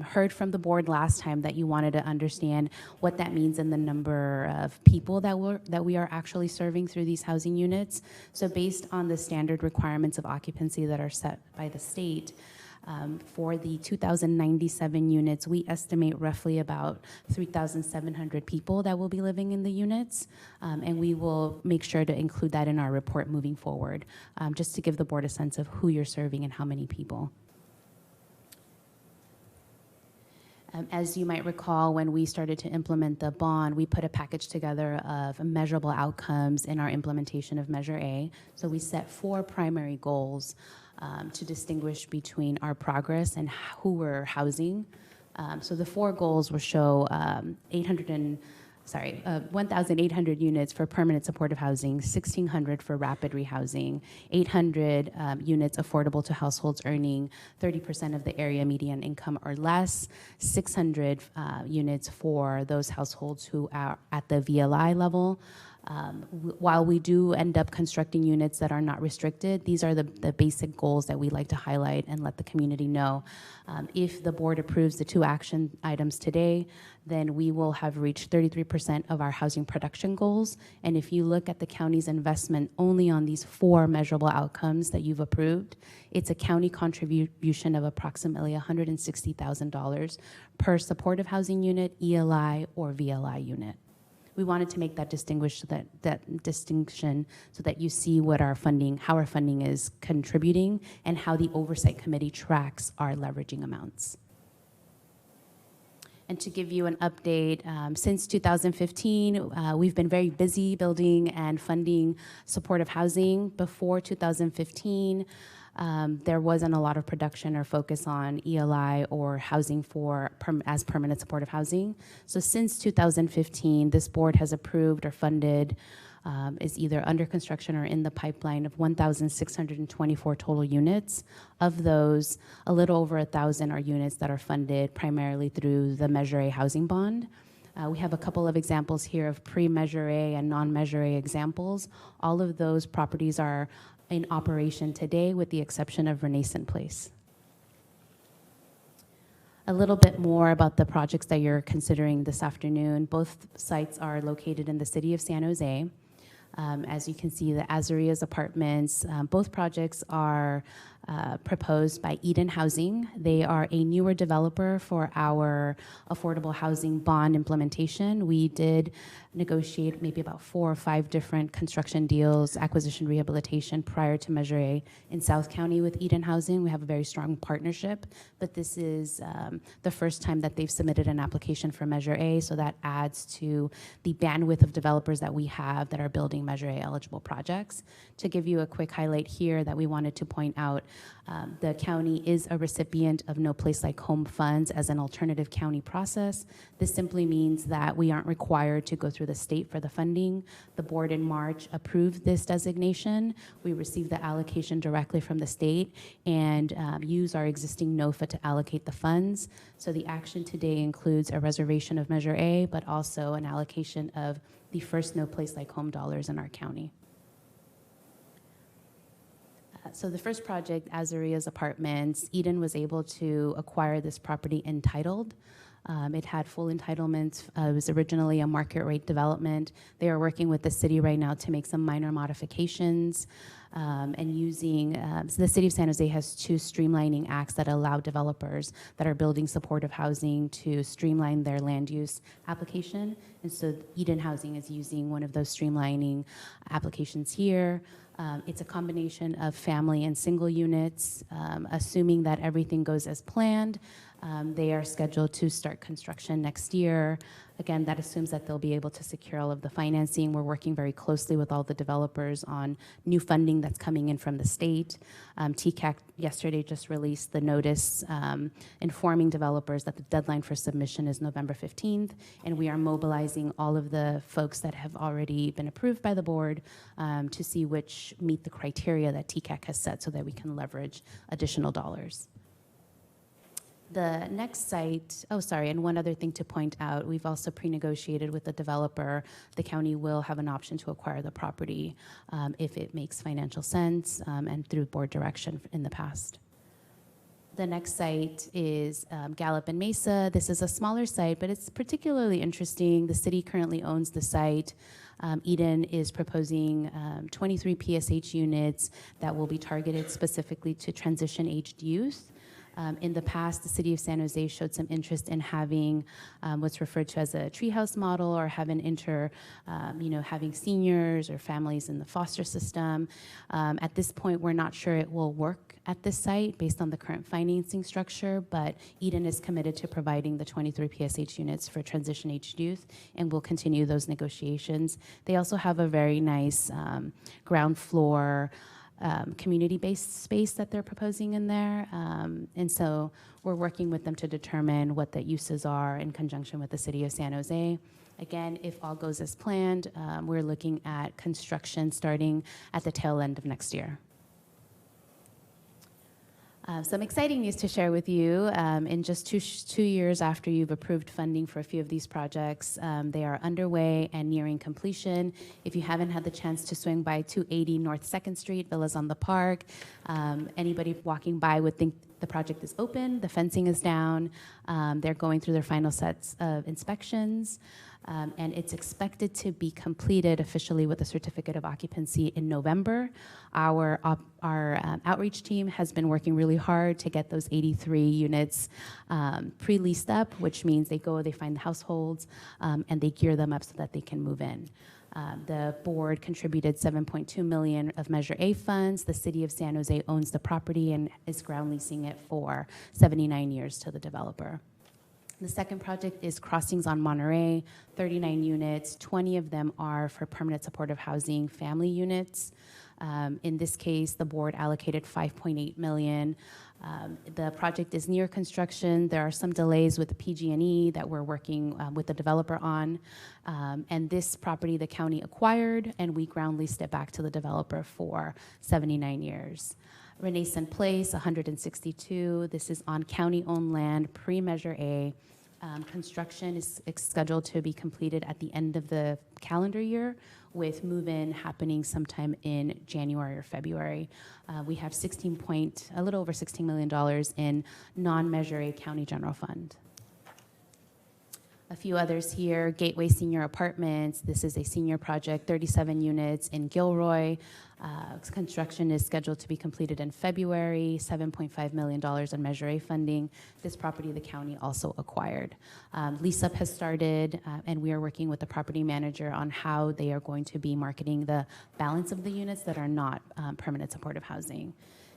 heard from the board last time that you wanted to understand what that means in the number of people that we are actually serving through these housing units. So based on the standard requirements of occupancy that are set by the state, for the 2,097 units, we estimate roughly about 3,700 people that will be living in the units, and we will make sure to include that in our report moving forward, just to give the board a sense of who you're serving and how many people. As you might recall, when we started to implement the bond, we put a package together of measurable outcomes in our implementation of Measure A. So we set 4 primary goals to distinguish between our progress and who we're housing. So the 4 goals will show 1,800 units for permanent supportive housing, 1,600 for rapid rehousing, 800 units affordable to households earning 30% of the area median income or less, 600 units for those households who are at the VLI level. While we do end up constructing units that are not restricted, these are the basic goals that we like to highlight and let the community know. If the board approves the 2 action items today, then we will have reached 33% of our housing production goals. And if you look at the county's investment only on these 4 measurable outcomes that you've approved, it's a county contribution of approximately $160,000 per supportive housing unit, ELI, or VLI unit. We wanted to make that distinction so that you see what our funding, how our funding is contributing, and how the oversight committee tracks our leveraging amounts. And to give you an update, since 2015, we've been very busy building and funding supportive housing. Before 2015, there wasn't a lot of production or focus on ELI or housing for as permanent supportive housing. So since 2015, this board has approved or funded, is either under construction or in the pipeline of 1,624 total units. Of those, a little over 1,000 are units that are funded primarily through the Measure A housing bond. We have a couple of examples here of pre-Measure A and non-Measure A examples. All of those properties are in operation today with the exception of Renaissance Place. A little bit more about the projects that you're considering this afternoon. Both sites are located in the city of San Jose. As you can see, the Azarias Apartments, both projects are proposed by Eden Housing. They are a newer developer for our affordable housing bond implementation. We did negotiate maybe about 4 or 5 different construction deals, acquisition rehabilitation prior to Measure A in South County with Eden Housing. We have a very strong partnership, but this is the first time that they've submitted an application for Measure A, so that adds to the bandwidth of developers that we have that are building Measure A eligible projects. To give you a quick highlight here that we wanted to point out, The county is a recipient of No Place Like Home funds as an alternative county process. This simply means that we aren't required to go through the state for the funding. The board in March approved this designation. We received the allocation directly from the state and use our existing NOFA to allocate the funds. So the action today includes a reservation of Measure A, but also an allocation of the first No Place Like Home dollars in our county. So the first project, Azaria's Apartments, Eden was able to acquire this property entitled. It had full entitlements. It was originally a market rate development. They are working with the city right now to make some minor modifications and using, so the city of San Jose has 2 streamlining acts that allow developers that are building supportive housing to streamline their land use application. And so Eden Housing is using one of those streamlining applications here. It's a combination of family and single units. Assuming that everything goes as planned, they are scheduled to start construction next year. Again, that assumes that they'll be able to secure all of the financing. We're working very closely with all the developers on new funding that's coming in from the state. TCAC yesterday just released the notice informing developers that the deadline for submission is November 15th, and we are mobilizing all of the folks that have already been approved by the board to see which meet the criteria that TCAC has set so that we can leverage additional dollars. The next site, and one other thing to point out, we've also pre-negotiated with the developer. The county will have an option to acquire the property if it makes financial sense and through board direction in the past. The next site is Gallup and Mesa. This is a smaller site, but it's particularly interesting. The city currently owns the site. Eden is proposing 23 PSH units that will be targeted specifically to transition-aged youth. In the past, the city of San Jose showed some interest in having what's referred to as a treehouse model, or having having seniors or families in the foster system. At this point, we're not sure it will work at this site based on the current financing structure, but Eden is committed to providing the 23 PSH units for transition-aged youth, and we'll continue those negotiations. They also have a very nice ground floor community-based space that they're proposing in there. And so we're working with them to determine what the uses are in conjunction with the city of San Jose. Again, if all goes as planned, we're looking at construction starting at the tail end of next year. Some exciting news to share with you. In just two years after you've approved funding for a few of these projects, they are underway and nearing completion. If you haven't had the chance to swing by 280 North 2nd Street, Villas on the Park, anybody walking by would think the project is open, the fencing is down, they're going through their final sets of inspections. And it's expected to be completed officially with a certificate of occupancy in November. Our outreach team has been working really hard to get those 83 units pre-leased up, which means they find the households, and they gear them up so that they can move in. The board contributed $7.2 million of Measure A funds. The city of San Jose owns the property and is ground leasing it for 79 years to the developer. The second project is Crossings on Monterey, 39 units. 20 of them are for permanent supportive housing family units. In this case, the board allocated $5.8 million. The project is near construction. There are some delays with the PG&E that we're working with the developer on. And this property the county acquired, and we ground leased it back to the developer for 79 years. Renaissance Place, 162. This is on county-owned land, pre-Measure A. Construction is scheduled to be completed at the end of the calendar year, with move-in happening sometime in January or February. We have a little over $16 million in non-Measure A county general fund. A few others here, Gateway Senior Apartments. This is a senior project, 37 units in Gilroy. Construction is scheduled to be completed in February, $7.5 million in Measure A funding. This property the county also acquired. Lease-up has started, and we are working with the property manager on how they are going to be marketing the balance of the units that are not permanent supportive housing.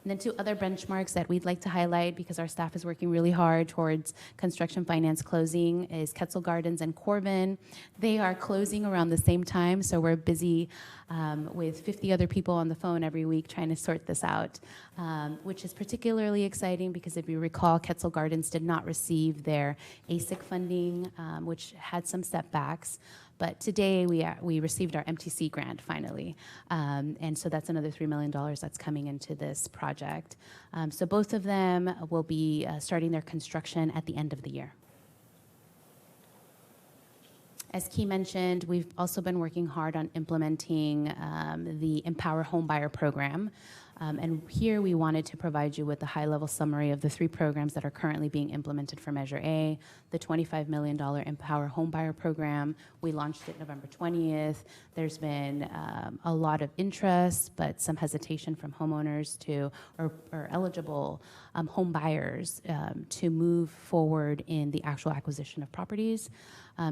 And then two other benchmarks that we'd like to highlight because our staff is working really hard towards construction finance closing is Quetzal Gardens and Corbin. They are closing around the same time, so we're busy with 50 other people on the phone every week trying to sort this out, which is particularly exciting because if you recall, Quetzal Gardens did not receive their ASIC funding, which had some setbacks. But today we received our MTC grant finally, and so that's another $3 million that's coming into this project. So both of them will be starting their construction at the end of the year. As Key mentioned, we've also been working hard on implementing the Empower Homebuyer program. And here we wanted to provide you with a high-level summary of the 3 programs that are currently being implemented for Measure A. The $25 million Empower Homebuyer program, we launched it November 20th. There's been a lot of interest, but some hesitation from homeowners or eligible home buyers to move forward in the actual acquisition of properties.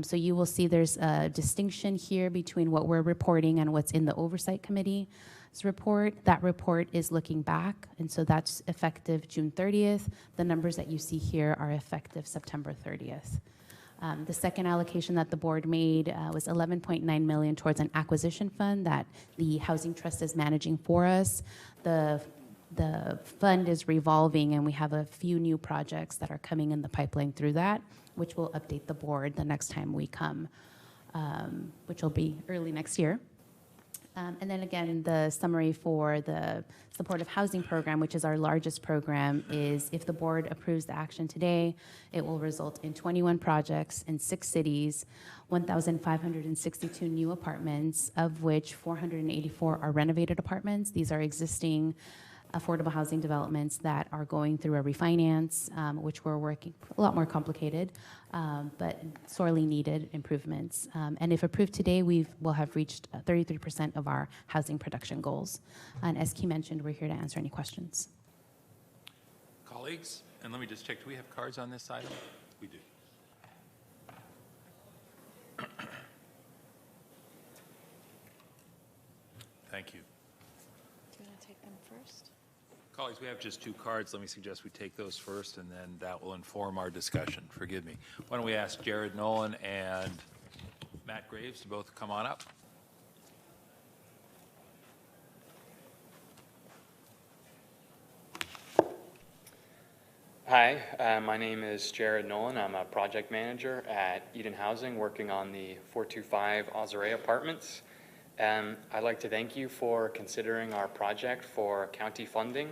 So you will see there's a distinction here between what we're reporting and what's in the Oversight Committee's report. That report is looking back, and so that's effective June 30th. The numbers that you see here are effective September 30th. The second allocation that the board made was $11.9 million towards an acquisition fund that the Housing Trust is managing for us. The fund is revolving, and we have a few new projects that are coming in the pipeline through that, which will update the board the next time we come, which will be early next year. And then again, the summary for the supportive housing program, which is our largest program, is if the board approves the action today, it will result in 21 projects in 6 cities, 1,562 new apartments, of which 484 are renovated apartments. These are existing affordable housing developments that are going through a refinance, which we're working, a lot more complicated, but sorely needed improvements. And if approved today, will have reached 33% of our housing production goals. And as Key mentioned, we're here to answer any questions. Colleagues, and let me just check, do we have cards on this item? We do. Thank you. Do you want to take them first? Colleagues, we have just 2 cards. Let me suggest we take those first, and then that will inform our discussion. Forgive me. Why don't we ask Jared Nolan and Matt Graves to both come on up. Hi, my name is Jared Nolan. I'm a project manager at Eden Housing working on the 425 Ozare Apartments. I'd like to thank you for considering our project for county funding.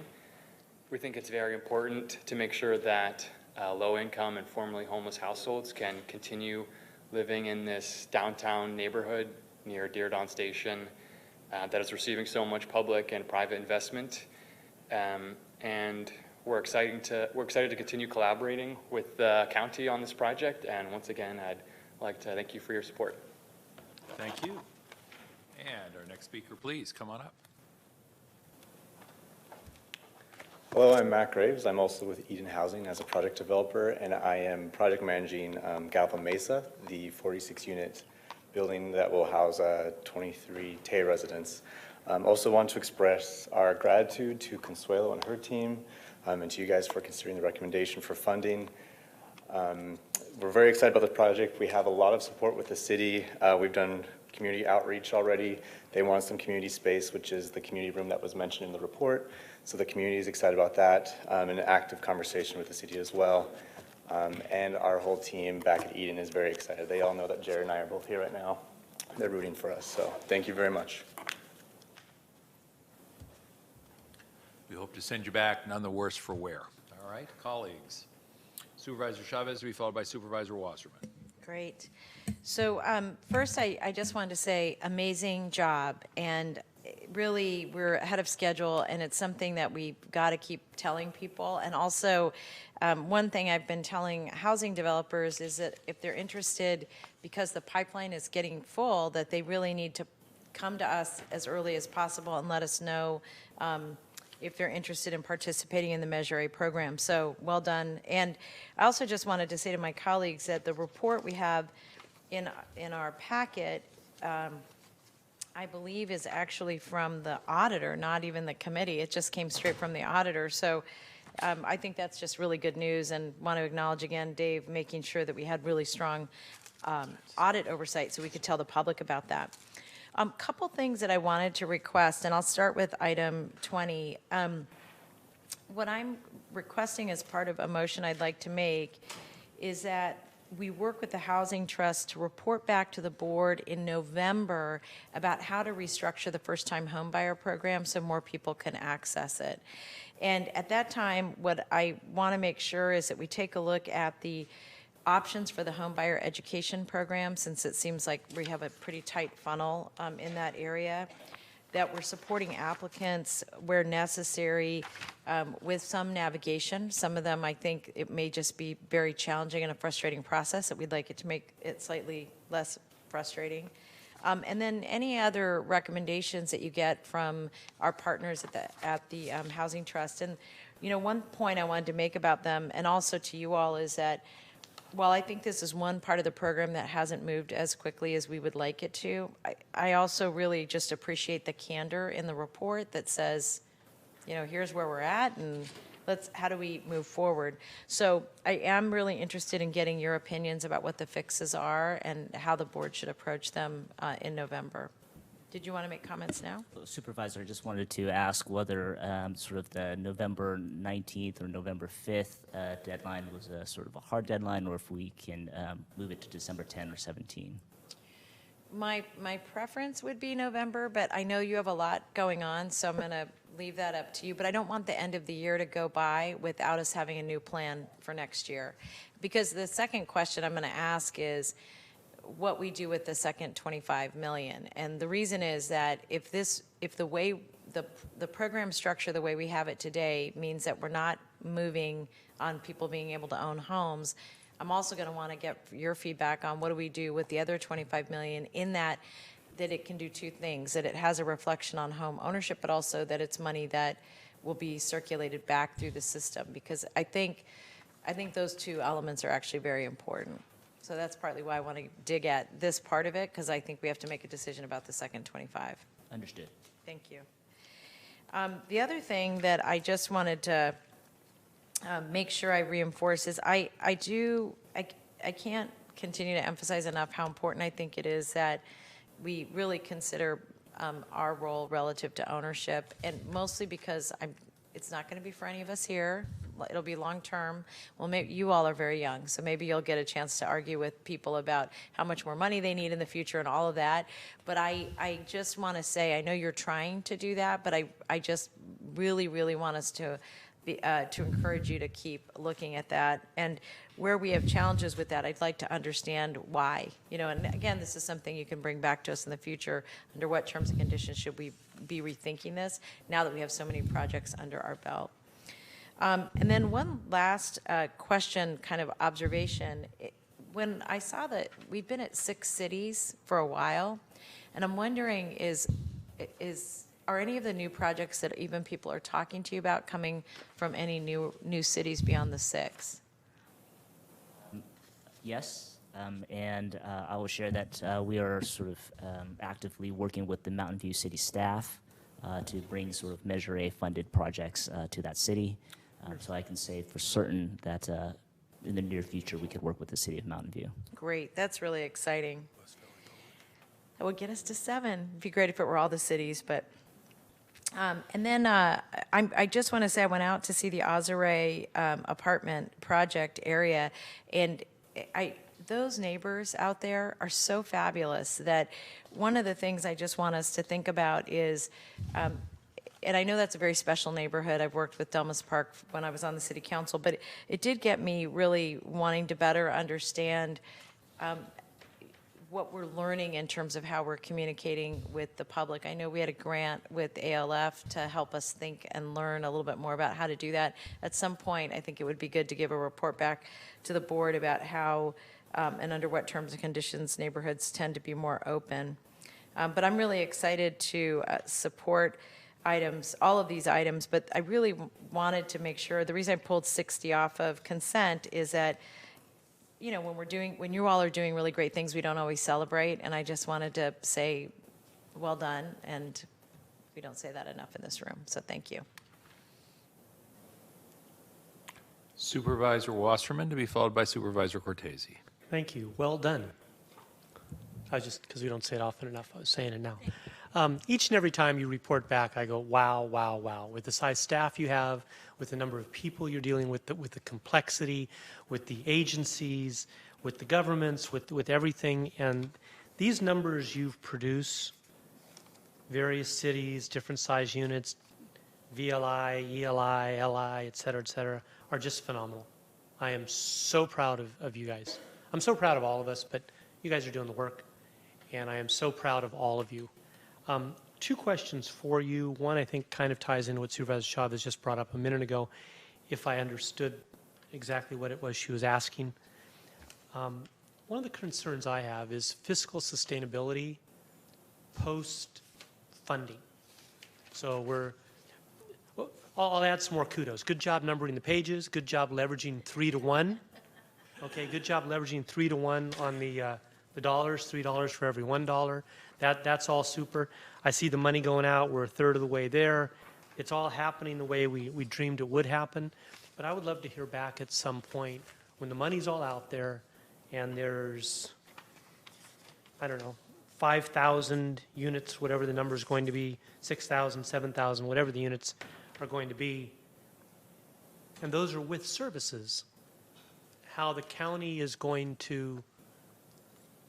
We think it's very important to make sure that low-income and formerly homeless households can continue living in this downtown neighborhood near Diridon Station that is receiving so much public and private investment. And we're excited to continue collaborating with the county on this project. And once again, I'd like to thank you for your support. Thank you. And our next speaker, please, come on up. Hello, I'm Matt Graves. I'm also with Eden Housing as a project developer, and I am project managing Galva Mesa, the 46-unit building that will house 23 TEI residents. Also want to express our gratitude to Consuelo and her team, and to you guys for considering the recommendation for funding. We're very excited about the project. We have a lot of support with the city. We've done community outreach already. They want some community space, which is the community room that was mentioned in the report. So the community is excited about that, and an active conversation with the city as well. And our whole team back at Eden is very excited. They all know that Jared and I are both here right now. They're rooting for us, so thank you very much. We hope to send you back none the worse for wear. All right, colleagues. Supervisor Chavez will be followed by Supervisor Wasserman. Great. So first, I just wanted to say amazing job. And really, we're ahead of schedule, and it's something that we've got to keep telling people. And also, one thing I've been telling housing developers is that if they're interested, because the pipeline is getting full, that they really need to come to us as early as possible and let us know if they're interested in participating in the Measure A program. So well done. And I also just wanted to say to my colleagues that the report we have in our packet I believe, is actually from the auditor, not even the committee. It just came straight from the auditor. So I think that's just really good news, and want to acknowledge again, Dave, making sure that we had really strong audit oversight so we could tell the public about that. Couple things that I wanted to request, and I'll start with item 20. What I'm requesting as part of a motion I'd like to make is that we work with the Housing Trust to report back to the board in November about how to restructure the first-time homebuyer program so more people can access it. And at that time, what I want to make sure is that we take a look at the options for the homebuyer education program, since it seems like we have a pretty tight funnel in that area, that we're supporting applicants where necessary with some navigation. Some of them, I think it may just be very challenging and a frustrating process, that we'd like it to make it slightly less frustrating. And then any other recommendations that you get from our partners at the Housing Trust. And, you know, one point I wanted to make about them, and also to you all, is that while I think this is one part of the program that hasn't moved as quickly as we would like it to, I also really just appreciate the candor in the report that says, you know, here's where we're at, and how do we move forward? So I am really interested in getting your opinions about what the fixes are and how the board should approach them in November. Did you want to make comments now? Supervisor, I just wanted to ask whether sort of the November 19th or November 5th deadline was a sort of a hard deadline, or if we can move it to December 10 or 17. My preference would be November, but I know you have a lot going on, so I'm going to leave that up to you. But I don't want the end of the year to go by without us having a new plan for next year. Because the second question I'm going to ask is what we do with the second 25 million. And the reason is that if the way the program structure the way we have it today means that we're not moving on people being able to own homes, I'm also going to want to get your feedback on what do we do with the other 25 million, in that it can do two things: that it has a reflection on home ownership, but also that it's money that will be circulated back through the system. Because I think those two elements are actually very important. So that's partly why I want to dig at this part of it, because I think we have to make a decision about the second 25. Understood. Thank you. The other thing that I just wanted to make sure I reinforce is I can't continue to emphasize enough how important I think it is that we really consider our role relative to ownership, and mostly because it's not going to be for any of us here. It'll be long-term. Well, maybe you all are very young, so maybe you'll get a chance to argue with people about how much more money they need in the future and all of that. But I just want to say, I know you're trying to do that, but I just really, really want us to encourage you to keep looking at that. And where we have challenges with that, I'd like to understand why. You know, and again, this is something you can bring back to us in the future. Under what terms and conditions should we be rethinking this now that we have so many projects under our belt? And then one last question, kind of observation. When I saw that we've been at 6 cities for a while, and I'm wondering are any of the new projects that even people are talking to you about coming from any new cities beyond the 6? Yes, and I will share that we are sort of actively working with the Mountain View City staff to bring sort of Measure A funded projects to that city. So I can say for certain that in the near future we could work with the city of Mountain View. Great, that's really exciting. That would get us to 7. It'd be great if it were all the cities, but. And then I just want to say I went out to see the Ozare apartment project area, and those neighbors out there are so fabulous that one of the things I just want us to think about is, and I know that's a very special neighborhood. I've worked with Delmas Park when I was on the city council, but it did get me really wanting to better understand what we're learning in terms of how we're communicating with the public. I know we had a grant with ALF to help us think and learn a little bit more about how to do that. At some point, I think it would be good to give a report back to the board about how and under what terms and conditions neighborhoods tend to be more open. But I'm really excited to support all of these items, but I really wanted to make sure, the reason I pulled 60 off of consent is that, you know, when you all are doing really great things, we don't always celebrate, and I just wanted to say well done, and we don't say that enough in this room, so thank you. Supervisor Wasserman to be followed by Supervisor Cortese. Thank you. Well done. I was just, because we don't say it often enough, I was saying it now. Each and every time you report back, I go, wow, wow, wow. With the size staff you have, with the number of people you're dealing with the complexity, with the agencies, with the governments, with everything. And these numbers you've produced, various cities, different size units, VLI, ELI, LI, et cetera, are just phenomenal. I am so proud of you guys. I'm so proud of all of us, but you guys are doing the work, and I am so proud of all of you. Two questions for you. One, I think, kind of ties into what Supervisor Chavez just brought up a minute ago, if I understood exactly what it was she was asking. One of the concerns I have is fiscal sustainability post-funding. So I'll add some more kudos. Good job numbering the pages. Good job leveraging 3 to 1. Okay, good job leveraging 3 to 1 on the dollars, $3 for every $1. That's all super. I see the money going out. We're a third of the way there. It's all happening the way we dreamed it would happen. But I would love to hear back at some point when the money's all out there and there's, I don't know, 5,000 units, whatever the number is going to be, 6,000, 7,000, whatever the units are going to be, and those are with services, how the county is going to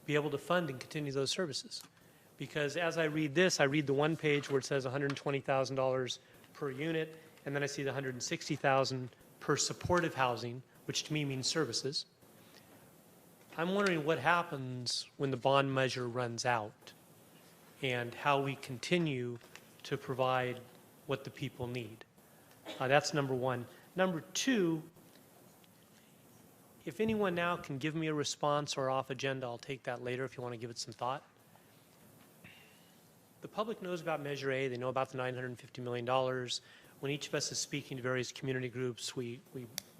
be able to fund and continue those services. Because as I read this, I read the one page where it says $120,000 per unit, and then I see the $160,000 per supportive housing, which to me means services. I'm wondering what happens when the bond measure runs out and how we continue to provide what the people need. That's number one. Number two, if anyone now can give me a response or off agenda, I'll take that later if you want to give it some thought. The public knows about Measure A. They know about the $950 million. When each of us is speaking to various community groups, we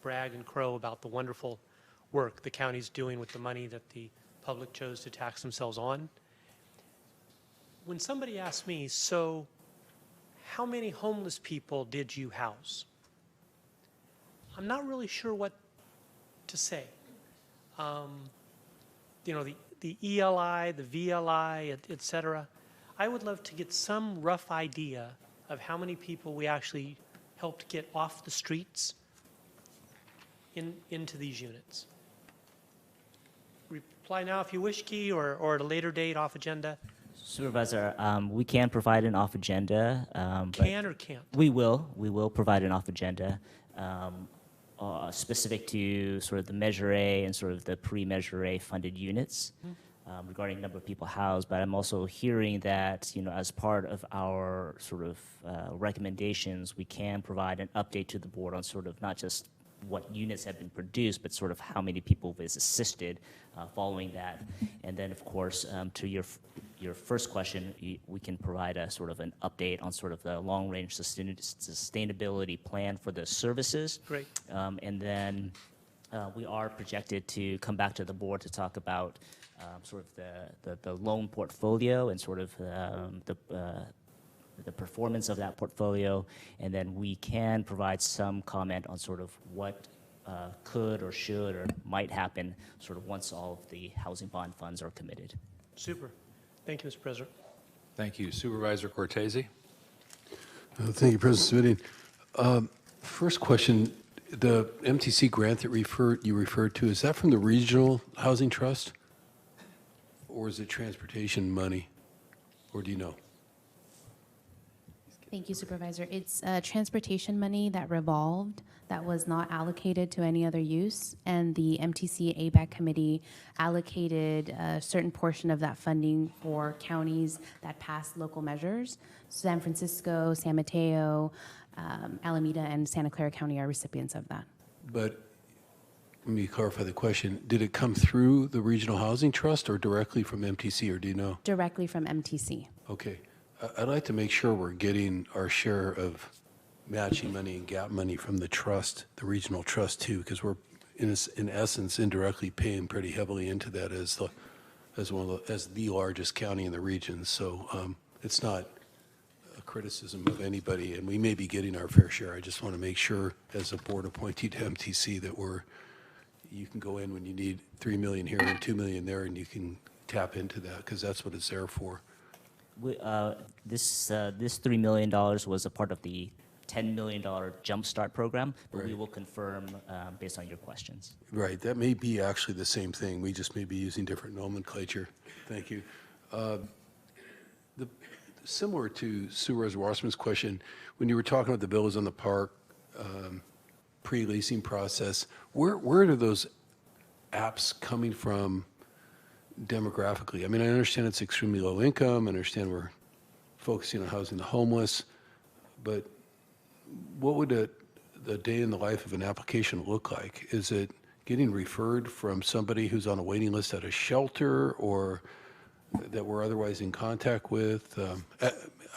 brag and crow about the wonderful work the county's doing with the money that the public chose to tax themselves on. When somebody asks me, so how many homeless people did you house? I'm not really sure what to say. You know, the ELI, the VLI, et cetera. I would love to get some rough idea of how many people we actually helped get off the streets into these units. Reply now if you wish, Key, or at a later date off agenda. Supervisor, we can provide an off agenda. Can or can't? We will provide an off agenda specific to sort of the Measure A and sort of the pre-Measure A funded units regarding number of people housed. But I'm also hearing that, you know, as part of our sort of recommendations, we can provide an update to the board on sort of not just what units have been produced, but sort of how many people is assisted following that. And then, of course, to your first question, we can provide a sort of an update on sort of the long-range sustainability plan for the services. Great. And then we are projected to come back to the board to talk about sort of the loan portfolio and sort of the performance of that portfolio, and then we can provide some comment on sort of what could or should or might happen sort of once all of the housing bond funds are committed. Super. Thank you, Mr. President. Thank you. Supervisor Cortese. Thank you, President Simitian. First question, the MTC grant that you referred to, is that from the Regional Housing Trust? Or is it transportation money? Or do you know? Thank you, Supervisor. It's transportation money that revolved that was not allocated to any other use, and the MTC ABAC committee allocated a certain portion of that funding for counties that passed local measures. San Francisco, San Mateo, Alameda, and Santa Clara County are recipients of that. But let me clarify the question. Did it come through the Regional Housing Trust or directly from MTC, or do you know? Directly from MTC. Okay. I'd like to make sure we're getting our share of matching money and gap money from the trust, the regional trust too, because we're in essence indirectly paying pretty heavily into that as the largest county in the region. So it's not a criticism of anybody, and we may be getting our fair share. I just want to make sure, as a board appointee to MTC, that you can go in when you need 3 million here and 2 million there, and you can tap into that, because that's what it's there for. This $3 million was a part of the $10 million Jumpstart program, but we will confirm based on your questions. Right, that may be actually the same thing. We just may be using different nomenclature. Thank you. Similar to Supervisor Wasserman's question, when you were talking about the villas on the park, pre-leasing process, where are those apps coming from demographically? I mean, I understand it's extremely low income. I understand we're focusing on housing the homeless, but what would the day in the life of an application look like? Is it getting referred from somebody who's on a waiting list at a shelter or that we're otherwise in contact with? I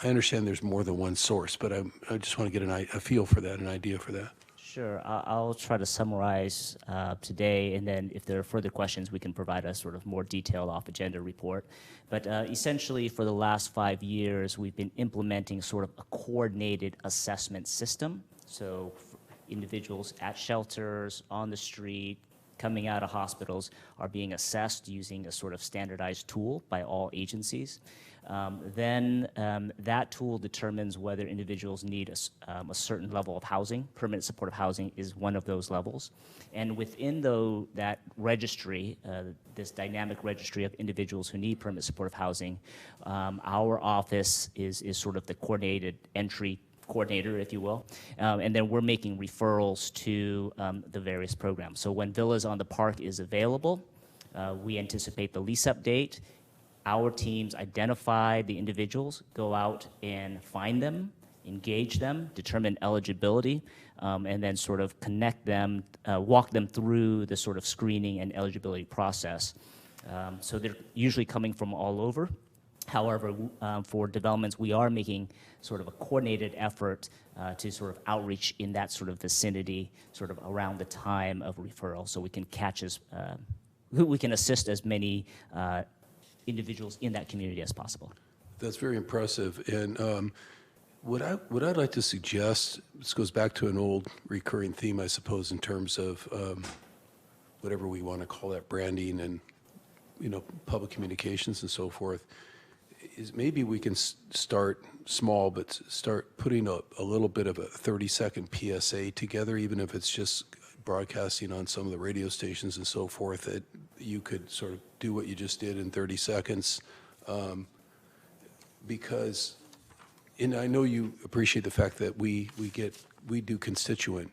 understand there's more than one source, but I just want to get a feel for that, an idea for that. Sure. I'll try to summarize today, and then if there are further questions, we can provide a sort of more detailed off-agenda report. But essentially, for the last 5 years, we've been implementing sort of a coordinated assessment system. So individuals at shelters, on the street, coming out of hospitals are being assessed using a sort of standardized tool by all agencies. Then that tool determines whether individuals need a certain level of housing. Permanent supportive housing is one of those levels. And within that registry, this dynamic registry of individuals who need permanent supportive housing, our office is sort of the coordinated entry coordinator, if you will, and then we're making referrals to the various programs. So when Villas on the Park is available, we anticipate the lease-up date. Our teams identify the individuals, go out and find them, engage them, determine eligibility, and then sort of connect them, walk them through the sort of screening and eligibility process. So they're usually coming from all over. However, for developments, we are making sort of a coordinated effort to sort of outreach in that sort of vicinity, sort of around the time of referral, so we can we can assist as many individuals in that community as possible. That's very impressive. And what I'd like to suggest, this goes back to an old recurring theme, I suppose, in terms of whatever we want to call that, branding and public communications and so forth, is maybe we can start small, but start putting a little bit of a 30-second PSA together, even if it's just broadcasting on some of the radio stations and so forth, that you could sort of do what you just did in 30 seconds. Because, and I know you appreciate the fact that we do constituent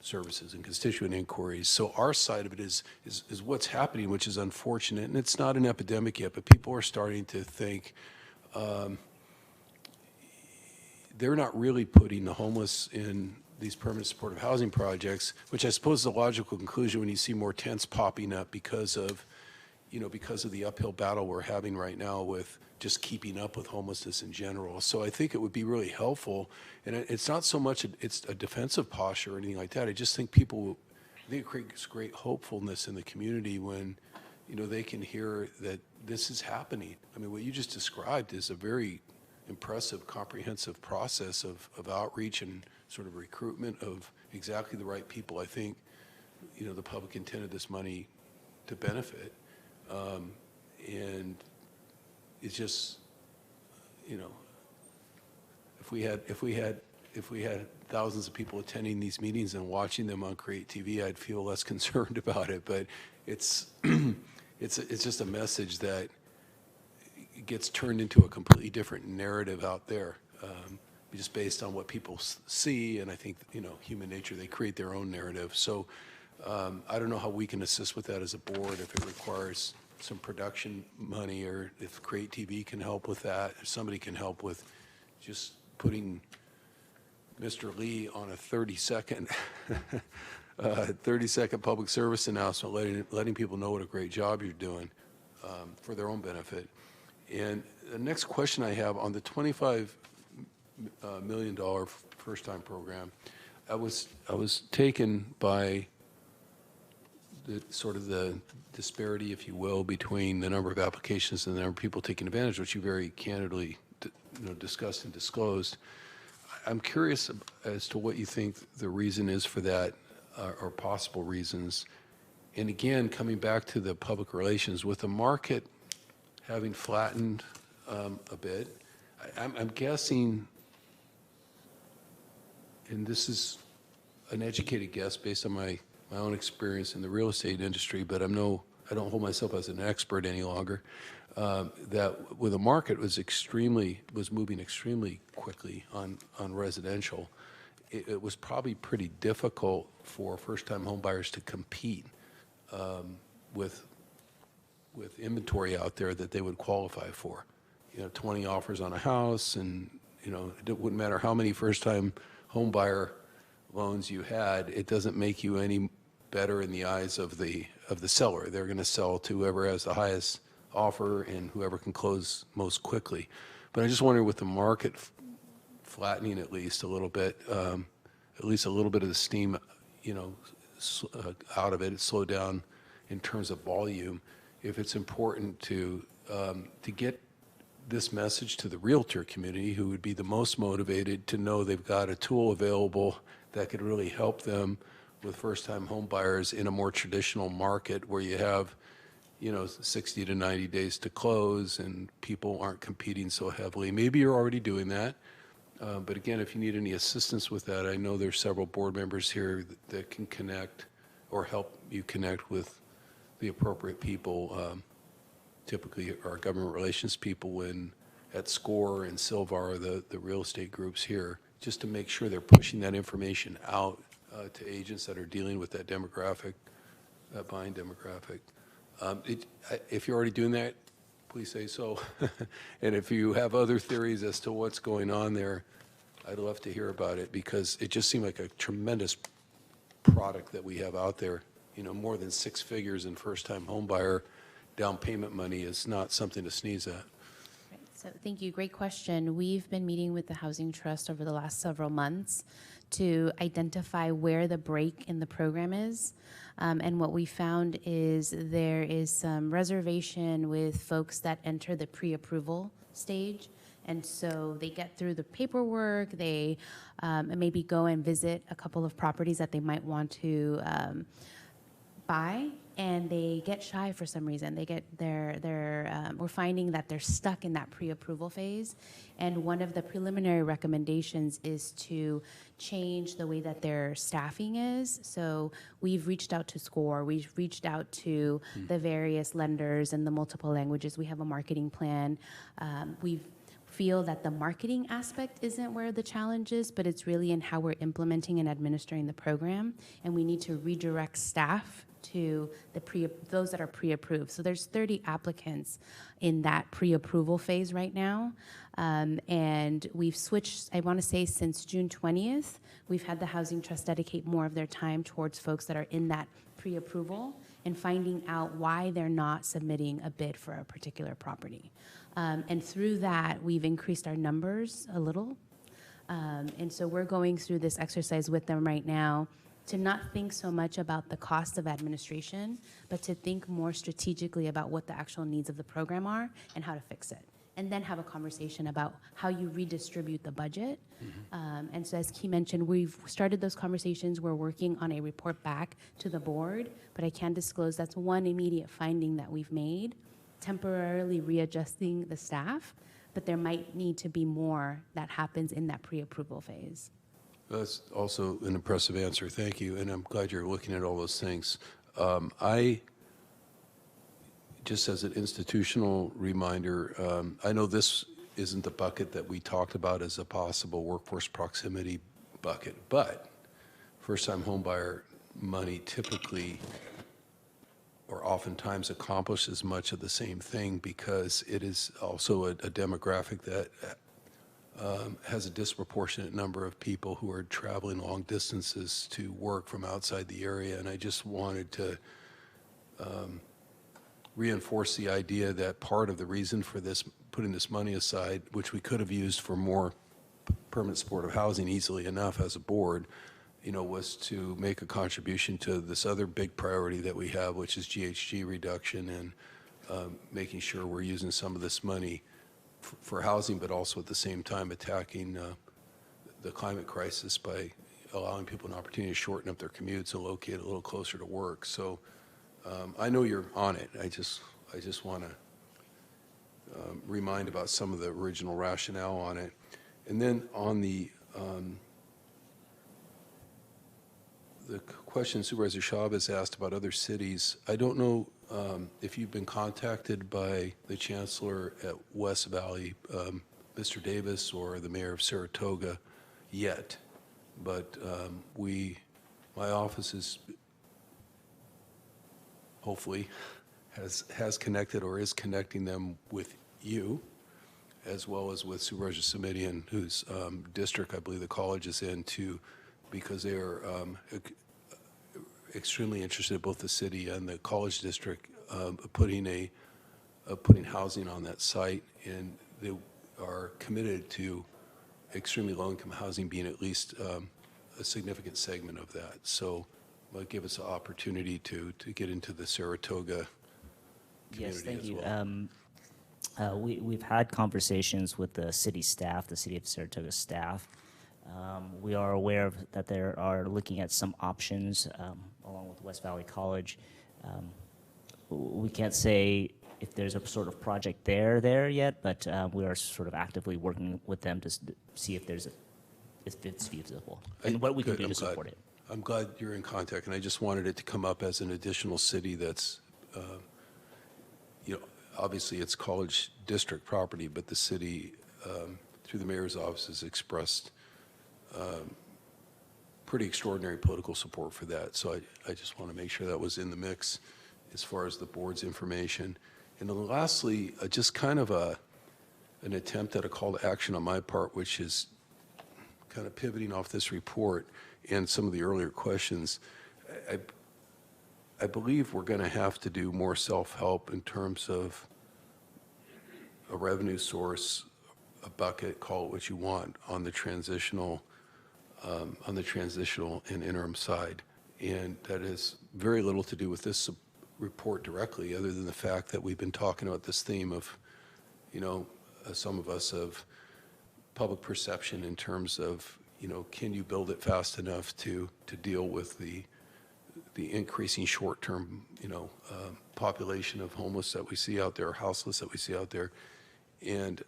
services and constituent inquiries. So our side of it is what's happening, which is unfortunate, and it's not an epidemic yet, but people are starting to think they're not really putting the homeless in these permanent supportive housing projects, which I suppose is a logical conclusion when you see more tents popping up because of the uphill battle we're having right now with just keeping up with homelessness in general. So I think it would be really helpful, and it's not so much it's a defensive posture or anything like that. I just think it creates great hopefulness in the community when they can hear that this is happening. I mean, what you just described is a very impressive, comprehensive process of outreach and sort of recruitment of exactly the right people. I think the public intended this money to benefit, and it's just if we had thousands of people attending these meetings and watching them on Create TV, I'd feel less concerned about it. But it's just a message that gets turned into a completely different narrative out there, just based on what people see. And I think human nature, they create their own narrative. So I don't know how we can assist with that as a board, if it requires some production money, or if Create TV can help with that, if somebody can help with just putting Mr. Lee on a 30-second public service announcement, letting people know what a great job you're doing for their own benefit. And the next question I have on the $25 million first-time program, I was taken by the disparity, if you will, between the number of applications and the number of people taking advantage, which you very candidly discussed and disclosed. I'm curious as to what you think the reason is for that, or possible reasons. And again, coming back to the public relations, with the market having flattened a bit, I'm guessing, and this is an educated guess based on my own experience in the real estate industry, but I don't hold myself as an expert any longer, that with the market was moving extremely quickly on residential, it was probably pretty difficult for first-time home buyers to compete with inventory out there that they would qualify for. 20 offers on a house, and it wouldn't matter how many first-time home buyer loans you had, it doesn't make you any better in the eyes of the seller. They're going to sell to whoever has the highest offer and whoever can close most quickly. But I just wonder, with the market flattening at least a little bit, at least a little bit of the steam, out of it, slowed down in terms of volume, if it's important to get this message to the realtor community, who would be the most motivated to know they've got a tool available that could really help them with first-time home buyers in a more traditional market where you have 60 to 90 days to close and people aren't competing so heavily. Maybe you're already doing that. But again, if you need any assistance with that, I know there's several board members here that can connect or help you connect with the appropriate people. Typically our government relations people at SCORE and Silvar, the real estate groups here, just to make sure they're pushing that information out to agents that are dealing with that demographic, that buying demographic. If you're already doing that, please say so. And if you have other theories as to what's going on there, I'd love to hear about it, because it just seemed like a tremendous product that we have out there. More than 6 figures in first-time home buyer down payment money is not something to sneeze at. So thank you. Great question. We've been meeting with the Housing Trust over the last several months to identify where the break in the program is. And what we found is there is some reservation with folks that enter the pre-approval stage. And so they get through the paperwork, they maybe go and visit a couple of properties that they might want to buy, and they get shy for some reason. We're finding that they're stuck in that pre-approval phase. And one of the preliminary recommendations is to change the way that their staffing is. So we've reached out to SCORE, we've reached out to the various lenders in the multiple languages. We have a marketing plan. We feel that the marketing aspect isn't where the challenge is, but it's really in how we're implementing and administering the program. And we need to redirect staff to those that are pre-approved. So there's 30 applicants in that pre-approval phase right now. And we've switched, I want to say since June 20th, we've had the Housing Trust dedicate more of their time towards folks that are in that pre-approval and finding out why they're not submitting a bid for a particular property. And through that, we've increased our numbers a little. And so we're going through this exercise with them right now to not think so much about the cost of administration, but to think more strategically about what the actual needs of the program are and how to fix it. And then have a conversation about how you redistribute the budget. And so as Key mentioned, we've started those conversations. We're working on a report back to the board, but I can disclose that's one immediate finding that we've made, temporarily readjusting the staff, but there might need to be more that happens in that pre-approval phase. That's also an impressive answer. Thank you. And I'm glad you're looking at all those things. Just as an institutional reminder, I know this isn't the bucket that we talked about as a possible workforce proximity bucket, but first-time homebuyer money typically or oftentimes accomplishes much of the same thing, because it is also a demographic that has a disproportionate number of people who are traveling long distances to work from outside the area. And I just wanted to reinforce the idea that part of the reason for this, putting this money aside, which we could have used for more permanent supportive housing easily enough as a board, was to make a contribution to this other big priority that we have, which is GHG reduction, and making sure we're using some of this money for housing, but also at the same time attacking the climate crisis by allowing people an opportunity to shorten up their commutes and locate a little closer to work. So I know you're on it. I just want to remind about some of the original rationale on it. And then on the question Supervisor Chavez asked about other cities, I don't know if you've been contacted by the Chancellor at West Valley, Mr. Davis, or the Mayor of Saratoga yet, but my office is hopefully has connected or is connecting them with you, as well as with Supervisor Simitian, whose district I believe the college is in, too, because they are extremely interested, both the city and the college district, putting housing on that site, and they are committed to extremely low-income housing being at least a significant segment of that. So it might give us an opportunity to get into the Saratoga community Yes, thank as you. well. We've had conversations with the city staff, the City of Saratoga staff. We are aware that they are looking at some options along with West Valley College. We can't say if there's a sort of project there yet, but we are sort of actively working with them to see if it's feasible and what we can do to support it. I'm glad you're in contact, and I just wanted it to come up as an additional city that's, obviously it's college district property, but the city, through the mayor's office, has expressed pretty extraordinary political support for that. So I just want to make sure that was in the mix as far as the board's information. And then lastly, just kind of an attempt at a call to action on my part, which is kind of pivoting off this report and some of the earlier questions. I believe we're going to have to do more self-help in terms of a revenue source, a bucket, call it what you want, on the transitional and interim side. And that has very little to do with this report directly, other than the fact that we've been talking about this theme of, some of us, of public perception in terms of, can you build it fast enough to deal with the increasing short-term, population of homeless that we see out there, houseless that we see out there. And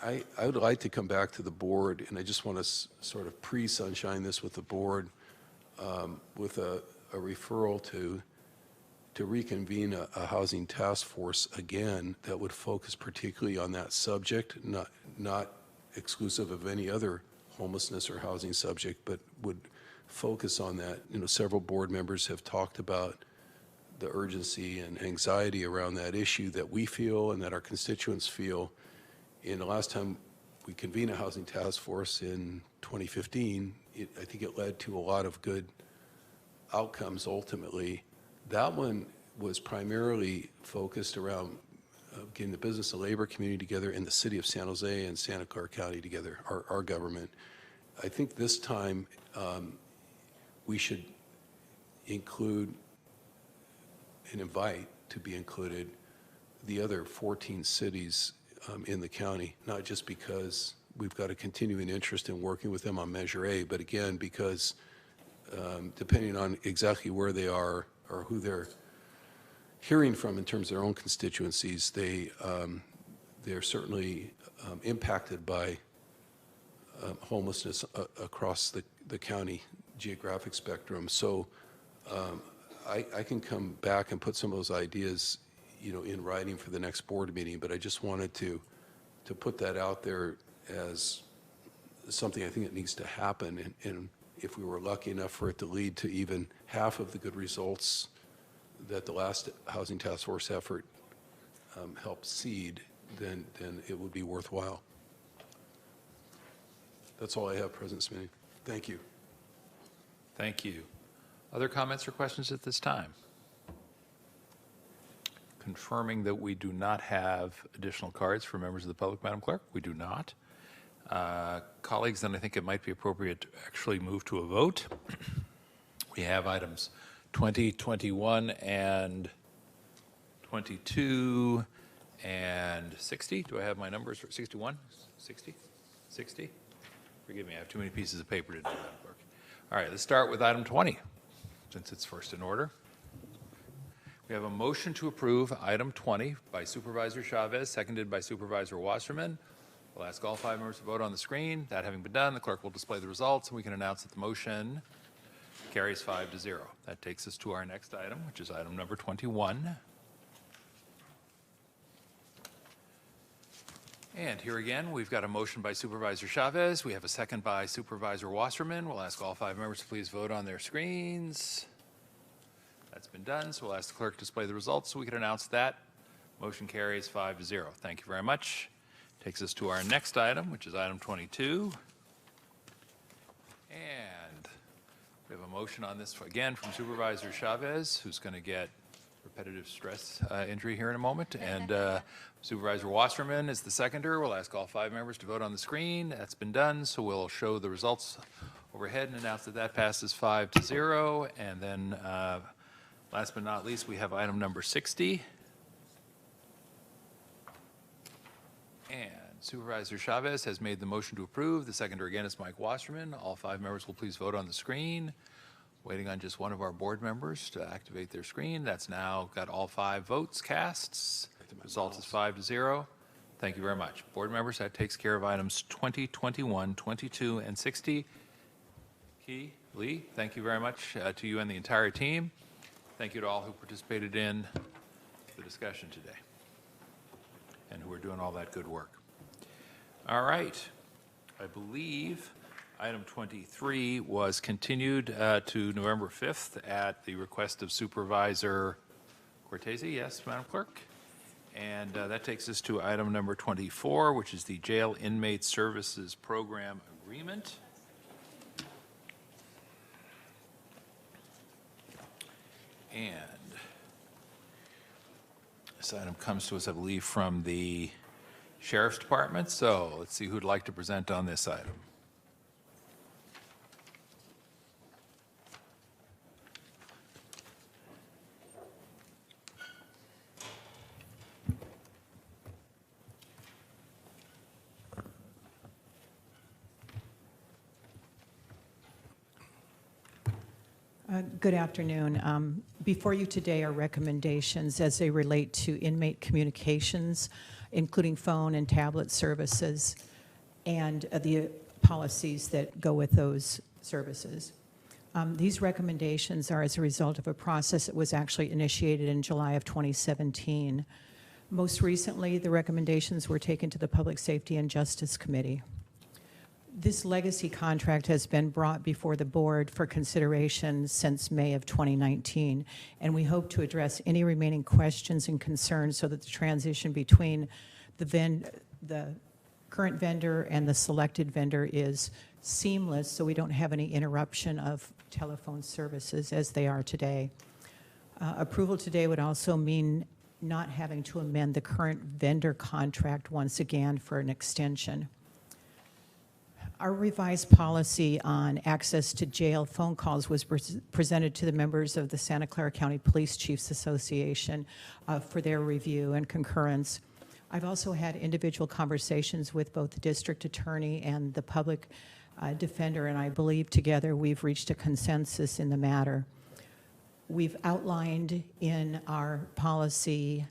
I would like to come back to the board, and I just want to sort of pre-sunshine this with the board, with a referral to reconvene a housing task force again that would focus particularly on that subject, not exclusive of any other homelessness or housing subject, but would focus on that. Several board members have talked about the urgency and anxiety around that issue that we feel and that our constituents feel. And the last time we convened a housing task force in 2015, I think it led to a lot of good outcomes ultimately. That one was primarily focused around getting the business and labor community together in the city of San Jose and Santa Clara County together, our government. I think this time we should include and invite to be included the other 14 cities in the county, not just because we've got a continuing interest in working with them on Measure A, but again, because depending on exactly where they are or who they're hearing from in terms of their own constituencies, they're certainly impacted by homelessness across the county geographic spectrum. So I can come back and put some of those ideas, in writing for the next board meeting, but I just wanted to put that out there as something I think that needs to happen. And if we were lucky enough for it to lead to even half of the good results that the last Housing Task Force effort helped seed, then it would be worthwhile. That's all I have, President Smitty. Thank you. Thank you. Other comments or questions at this time? Confirming that we do not have additional cards for members of the public, Madam Clerk. We do not. Colleagues, then I think it might be appropriate to actually move to a vote. We have items 20, 21, and 22, and 60. Do I have my numbers for 61? 60? 60? Forgive me, I have too many pieces of paper to do that work. All right, let's start with item 20, since it's first in order. We have a motion to approve item 20 by Supervisor Chavez, seconded by Supervisor Wasserman. We'll ask all 5 members to vote on the screen. That having been done, the clerk will display the results, and we can announce that the motion carries 5-0. That takes us to our next item, which is item number 21. And here again, we've got a motion by Supervisor Chavez. We have a second by Supervisor Wasserman. We'll ask all 5 members to please vote on their screens. That's been done, so we'll ask the clerk to display the results so we can announce that. Motion carries 5-0. Thank you very much. Takes us to our next item, which is item 22. And we have a motion on this, again, from Supervisor Chavez, who's going to get repetitive stress injury here in a moment. And Supervisor Wasserman is the seconder. We'll ask all 5 members to vote on the screen. That's been done, so we'll show the results overhead and announce that that passes 5-0. And then last but not least, we have item number 60. And Supervisor Chavez has made the motion to approve. The seconder again is Mike Wasserman. All 5 members will please vote on the screen. Waiting on just one of our board members to activate their screen. That's now got all 5 votes cast. The result is 5-0. Thank you very much. Board members, that takes care of items 20, 21, 22, and 60. Key, Lee, thank you very much to you and the entire team. Thank you to all who participated in the discussion today and who are doing all that good work. All right. I believe item 23 was continued to November 5th at the request of Supervisor Cortese. Yes, Madam Clerk? And that takes us to item number 24, which is the Jail Inmate Services Program Agreement. And this item comes to us, I believe, from the Sheriff's Department. So let's see who'd like to present on this item. Good afternoon. Before you today are recommendations as they relate to inmate communications, including phone and tablet services, and the policies that go with those services. These recommendations are as a result of a process that was actually initiated in July of 2017. Most recently, the recommendations were taken to the Public Safety and Justice Committee. This legacy contract has been brought before the board for consideration since May of 2019, and we hope to address any remaining questions and concerns so that the transition between the current vendor and the selected vendor is seamless, so we don't have any interruption of telephone services as they are today. Approval today would also mean not having to amend the current vendor contract once again for an extension. Our revised policy on access to jail phone calls was presented to the members of the Santa Clara County Police Chiefs Association for their review and concurrence. I've also had individual conversations with both the district attorney and the public defender, and I believe together we've reached a consensus in the matter. We've outlined in our policy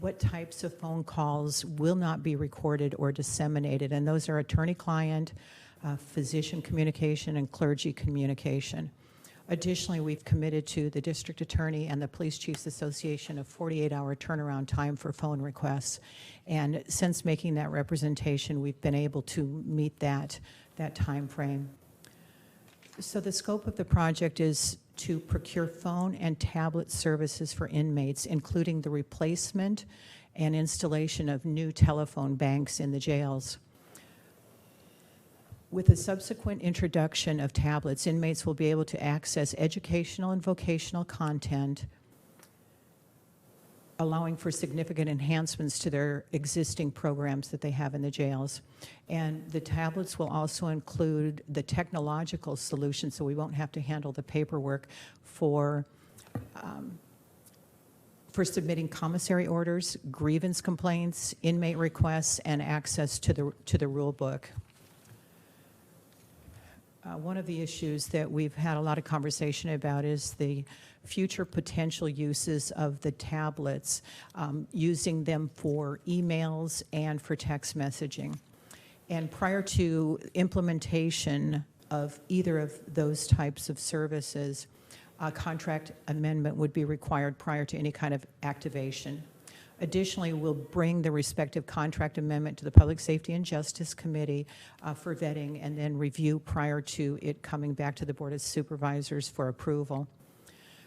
what types of phone calls will not be recorded or disseminated, and those are attorney-client, physician communication, and clergy communication. Additionally, we've committed to the district attorney and the Police Chiefs Association a 48-hour turnaround time for phone requests, and since making that representation, we've been able to meet that time frame. So the scope of the project is to procure phone and tablet services for inmates, including the replacement and installation of new telephone banks in the jails. With the subsequent introduction of tablets, inmates will be able to access educational and vocational content, allowing for significant enhancements to their existing programs that they have in the jails. And the tablets will also include the technological solution, so we won't have to handle the paperwork for for submitting commissary orders, grievance complaints, inmate requests, and access to the rule book. One of the issues that we've had a lot of conversation about is the future potential uses of the tablets, using them for emails and for text messaging. And prior to implementation of either of those types of services, a contract amendment would be required prior to any kind of activation. Additionally, we'll bring the respective contract amendment to the Public Safety and Justice Committee for vetting and then review prior to it coming back to the Board of Supervisors for approval.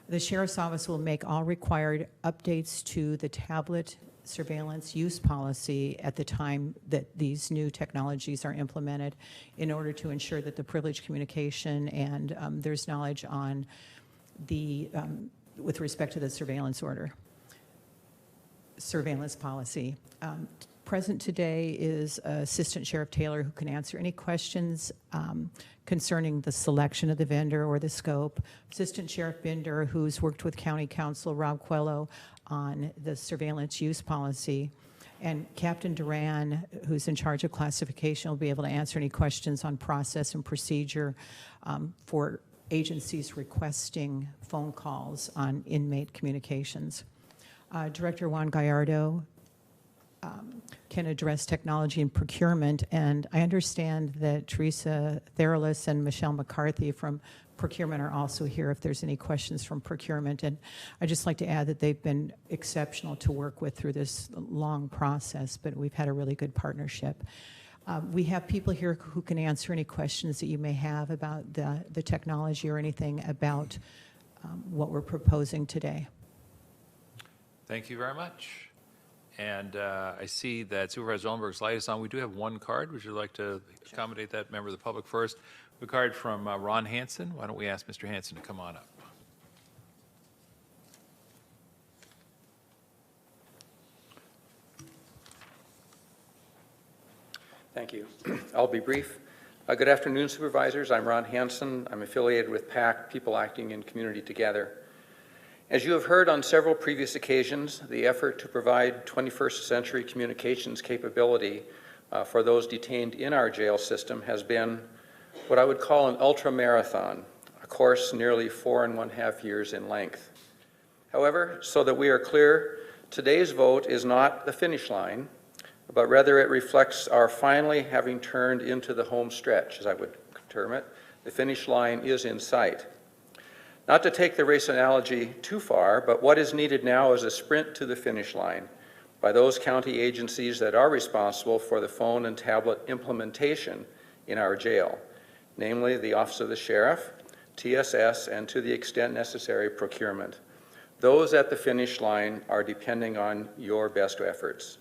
The Sheriff's Office will make all required updates to the tablet surveillance use policy at the time that these new technologies are implemented in order to ensure that the privileged communication and there's knowledge on the, with respect to the surveillance policy. Present today is Assistant Sheriff Taylor, who can answer any questions concerning the selection of the vendor or the scope. Assistant Sheriff Binder, who's worked with County Counsel Rob Coelho on the surveillance use policy. And Captain Duran, who's in charge of classification, will be able to answer any questions on process and procedure for agencies requesting phone calls on inmate communications. Director Juan Gallardo can address technology and procurement, and I understand that Teresa Theralis and Michelle McCarthy from procurement are also here if there's any questions from procurement. And I'd just like to add that they've been exceptional to work with through this long process, but we've had a really good partnership. We have people here who can answer any questions that you may have about the technology or anything about what we're proposing today. Thank you very much. And I see that Supervisor Ellenberg's light is on. We do have one card. Would you like to accommodate that member of the public first? A card from Ron Hansen. Why don't we ask Mr. Hansen to come on up? Thank you. I'll be brief. Good afternoon, supervisors. I'm Ron Hansen. I'm affiliated with PACT, People Acting in Community Together. As you have heard on several previous occasions, the effort to provide 21st century communications capability for those detained in our jail system has been what I would call an ultra-marathon, a course nearly 4.5 years in length. However, so that we are clear, today's vote is not the finish line, but rather it reflects our finally having turned into the home stretch, as I would term it. The finish line is in sight. Not to take the race analogy too far, but what is needed now is a sprint to the finish line by those county agencies that are responsible for the phone and tablet implementation in our jail, namely the Office of the Sheriff, TSS, and to the extent necessary, procurement. Those at the finish line are depending on your best efforts.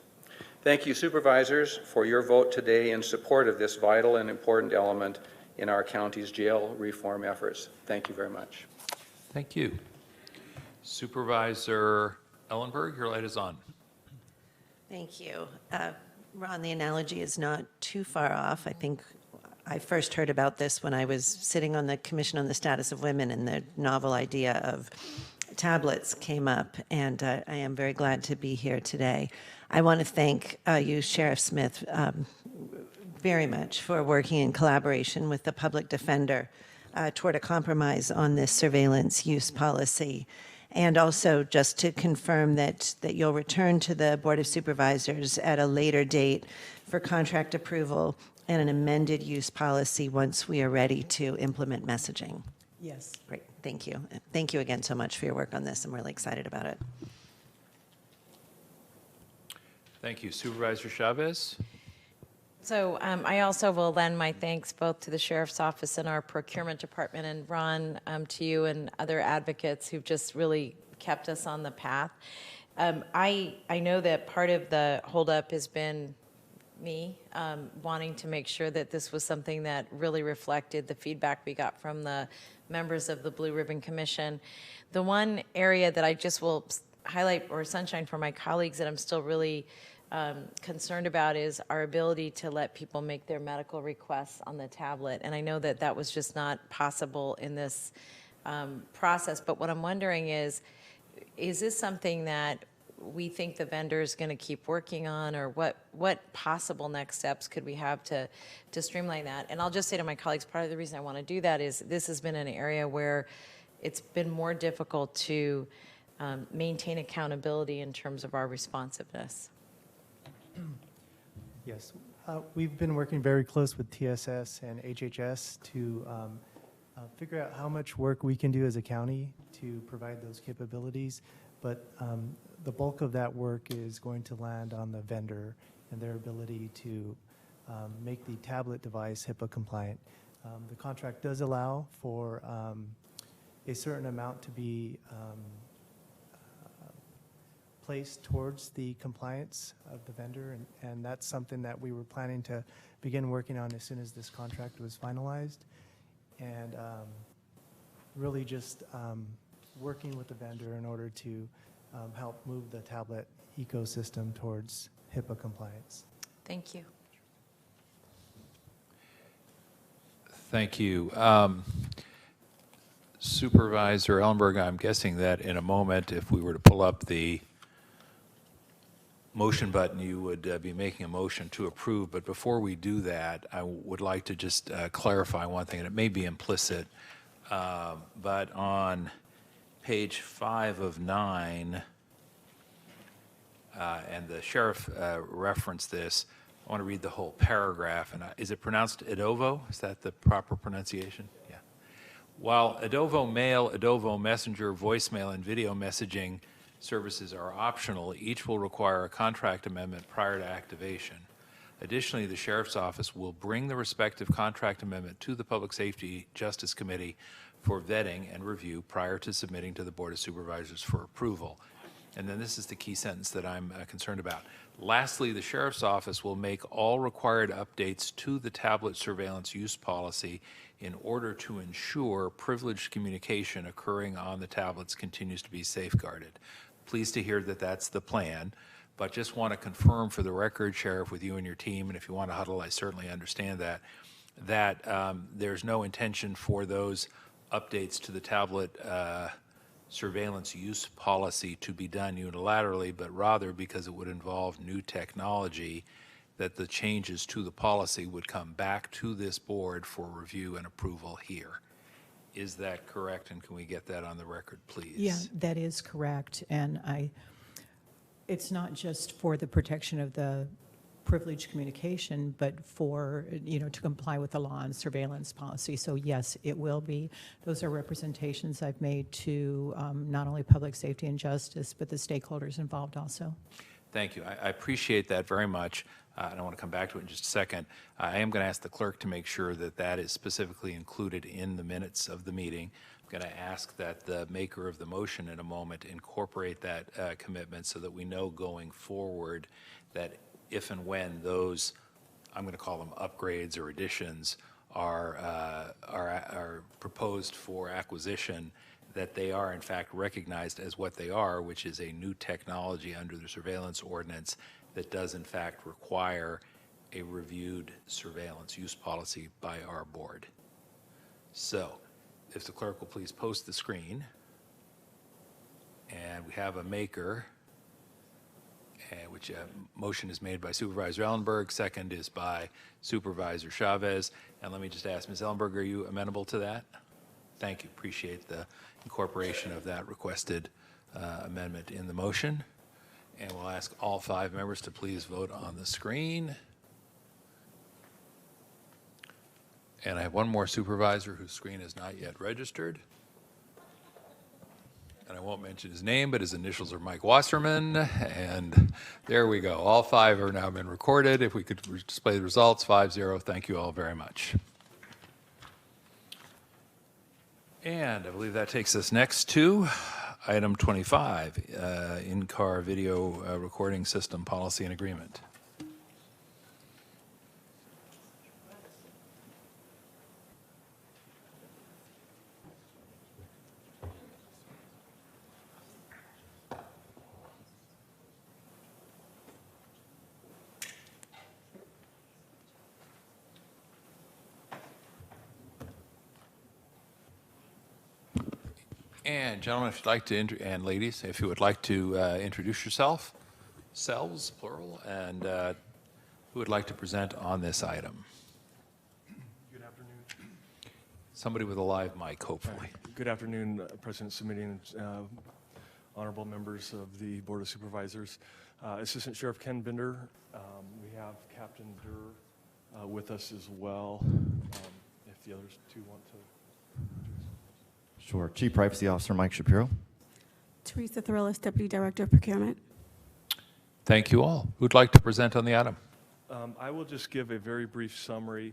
Thank you, supervisors, for your vote today in support of this vital and important element in our county's jail reform efforts. Thank you very much. Thank you. Supervisor Ellenberg, your light is on. Thank you. Ron, the analogy is not too far off. I think I first heard about this when I was sitting on the Commission on the Status of Women, and the novel idea of tablets came up, and I am very glad to be here today. I want to thank you, Sheriff Smith, very much for working in collaboration with the public defender toward a compromise on this surveillance use policy. And also just to confirm that you'll return to the Board of Supervisors at a later date for contract approval and an amended use policy once we are ready to implement messaging. Yes. Great, thank you. Thank you again so much for your work on this. I'm really excited about it. Thank you. Supervisor Chavez? So I also will lend my thanks both to the Sheriff's Office and our procurement department, and Ron, to you and other advocates who've just really kept us on the path. I know that part of the holdup has been me wanting to make sure that this was something that really reflected the feedback we got from the members of the Blue Ribbon Commission. The one area that I just will highlight or sunshine for my colleagues that I'm still really concerned about is our ability to let people make their medical requests on the tablet. And I know that that was just not possible in this process. But what I'm wondering is, is this something that we think the vendor is going to keep working on, or what possible next steps could we have to streamline that? And I'll just say to my colleagues, part of the reason I want to do that is this has been an area where it's been more difficult to maintain accountability in terms of our responsiveness. Yes, we've been working very close with TSS and HHS to figure out how much work we can do as a county to provide those capabilities, but the bulk of that work is going to land on the vendor and their ability to make the tablet device HIPAA compliant. The contract does allow for a certain amount to be placed towards the compliance of the vendor, and that's something that we were planning to begin working on as soon as this contract was finalized. And really just working with the vendor in order to help move the tablet ecosystem towards HIPAA compliance. Thank you. Thank you. Supervisor Ellenberg, I'm guessing that in a moment, if we were to pull up the motion button, you would be making a motion to approve. But before we do that, I would like to just clarify one thing, and it may be implicit, but on page 5 of 9, and the sheriff referenced this, I want to read the whole paragraph. And is it pronounced Edovo? Is that the proper pronunciation? Yeah. While Edovo Mail, Edovo Messenger, voicemail, and video messaging services are optional, each will require a contract amendment prior to activation. Additionally, the Sheriff's Office will bring the respective contract amendment to the Public Safety Justice Committee for vetting and review prior to submitting to the Board of Supervisors for approval. And then this is the key sentence that I'm concerned about. Lastly, the Sheriff's Office will make all required updates to the tablet surveillance use policy in order to ensure privileged communication occurring on the tablets continues to be safeguarded. Pleased to hear that that's the plan, but just want to confirm for the record, Sheriff, with you and your team, and if you want to huddle, I certainly understand that there's no intention for those updates to the tablet surveillance use policy to be done unilaterally, but rather because it would involve new technology, that the changes to the policy would come back to this board for review and approval here. Is that correct? And can we get that on the record, please? Yeah, that is correct. And it's not just for the protection of the privileged communication, but for, to comply with the law and surveillance policy. So yes, it will be. Those are representations I've made to not only public safety and justice, but the stakeholders involved also. Thank you. I appreciate that very much. And I want to come back to it in just a second. I am going to ask the clerk to make sure that that is specifically included in the minutes of the meeting. I'm going to ask that the maker of the motion in a moment incorporate that commitment so that we know going forward that if and when those, I'm going to call them upgrades or additions, are proposed for acquisition, that they are in fact recognized as what they are, which is a new technology under the surveillance ordinance that does in fact require a reviewed surveillance use policy by our board. So, if the clerk will please post the screen, and we have a maker, which motion is made by Supervisor Ellenberg, second is by Supervisor Chavez, and let me just ask, Ms. Ellenberg, are you amenable to that? Thank you, appreciate the incorporation of that requested amendment in the motion. And we'll ask all 5 members to please vote on the screen. And I have one more supervisor whose screen is not yet registered. And I won't mention his name, but his initials are Mike Wasserman. And there we go. All 5 have now been recorded. If we could display the results, 5-0. Thank you all very much. And I believe that takes us next to item 25, in-car video recording system policy and agreement. And gentlemen, if you'd like to, and ladies, if you would like to introduce selves, plural, and who would like to present on this item? Good afternoon. Somebody with a live mic, hopefully. Good afternoon, President Simitian, honorable members of the Board of Supervisors. Assistant Sheriff Ken Binder, we have Captain Durr with us as well. If the others two want to. Sure. Chief Privacy Officer Mike Shapiro. Teresa Thrillis, Deputy Director of Procurement. Thank you all. Who'd like to present on the item? I will just give a very brief summary.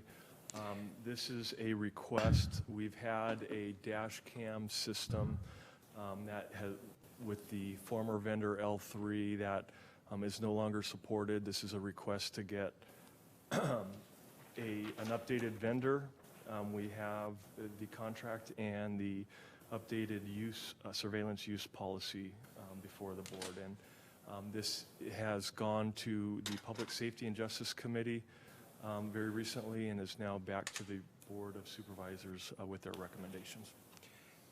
This is a request. We've had a dash cam system that has, with the former vendor L3 that is no longer supported. This is a request to get an updated vendor. We have the contract and the updated surveillance use policy before the board. And this has gone to the Public Safety and Justice Committee very recently and is now back to the Board of Supervisors with their recommendations.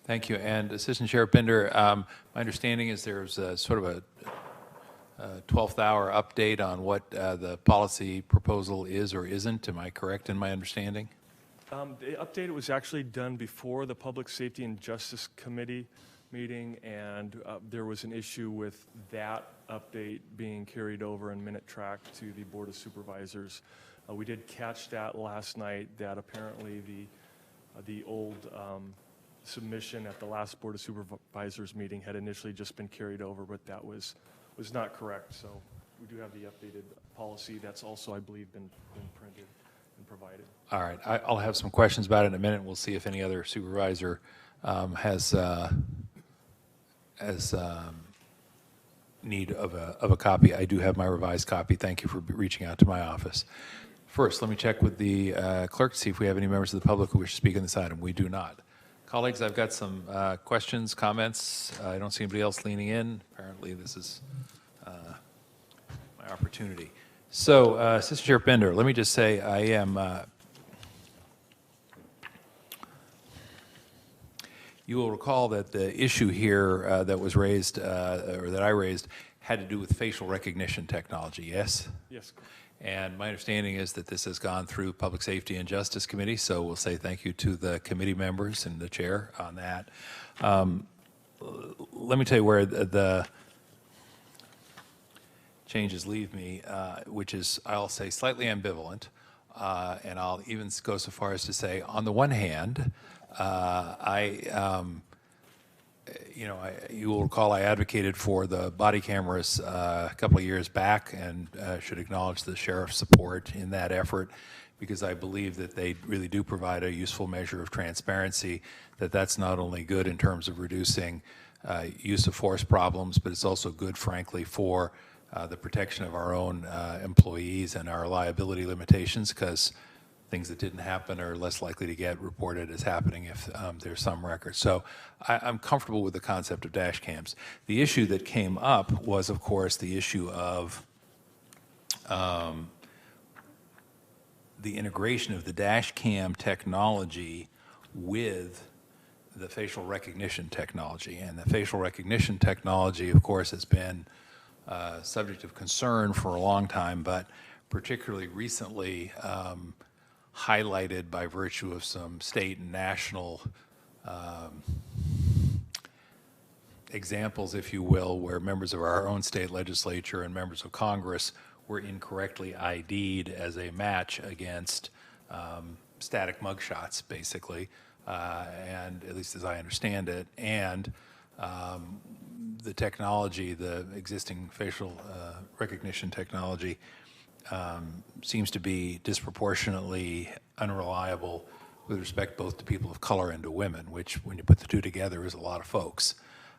Thank you. And Assistant Sheriff Binder, my understanding is there's sort of a 12th hour update on what the policy proposal is or isn't. Am I correct in my understanding? The update was actually done before the Public Safety and Justice Committee meeting, and there was an issue with that update being carried over in minute track to the Board of Supervisors. We did catch that last night, that apparently the old submission at the last Board of Supervisors meeting had initially just been carried over, but that was not correct. So we do have the updated policy that's also, I believe, been printed and provided. All right. I'll have some questions about it in a minute. We'll see if any other supervisor has need of a copy. I do have my revised copy. Thank you for reaching out to my office. First, let me check with the clerk to see if we have any members of the public who wish to speak on this item. We do not. Colleagues, I've got some questions, comments. I don't see anybody else leaning in. Apparently, this is my opportunity. So, Assistant Sheriff Binder, let me just say I am, you will recall that the issue here that was raised, or that I raised, had to do with facial recognition technology, yes? Yes. And my understanding is that this has gone through Public Safety and Justice Committee, so we'll say thank you to the committee members and the chair on that. Let me tell you where the changes leave me, which is, I'll say, slightly ambivalent, and I'll even go so far as to say, on the one hand, you will recall I advocated for the body cameras a couple of years back, and should acknowledge the sheriff's support in that effort, because I believe that they really do provide a useful measure of transparency, that's not only good in terms of reducing use of force problems, but it's also good, frankly, for the protection of our own employees and our liability limitations, because things that didn't happen are less likely to get reported as happening if there's some record. So I'm comfortable with the concept of dash cams. The issue that came up was, of course, the issue of the integration of the dash cam technology with the facial recognition technology. And the facial recognition technology, of course, has been subject of concern for a long time, but particularly recently highlighted by virtue of some state and national examples, if you will, where members of our own state legislature and members of Congress were incorrectly ID'd as a match against static mugshots, basically, and at least as I understand it, and the technology, the existing facial recognition technology, seems to be disproportionately unreliable with respect both to people of color and to women, which, when you put the two together, is a lot of folks.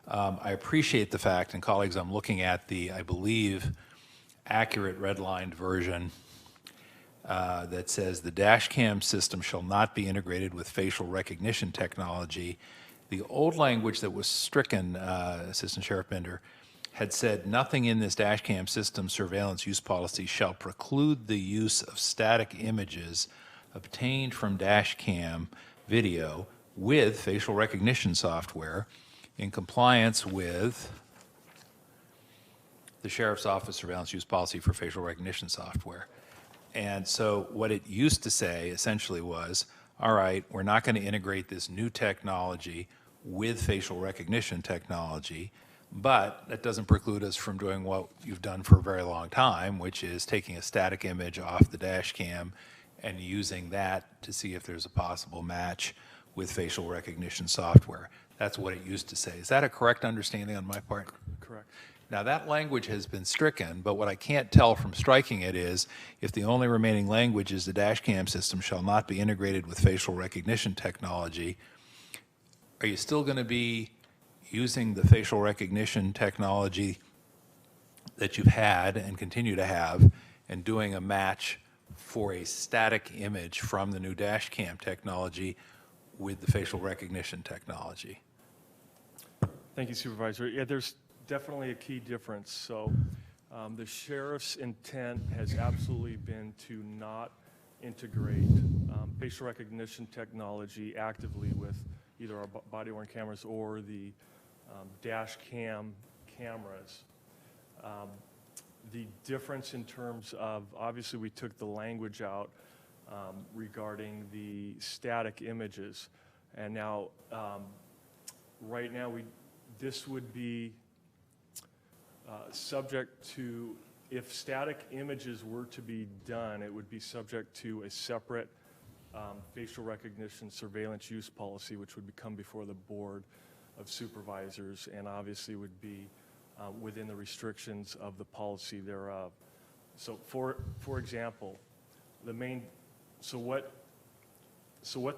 I appreciate the fact, and colleagues, I'm looking at the, I believe, accurate redlined version that says the dash cam system shall not be integrated with facial recognition technology. The old language that was stricken, Assistant Sheriff Binder, had said nothing in this dash cam system surveillance use policy shall preclude the use of static images obtained from dash cam video with facial recognition software in compliance with the Sheriff's Office Surveillance Use Policy for facial recognition software. And so what it used to say essentially was, all right, we're not going to integrate this new technology with facial recognition technology, but that doesn't preclude us from doing what you've done for a very long time, which is taking a static image off the dash cam and using that to see if there's a possible match with facial recognition software. That's what it used to say. Is that a correct understanding on my part? Correct. Now, that language has been stricken, but what I can't tell from striking it is if the only remaining language is the dash cam system shall not be integrated with facial recognition technology, are you still going to be using the facial recognition technology that you've had and continue to have and doing a match for a static image from the new dash cam technology with the facial recognition technology? Thank you, Supervisor. Yeah, there's definitely a key difference. So the sheriff's intent has absolutely been to not integrate facial recognition technology actively with either our body-worn cameras or the dash cam cameras. The difference in terms of, obviously we took the language out regarding the static images. And now, right now, this would be subject to, if static images were to be done, it would be subject to a separate facial recognition surveillance use policy, which would come before the Board of Supervisors, and obviously would be within the restrictions of the policy thereof. So for example, what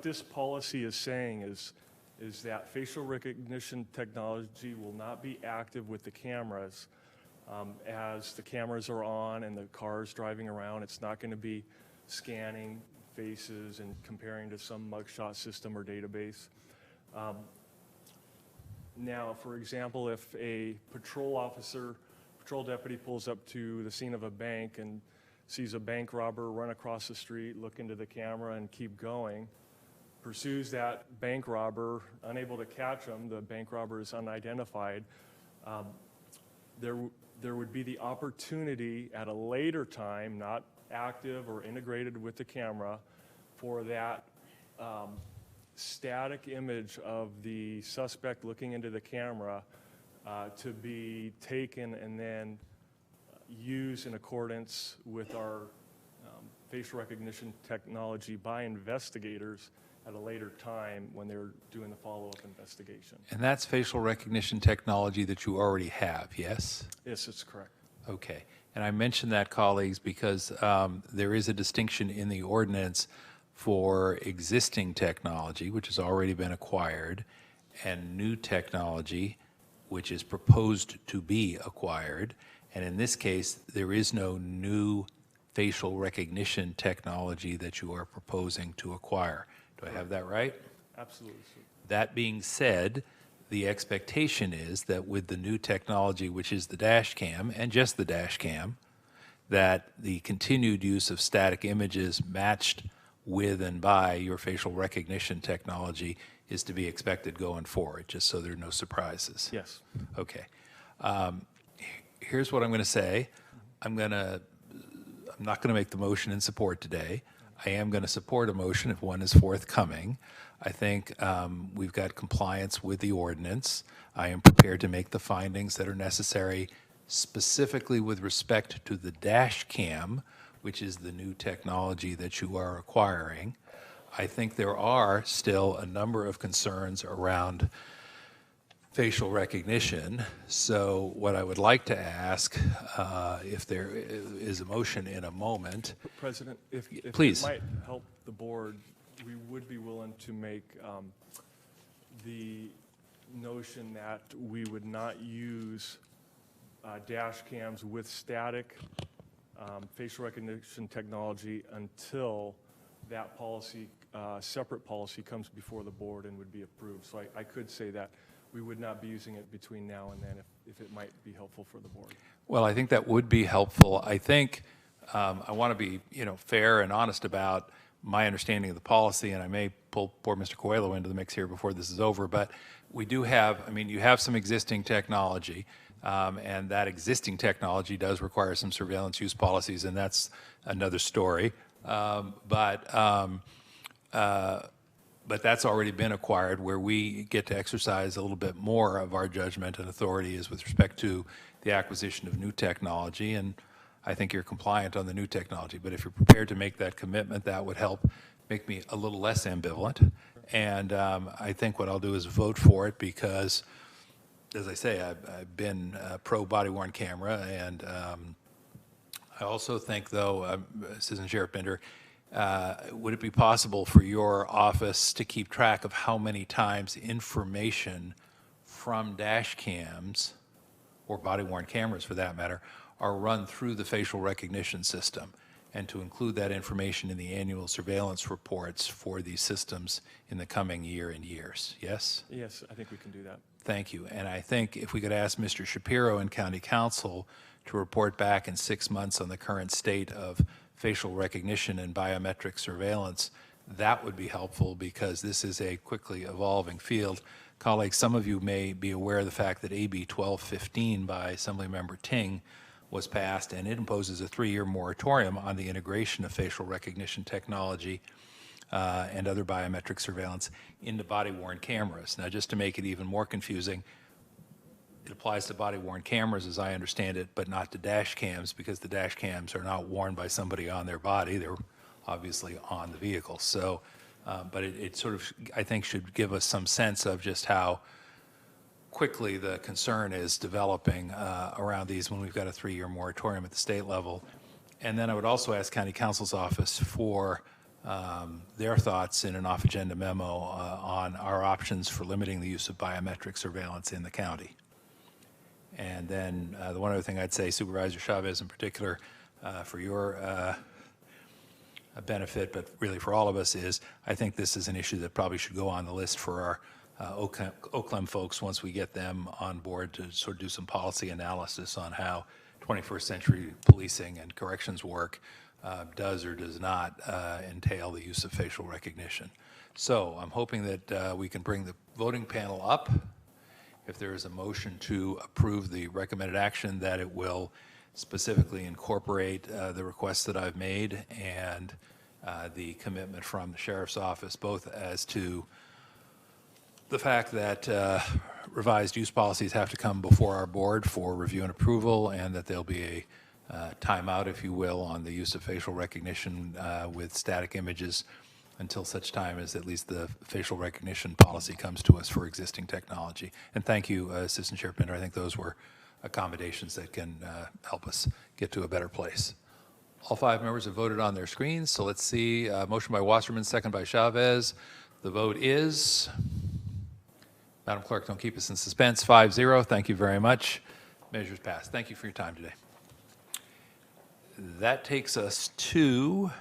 this policy is saying is that facial recognition technology will not be active with the cameras as the cameras are on and the car is driving around. It's not going to be scanning faces and comparing to some mugshot system or database. Now, for example, if a patrol deputy pulls up to the scene of a bank and sees a bank robber run across the street, look into the camera and keep going, pursues that bank robber, unable to catch him, the bank robber is unidentified, there would be the opportunity at a later time, not active or integrated with the camera, for that static image of the suspect looking into the camera to be taken and then used in accordance with our facial recognition technology by investigators at a later time when they're doing the follow-up investigation. And that's facial recognition technology that you already have, yes? Yes, that's correct. Okay. And I mention that, colleagues, because there is a distinction in the ordinance for existing technology, which has already been acquired, and new technology, which is proposed to be acquired. And in this case, there is no new facial recognition technology that you are proposing to acquire. Do I have that right? Absolutely. That being said, the expectation is that with the new technology, which is the dash cam, and just the dash cam, that the continued use of static images matched with and by your facial recognition technology is to be expected going forward, just so there are no surprises. Yes. Okay. Here's what I'm going to say. I'm not going to make the motion in support today. I am going to support a motion if one is forthcoming. I think we've got compliance with the ordinance. I am prepared to make the findings that are necessary specifically with respect to the dash cam, which is the new technology that you are acquiring. I think there are still a number of concerns around facial recognition. So what I would like to ask, if there is a motion in a moment. President, if please. It might help the board, we would be willing to make the notion that we would not use dash cams with static facial recognition technology until that policy, separate policy, comes before the board and would be approved. So I could say that we would not be using it between now and then if it might be helpful for the board. Well, I think that would be helpful. I think I want to be, fair and honest about my understanding of the policy, and I may pull poor Mr. Coelho into the mix here before this is over, but we do have, I mean, you have some existing technology, and that existing technology does require some surveillance use policies, and that's another story. But that's already been acquired. Where we get to exercise a little bit more of our judgment and authority is with respect to the acquisition of new technology, and I think you're compliant on the new technology. But if you're prepared to make that commitment, that would help make me a little less ambivalent. And I think what I'll do is vote for it because, as I say, I've been pro body-worn camera, and I also think, though, Assistant Sheriff Bender, would it be possible for your office to keep track of how many times information from dash cams, or body-worn cameras for that matter, are run through the facial recognition system, and to include that information in the annual surveillance reports for these systems in the coming year and years? Yes? Yes, I think we can do that. Thank you. And I think if we could ask Mr. Shapiro and County Council to report back in 6 months on the current state of facial recognition and biometric surveillance, that would be helpful because this is a quickly evolving field. Colleagues, some of you may be aware of the fact that AB 1215 by Assemblymember Ting was passed, and it imposes a 3-year moratorium on the integration of facial recognition technology and other biometric surveillance into body-worn cameras. Now, just to make it even more confusing, it applies to body-worn cameras, as I understand it, but not to dash cams, because the dash cams are not worn by somebody on their body. They're obviously on the vehicle. So, but it sort of, I think, should give us some sense of just how quickly the concern is developing around these when we've got a 3-year moratorium at the state level. And then I would also ask County Counsel's office for their thoughts in an off-agenda memo on our options for limiting the use of biometric surveillance in the county. And then the one other thing I'd say, Supervisor Chavez in particular, for your benefit, but really for all of us, is I think this is an issue that probably should go on the list for our OCLEM folks once we get them on board to sort of do some policy analysis on how 21st century policing and corrections work does or does not entail the use of facial recognition. So I'm hoping that we can bring the voting panel up. If there is a motion to approve the recommended action, that it will specifically incorporate the requests that I've made and the commitment from the Sheriff's Office, both as to the fact that revised use policies have to come before our board for review and approval, and that there'll be a timeout, if you will, on the use of facial recognition with static images until such time as at least the facial recognition policy comes to us for existing technology. And thank you, Assistant Sheriff Bender. I think those were accommodations that can help us get to a better place. All 5 members have voted on their screens, so let's see. Motion by Wasserman, second by Chavez. The vote is, Madam Clerk, don't keep us in suspense, 5-0. Thank you very much. Measures passed. Thank you for your time today. That takes us to,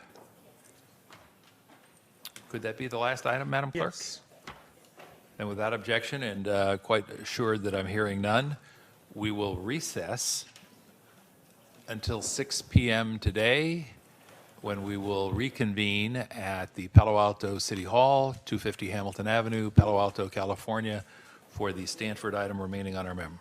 could that be the last item, Madam Clerk? Yes. And without objection, and quite assured that I'm hearing none, we will recess until 6 p.m. today, when we will reconvene at the Palo Alto City Hall, 250 Hamilton Avenue, Palo Alto, California, for the Stanford item remaining on our memo.